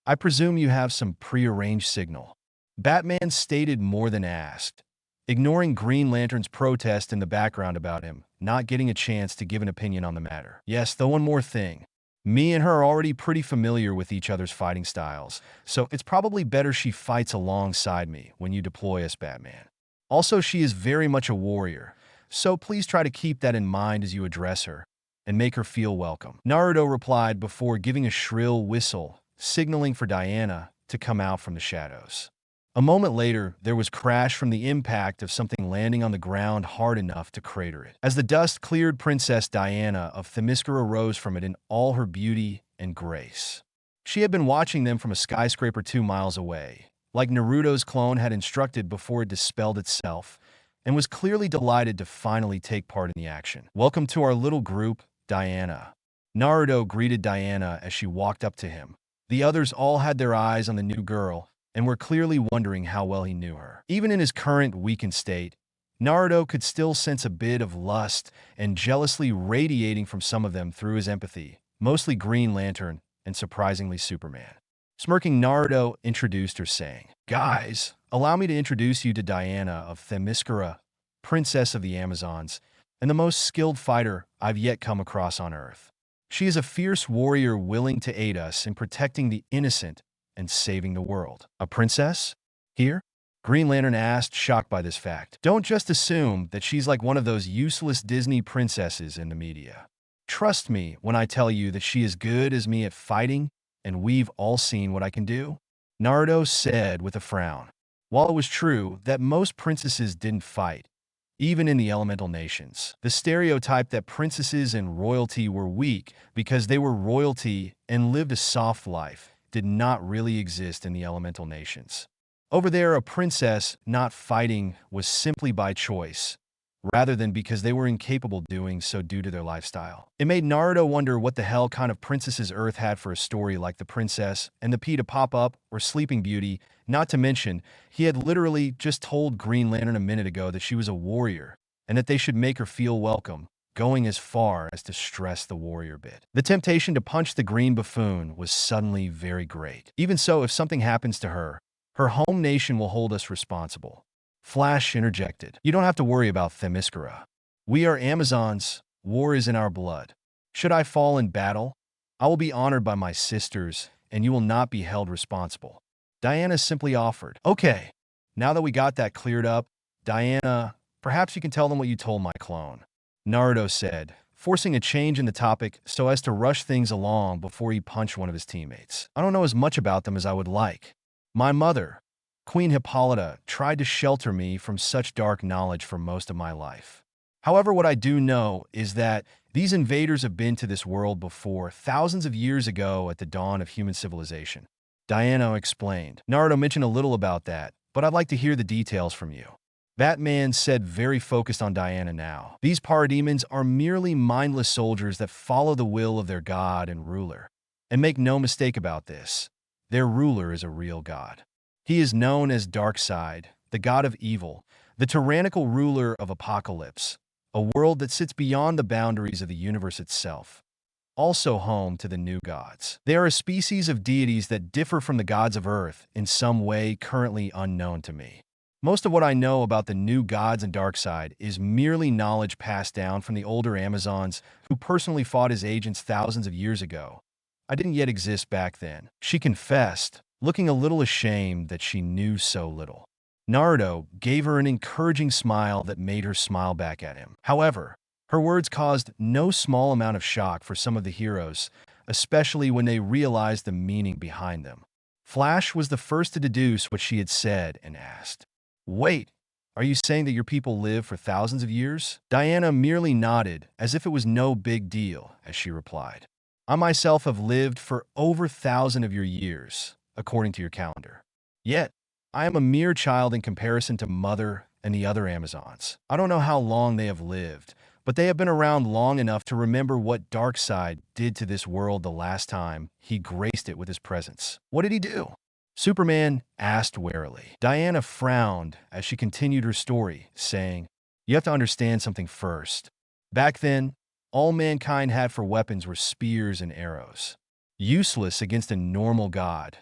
I presume you have some prearranged signal. Batman stated more than asked, ignoring Green Lantern's protest in the background about him, not getting a chance to give an opinion on the matter. Yes, though one more thing. Me and her are already pretty familiar with each other's fighting styles, so it's probably better she fights alongside me when you deploy as Batman. Also, she is very much a warrior, so please try to keep that in mind as you address her, and make her feel welcome. Naruto replied before giving a shrill whistle, signaling for Diana to come out from the shadows. A moment later, there was crash from the impact of something landing on the ground hard enough to crater it. As the dust cleared, Princess Diana of Themyscira rose from it in all her beauty and grace. She had been watching them from a skyscraper 2 miles away, like Naruto's clone had instructed before it dispelled itself, and was clearly delighted to finally take part in the action. "Welcome to our little group, Diana." Naruto greeted Diana as she walked up to him. The others all had their eyes on the new girl, and were clearly wondering how well he knew her. Even in his current weakened state, Naruto could still sense a bit of lust and jealousy radiating from some of them through his empathy, mostly Green Lantern and surprisingly Superman. Smirking, Naruto introduced her, saying, "Guys, allow me to introduce you to Diana of Themyscira, Princess of the Amazons, and the most skilled fighter I've yet come across on Earth. She is a fierce warrior willing to aid us in protecting the innocent and saving the world." "A princess? Here?" Green Lantern asked, shocked by this fact. "Don't just assume that she's like one of those useless Disney princesses in the media. Trust me when I tell you that she is good as me at fighting, and we've all seen what I can do," Naruto said with a frown. While it was true that most princesses didn't fight, even in the elemental nations, the stereotype that princesses and royalty were weak because they were royalty and lived a soft life did not really exist in the elemental nations. Over there, a princess not fighting was simply by choice, rather than because they were incapable of doing so due to their lifestyle. It made Naruto wonder what the hell kind of princesses Earth had for a story like the Princess and the Pea to pop up or Sleeping Beauty, not to mention he had literally just told Green Lantern a minute ago that she was a warrior and that they should make her feel welcome, going as far as to stress the warrior bit. The temptation to punch the green buffoon was suddenly very great. Even so, if something happens to her, her home nation will hold us responsible. Flash interjected, "You don't have to worry about Themyscira. We are Amazons. War is in our blood. Should I fall in battle, I will be honored by my sisters, and you will not be held responsible." Diana simply offered, "Okay, now that we got that cleared up, Diana, perhaps you can tell them what you told my clone," Naruto said, forcing a change in the topic so as to rush things along before he punched one of his teammates. "I don't know as much about them as I would like. My mother, Queen Hippolyta, tried to shelter me from such dark knowledge for most of my life. However, what I do know is that these invaders have been to this world before, thousands of years ago at the dawn of human civilization," Diana explained. "Naruto mentioned a little about that, but I'd like to hear the details from you." Batman said, very focused on Diana now. "These parademons are merely mindless soldiers that follow the will of their god and ruler. And make no mistake about this, their ruler is a real god. He is known as Darkseid, the god of evil, the tyrannical ruler of Apocalypse, a world that sits beyond the boundaries of the universe itself, also home to the new gods. They are a species of deities that differ from the gods of Earth in some way currently unknown to me. Most of what I know about the new gods and Darkseid is merely knowledge passed down from the older Amazons who personally fought as agents thousands of years ago. I didn't yet exist back then," she confessed, looking a little ashamed that she knew so little. Naruto gave her an encouraging smile that made her smile back at him. However, her words caused no small amount of shock for some of the heroes, especially when they realized the meaning behind them. Flash was the first to deduce what she had said and asked, "Wait, are you saying that your people live for thousands of years?" Diana merely nodded as if it was no big deal as she replied, "I myself have lived for over 1,000 of your years, according to your calendar. Yet, I am a mere child in comparison to Mother and the other Amazons. I don't know how long they have lived, but they have been around long enough to remember what Darkseid did to this world the last time he graced it with his presence." "What did he do?" Superman asked warily. Diana frowned as she continued her story, saying, "You have to understand something first. Back then, all mankind had for weapons were spears and arrows. Useless against a normal god,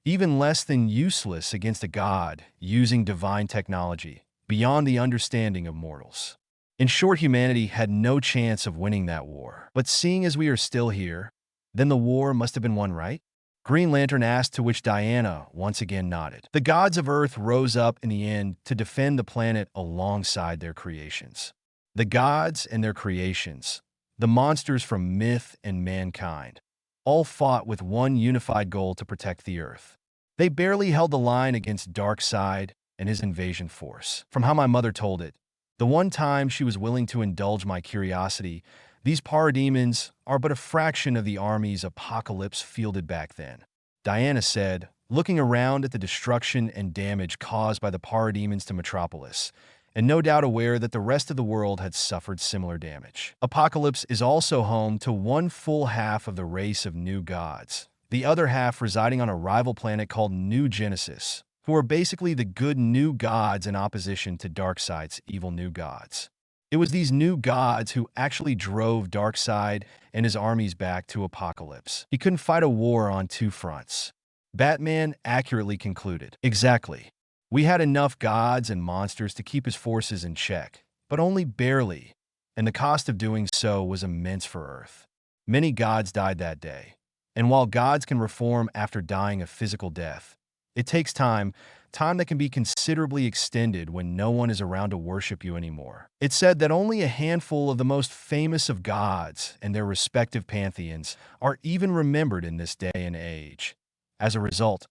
even less than useless against a god using divine technology beyond the understanding of mortals. In short, humanity had no chance of winning that war. But seeing as we are still here, then the war must have been won, right? Green Lantern asked, to which Diana once again nodded. The gods of Earth rose up in the end to defend the planet alongside their creations. The gods and their creations, the monsters from myth and mankind, all fought with one unified goal: to protect the Earth. They barely held the line against Darkseid and his invasion force. From how my mother told it, the one time she was willing to indulge my curiosity, these parademons are but a fraction of the armies Apocalypse fielded back then. Diana said, looking around at the destruction and damage caused by the parademons to Metropolis, and no doubt aware that the rest of the world had suffered similar damage. Apocalypse is also home to one full half of the race of new gods, the other half residing on a rival planet called New Genesis, who are basically the good new gods in opposition to Darkseid's evil new gods. It was these new gods who actually drove Darkseid and his armies back to Apocalypse. He couldn't fight a war on two fronts. Batman accurately concluded. Exactly. We had enough gods and monsters to keep his forces in check, but only barely, and the cost of doing so was immense for Earth. Many gods died that day, and while gods can reform after dying a physical death, it takes time that can be considerably extended when no one is around to worship you anymore. It's said that only a handful of the most famous of gods and their respective pantheons are even remembered in this day and age. As a result,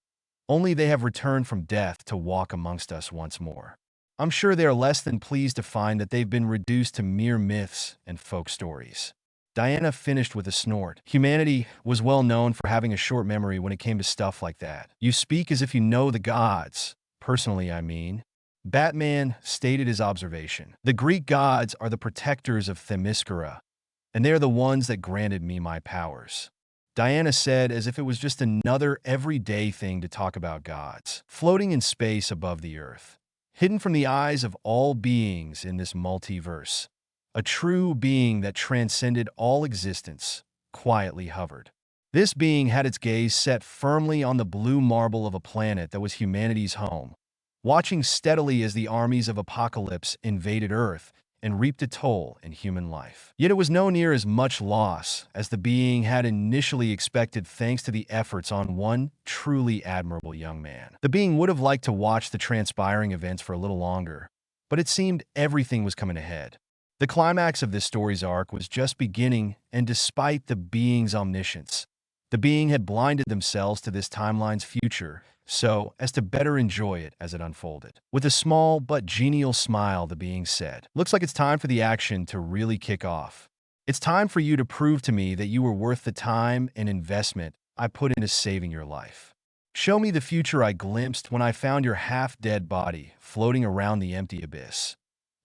only they have returned from death to walk amongst us once more. I'm sure they are less than pleased to find that they've been reduced to mere myths and folk stories. Diana finished with a snort. Humanity was well known for having a short memory when it came to stuff like that. You speak as if you know the gods. Personally, I mean. Batman stated his observation. The Greek gods are the protectors of Themyscira, and they are the ones that granted me my powers. Diana said as if it was just another everyday thing to talk about gods, floating in space above the Earth, hidden from the eyes of all beings in this multiverse. A true being that transcended all existence, quietly hovered. This being had its gaze set firmly on the blue marble of a planet that was humanity's home, watching steadily as the armies of Apocalypse invaded Earth and reaped a toll in human life. Yet it was no near as much loss as the being had initially expected, thanks to the efforts on one truly admirable young man. The being would have liked to watch the transpiring events for a little longer, but it seemed everything was coming ahead. The climax of this story's arc was just beginning, and despite the being's omniscience, the being had blinded themselves to this timeline's future so as to better enjoy it as it unfolded. With a small but genial smile, the being said, "Looks like it's time for the action to really kick off. It's time for you to prove to me that you were worth the time and investment I put into saving your life. Show me the future I glimpsed when I found your half-dead body floating around the empty abyss.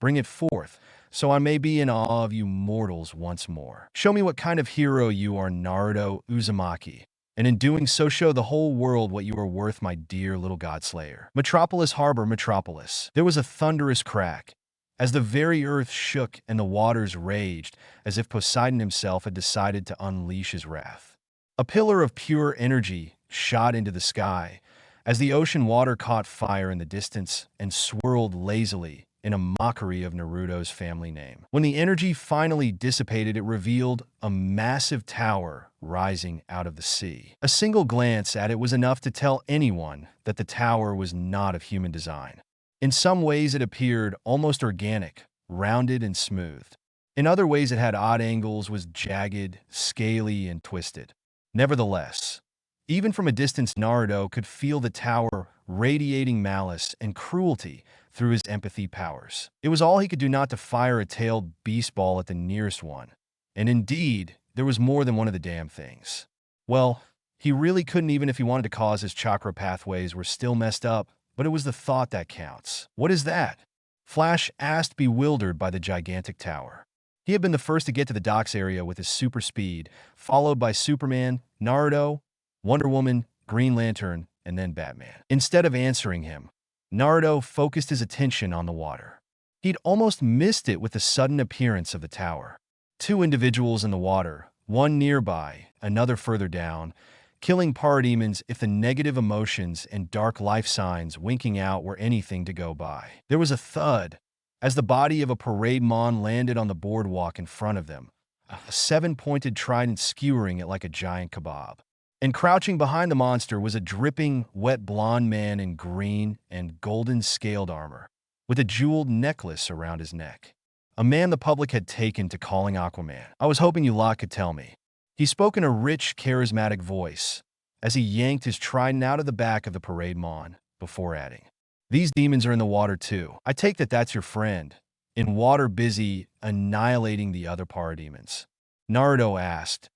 Bring it forth, so I may be in awe of you mortals once more. Show me what kind of hero you are, Naruto Uzumaki, and in doing so show the whole world what you are worth, my dear little godslayer." Metropolis Harbor, Metropolis. There was a thunderous crack, as the very earth shook and the waters raged, as if Poseidon himself had decided to unleash his wrath. A pillar of pure energy shot into the sky, as the ocean water caught fire in the distance and swirled lazily in a mockery of Naruto's family name. When the energy finally dissipated, it revealed a massive tower rising out of the sea. A single glance at it was enough to tell anyone that the tower was not of human design. In some ways, it appeared almost organic, rounded and smooth. In other ways, it had odd angles, was jagged, scaly, and twisted. Nevertheless, even from a distance, Naruto could feel the tower radiating malice and cruelty through his empathy powers. It was all he could do not to fire a tailed beast ball at the nearest one. And indeed, there was more than one of the damn things. Well, he really couldn't, even if he wanted to, cause his chakra pathways were still messed up, but it was the thought that counts. What is that? Flash asked, bewildered by the gigantic tower. He had been the first to get to the docks area with his super speed, followed by Superman, Naruto, Wonder Woman, Green Lantern, and then Batman. Instead of answering him, Naruto focused his attention on the water. He'd almost missed it with the sudden appearance of the tower. Two individuals in the water, one nearby, another further down, killing parademons if the negative emotions and dark life signs winking out were anything to go by. There was a thud as the body of a parade mon landed on the boardwalk in front of them, a seven-pointed trident skewering it like a giant kebab. And crouching behind the monster was a dripping, wet blonde man in green and golden scaled armor, with a jeweled necklace around his neck. A man the public had taken to calling Aquaman. I was hoping you lot could tell me. He spoke in a rich, charismatic voice as he yanked his trident out of the back of the parade mon, before adding, "These demons are in the water too. I take that that's your friend, in water busy annihilating the other parademons." Naruto asked,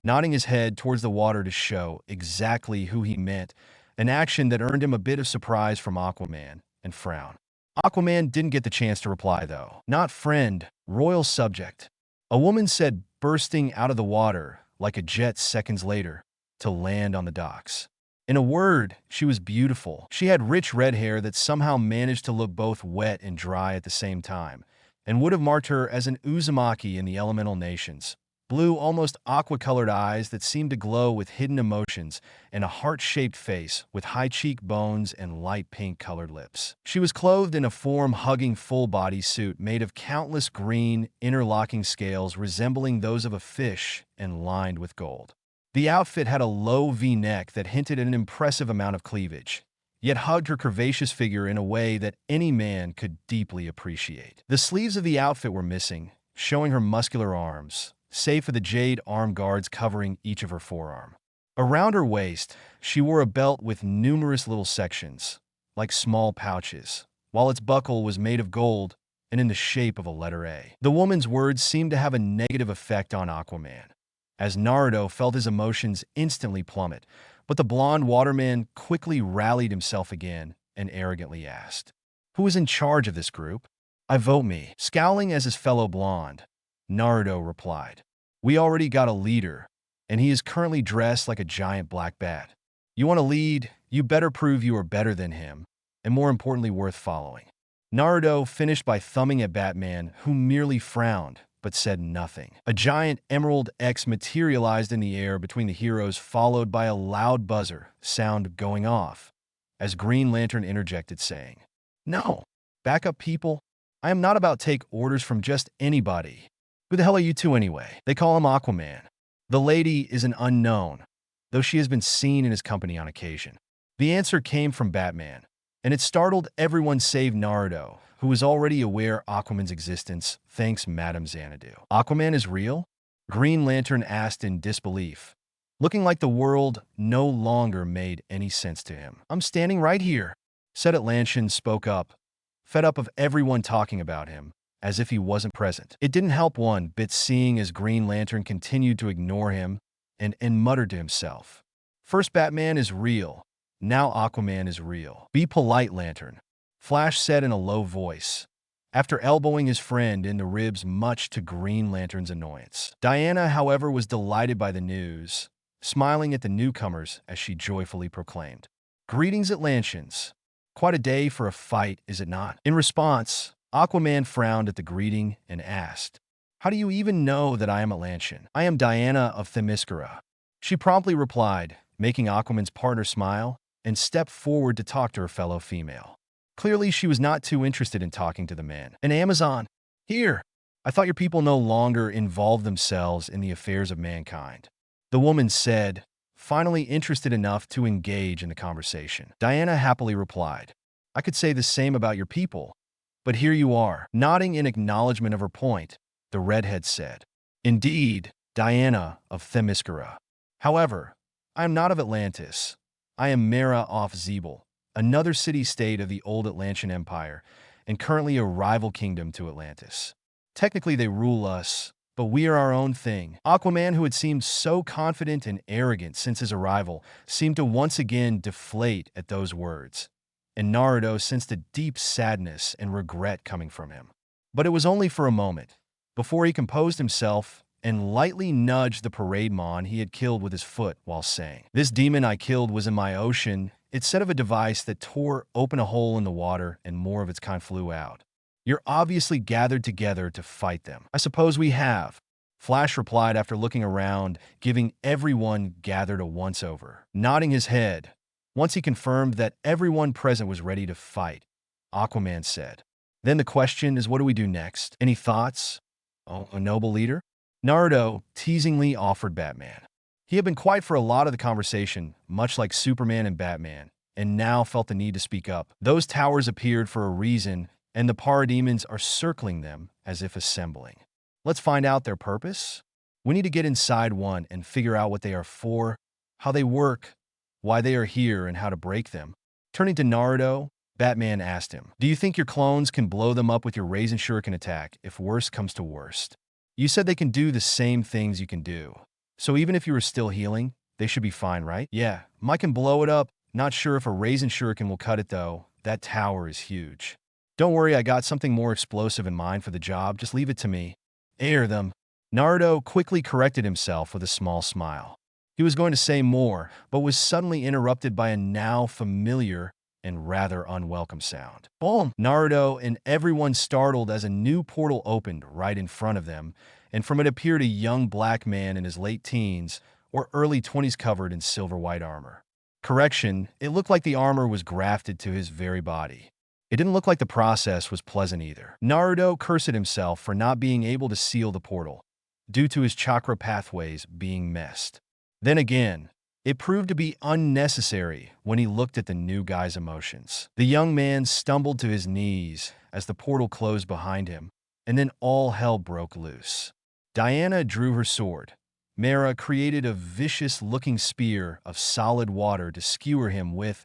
nodding his head towards the water to show exactly who he meant, an action that earned him a bit of surprise from Aquaman and frown. Aquaman didn't get the chance to reply, though. "Not friend, royal subject," a woman said, bursting out of the water like a jet seconds later to land on the docks. In a word, she was beautiful. She had rich red hair that somehow managed to look both wet and dry at the same time, and would have marked her as an Uzumaki in the elemental nations. Blue, almost aqua-colored eyes that seemed to glow with hidden emotions, and a heart-shaped face with high cheekbones and light pink-colored lips. She was clothed in a form-hugging full-body suit made of countless green, interlocking scales resembling those of a fish and lined with gold. The outfit had a low V-neck that hinted at an impressive amount of cleavage, yet hugged her curvaceous figure in a way that any man could deeply appreciate. The sleeves of the outfit were missing, showing her muscular arms, save for the jade arm guards covering each of her forearm. Around her waist, she wore a belt with numerous little sections, like small pouches, while its buckle was made of gold and in the shape of a letter A. The woman's words seemed to have a negative effect on Aquaman, as Naruto felt his emotions instantly plummet, but the blonde waterman quickly rallied himself again and arrogantly asked, "Who is in charge of this group?" "I vote me." Scowling as his fellow blonde, Naruto replied, "We already got a leader, and he is currently dressed like a giant black bat. You want to lead, you better prove you are better than him, and more importantly worth following." Naruto finished by thumbing at Batman, who merely frowned, but said nothing. A giant Emerald X materialized in the air between the heroes, followed by a loud buzzer sound going off, as Green Lantern interjected saying, "No, back up people. I am not about to take orders from just anybody. Who the hell are you two anyway?" They call him Aquaman. The lady is an unknown, though she has been seen in his company on occasion. The answer came from Batman, and it startled everyone save Naruto, who was already aware Aquaman's existence thanks Madame Xanadu. "Aquaman is real?" Green Lantern asked in disbelief, looking like the world no longer made any sense to him. "I'm standing right here," said Atlantean spoke up, fed up of everyone talking about him, as if he wasn't present. It didn't help one bit seeing as Green Lantern continued to ignore him and muttered to himself, "First Batman is real, now Aquaman is real. Be polite, Lantern," Flash said in a low voice, after elbowing his friend in the ribs much to Green Lantern's annoyance. Diana, however, was delighted by the news, smiling at the newcomers as she joyfully proclaimed, "Greetings, Atlanteans. Quite a day for a fight, is it not?" In response, Aquaman frowned at the greeting and asked, "How do you even know that I am Atlantean?" "I am Diana of Themyscira," she promptly replied, making Aquaman's partner smile and step forward to talk to her fellow female. Clearly, she was not too interested in talking to the man. "An Amazon. Here. I thought your people no longer involved themselves in the affairs of mankind," the woman said, finally interested enough to engage in the conversation. Diana happily replied, "I could say the same about your people, but here you are." Nodding in acknowledgement of her point, the redhead said, "Indeed, Diana of Themyscira. However, I am not of Atlantis. I am Mera of Zebel, another city-state of the old Atlantean Empire, and currently a rival kingdom to Atlantis. Technically, they rule us, but we are our own thing." Aquaman, who had seemed so confident and arrogant since his arrival, seemed to once again deflate at those words, and Naruto sensed a deep sadness and regret coming from him. But it was only for a moment, before he composed himself and lightly nudged the parade mon he had killed with his foot while saying, "This demon I killed was in my ocean." It said of a device that tore open a hole in the water and more of its kind flew out. "You're obviously gathered together to fight them." "I suppose we have," Flash replied after looking around, giving everyone gathered a once-over. Nodding his head, once he confirmed that everyone present was ready to fight, Aquaman said, "Then the question is, what do we do next? Any thoughts? Oh, a noble leader?" Naruto teasingly offered Batman. He had been quiet for a lot of the conversation, much like Superman and Batman, and now felt the need to speak up. Those towers appeared for a reason, and the parademons are circling them as if assembling. Let's find out their purpose. We need to get inside one and figure out what they are for, how they work, why they are here, and how to break them. Turning to Naruto, Batman asked him, "Do you think your clones can blow them up with your Raisin Shuriken attack if worst comes to worst? You said they can do the same things you can do. So even if you were still healing, they should be fine, right?" "Yeah, Mike can blow it up. Not sure if a Raisin Shuriken will cut it, though. That tower is huge. Don't worry, I got something more explosive in mind for the job. Just leave it to me." "Air them." Naruto quickly corrected himself with a small smile. He was going to say more, but was suddenly interrupted by a now familiar and rather unwelcome sound. Boom! Naruto and everyone startled as a new portal opened right in front of them, and from it appeared a young black man in his late teens or early 20s covered in silver-white armor. Correction, it looked like the armor was grafted to his very body. It didn't look like the process was pleasant either. Naruto cursed himself for not being able to seal the portal, due to his chakra pathways being messed. Then again, it proved to be unnecessary when he looked at the new guy's emotions. The young man stumbled to his knees as the portal closed behind him, and then all hell broke loose. Diana drew her sword. Mera created a vicious-looking spear of solid water to skewer him with,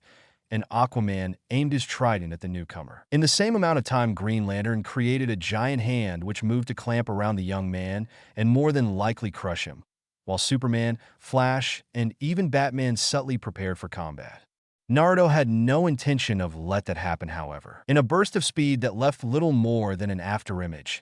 and Aquaman aimed his trident at the newcomer. In the same amount of time, Green Lantern created a giant hand which moved to clamp around the young man and more than likely crush him, while Superman, Flash, and even Batman subtly prepared for combat. Naruto had no intention of let that happen, however. In a burst of speed that left little more than an afterimage,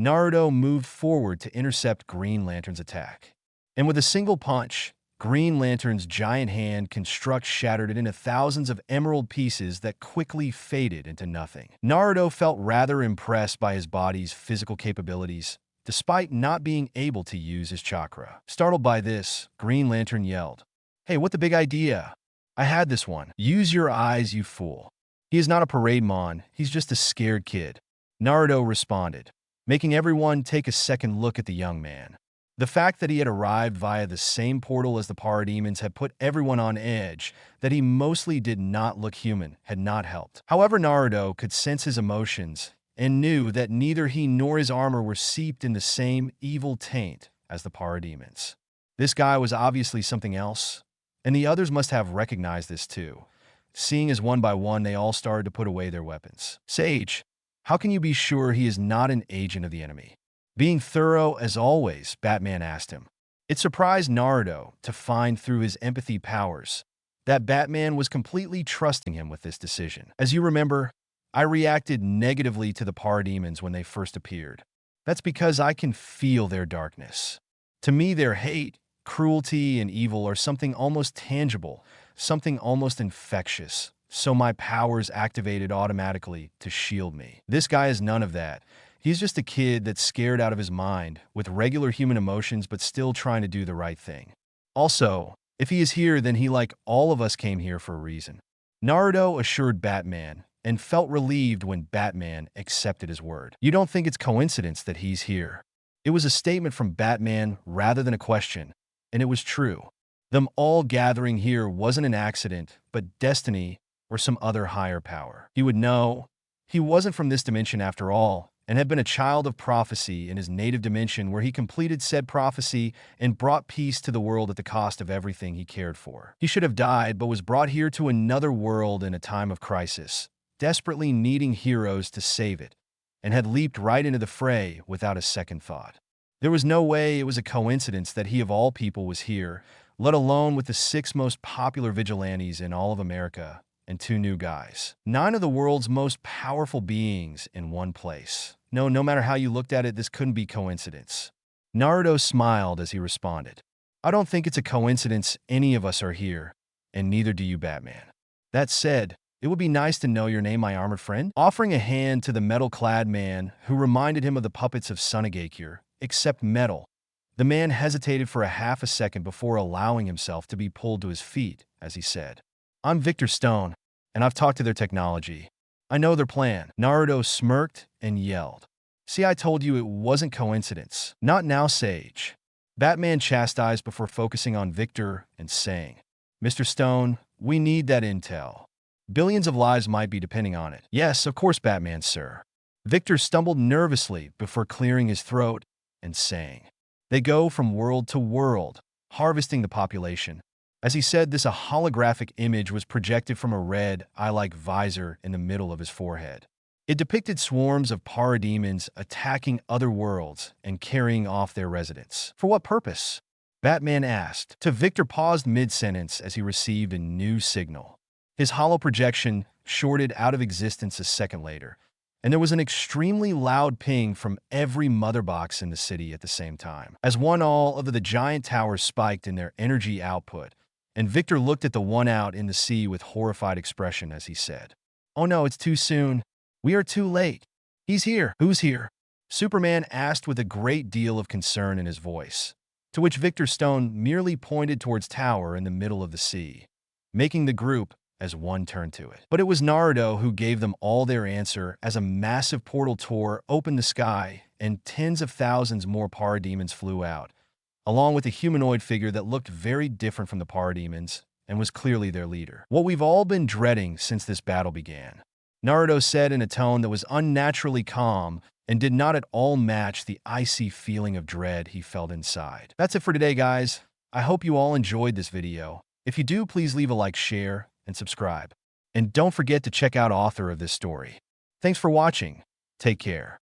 Naruto moved forward to intercept Green Lantern's attack. And with a single punch, Green Lantern's giant hand shattered it into thousands of emerald pieces that quickly faded into nothing. Naruto felt rather impressed by his body's physical capabilities, despite not being able to use his chakra. Startled by this, Green Lantern yelled, "Hey, what the big idea? I had this one. Use your eyes, you fool." "He is not a parade mon, he's just a scared kid," Naruto responded, making everyone take a second look at the young man. The fact that he had arrived via the same portal as the parademons had put everyone on edge. That he mostly did not look human had not helped. However, Naruto could sense his emotions and knew that neither he nor his armor were seeped in the same evil taint as the parademons. This guy was obviously something else, and the others must have recognized this too, seeing as one by one they all started to put away their weapons. "Sage, how can you be sure he is not an agent of the enemy?" Being thorough as always, Batman asked him. It surprised Naruto to find through his empathy powers that Batman was completely trusting him with this decision. "As you remember, I reacted negatively to the parademons when they first appeared. That's because I can feel their darkness. To me, their hate, cruelty, and evil are something almost tangible, something almost infectious. So my powers activated automatically to shield me. This guy is none of that. He's just a kid that's scared out of his mind, with regular human emotions but still trying to do the right thing. Also, if he is here, then he, like all of us, came here for a reason." Naruto assured Batman, and felt relieved when Batman accepted his word. "You don't think it's coincidence that he's here?" It was a statement from Batman rather than a question, and it was true. Them all gathering here wasn't an accident, but destiny or some other higher power. He would know. He wasn't from this dimension after all, and had been a child of prophecy in his native dimension where he completed said prophecy and brought peace to the world at the cost of everything he cared for. He should have died, but was brought here to another world in a time of crisis, desperately needing heroes to save it, and had leaped right into the fray without a second thought. There was no way it was a coincidence that he of all people was here, let alone with the 6 most popular vigilantes in all of America, and 2 new guys. 9 of the world's most powerful beings in one place. No matter how you looked at it, this couldn't be coincidence. Naruto smiled as he responded, "I don't think it's a coincidence any of us are here, and neither do you, Batman. That said, it would be nice to know your name, my armored friend." Offering a hand to the metal-clad man who reminded him of the puppets of Sunagakure, except metal, The man hesitated for a half a second before allowing himself to be pulled to his feet as he said, "I'm Victor Stone, and I've talked to their technology. I know their plan." Naruto smirked and yelled, "See, I told you it wasn't coincidence." "Not now, Sage." Batman chastised before focusing on Victor and saying, "Mr. Stone, we need that intel. Billions of lives might be depending on it." "Yes, of course, Batman, sir." Victor stumbled nervously before clearing his throat and saying, "They go from world to world, harvesting the population." As he said this, a holographic image was projected from a red, eye-like visor in the middle of his forehead. It depicted swarms of parademons attacking other worlds and carrying off their residents. "For what purpose?" Batman asked. Victor paused mid-sentence as he received a new signal. His hollow projection shorted out of existence a second later, and there was an extremely loud ping from every mother box in the city at the same time. As all of the giant towers spiked in their energy output, and Victor looked at the one out in the sea with horrified expression as he said, "Oh no, it's too soon. We are too late. He's here." "Who's here?" Superman asked with a great deal of concern in his voice, to which Victor Stone merely pointed towards tower in the middle of the sea, making the group as one turned to it. But it was Naruto who gave them all their answer as a massive portal tore opened the sky and tens of thousands more parademons flew out, along with a humanoid figure that looked very different from the parademons and was clearly their leader. "What we've all been dreading since this battle began," Naruto said in a tone that was unnaturally calm and did not at all match the icy feeling of dread he felt inside. That's it for today, guys. I hope you all enjoyed this video. If you do, please leave a like, share, and subscribe. And don't forget to check out author of this story. Thanks for watching. Take care.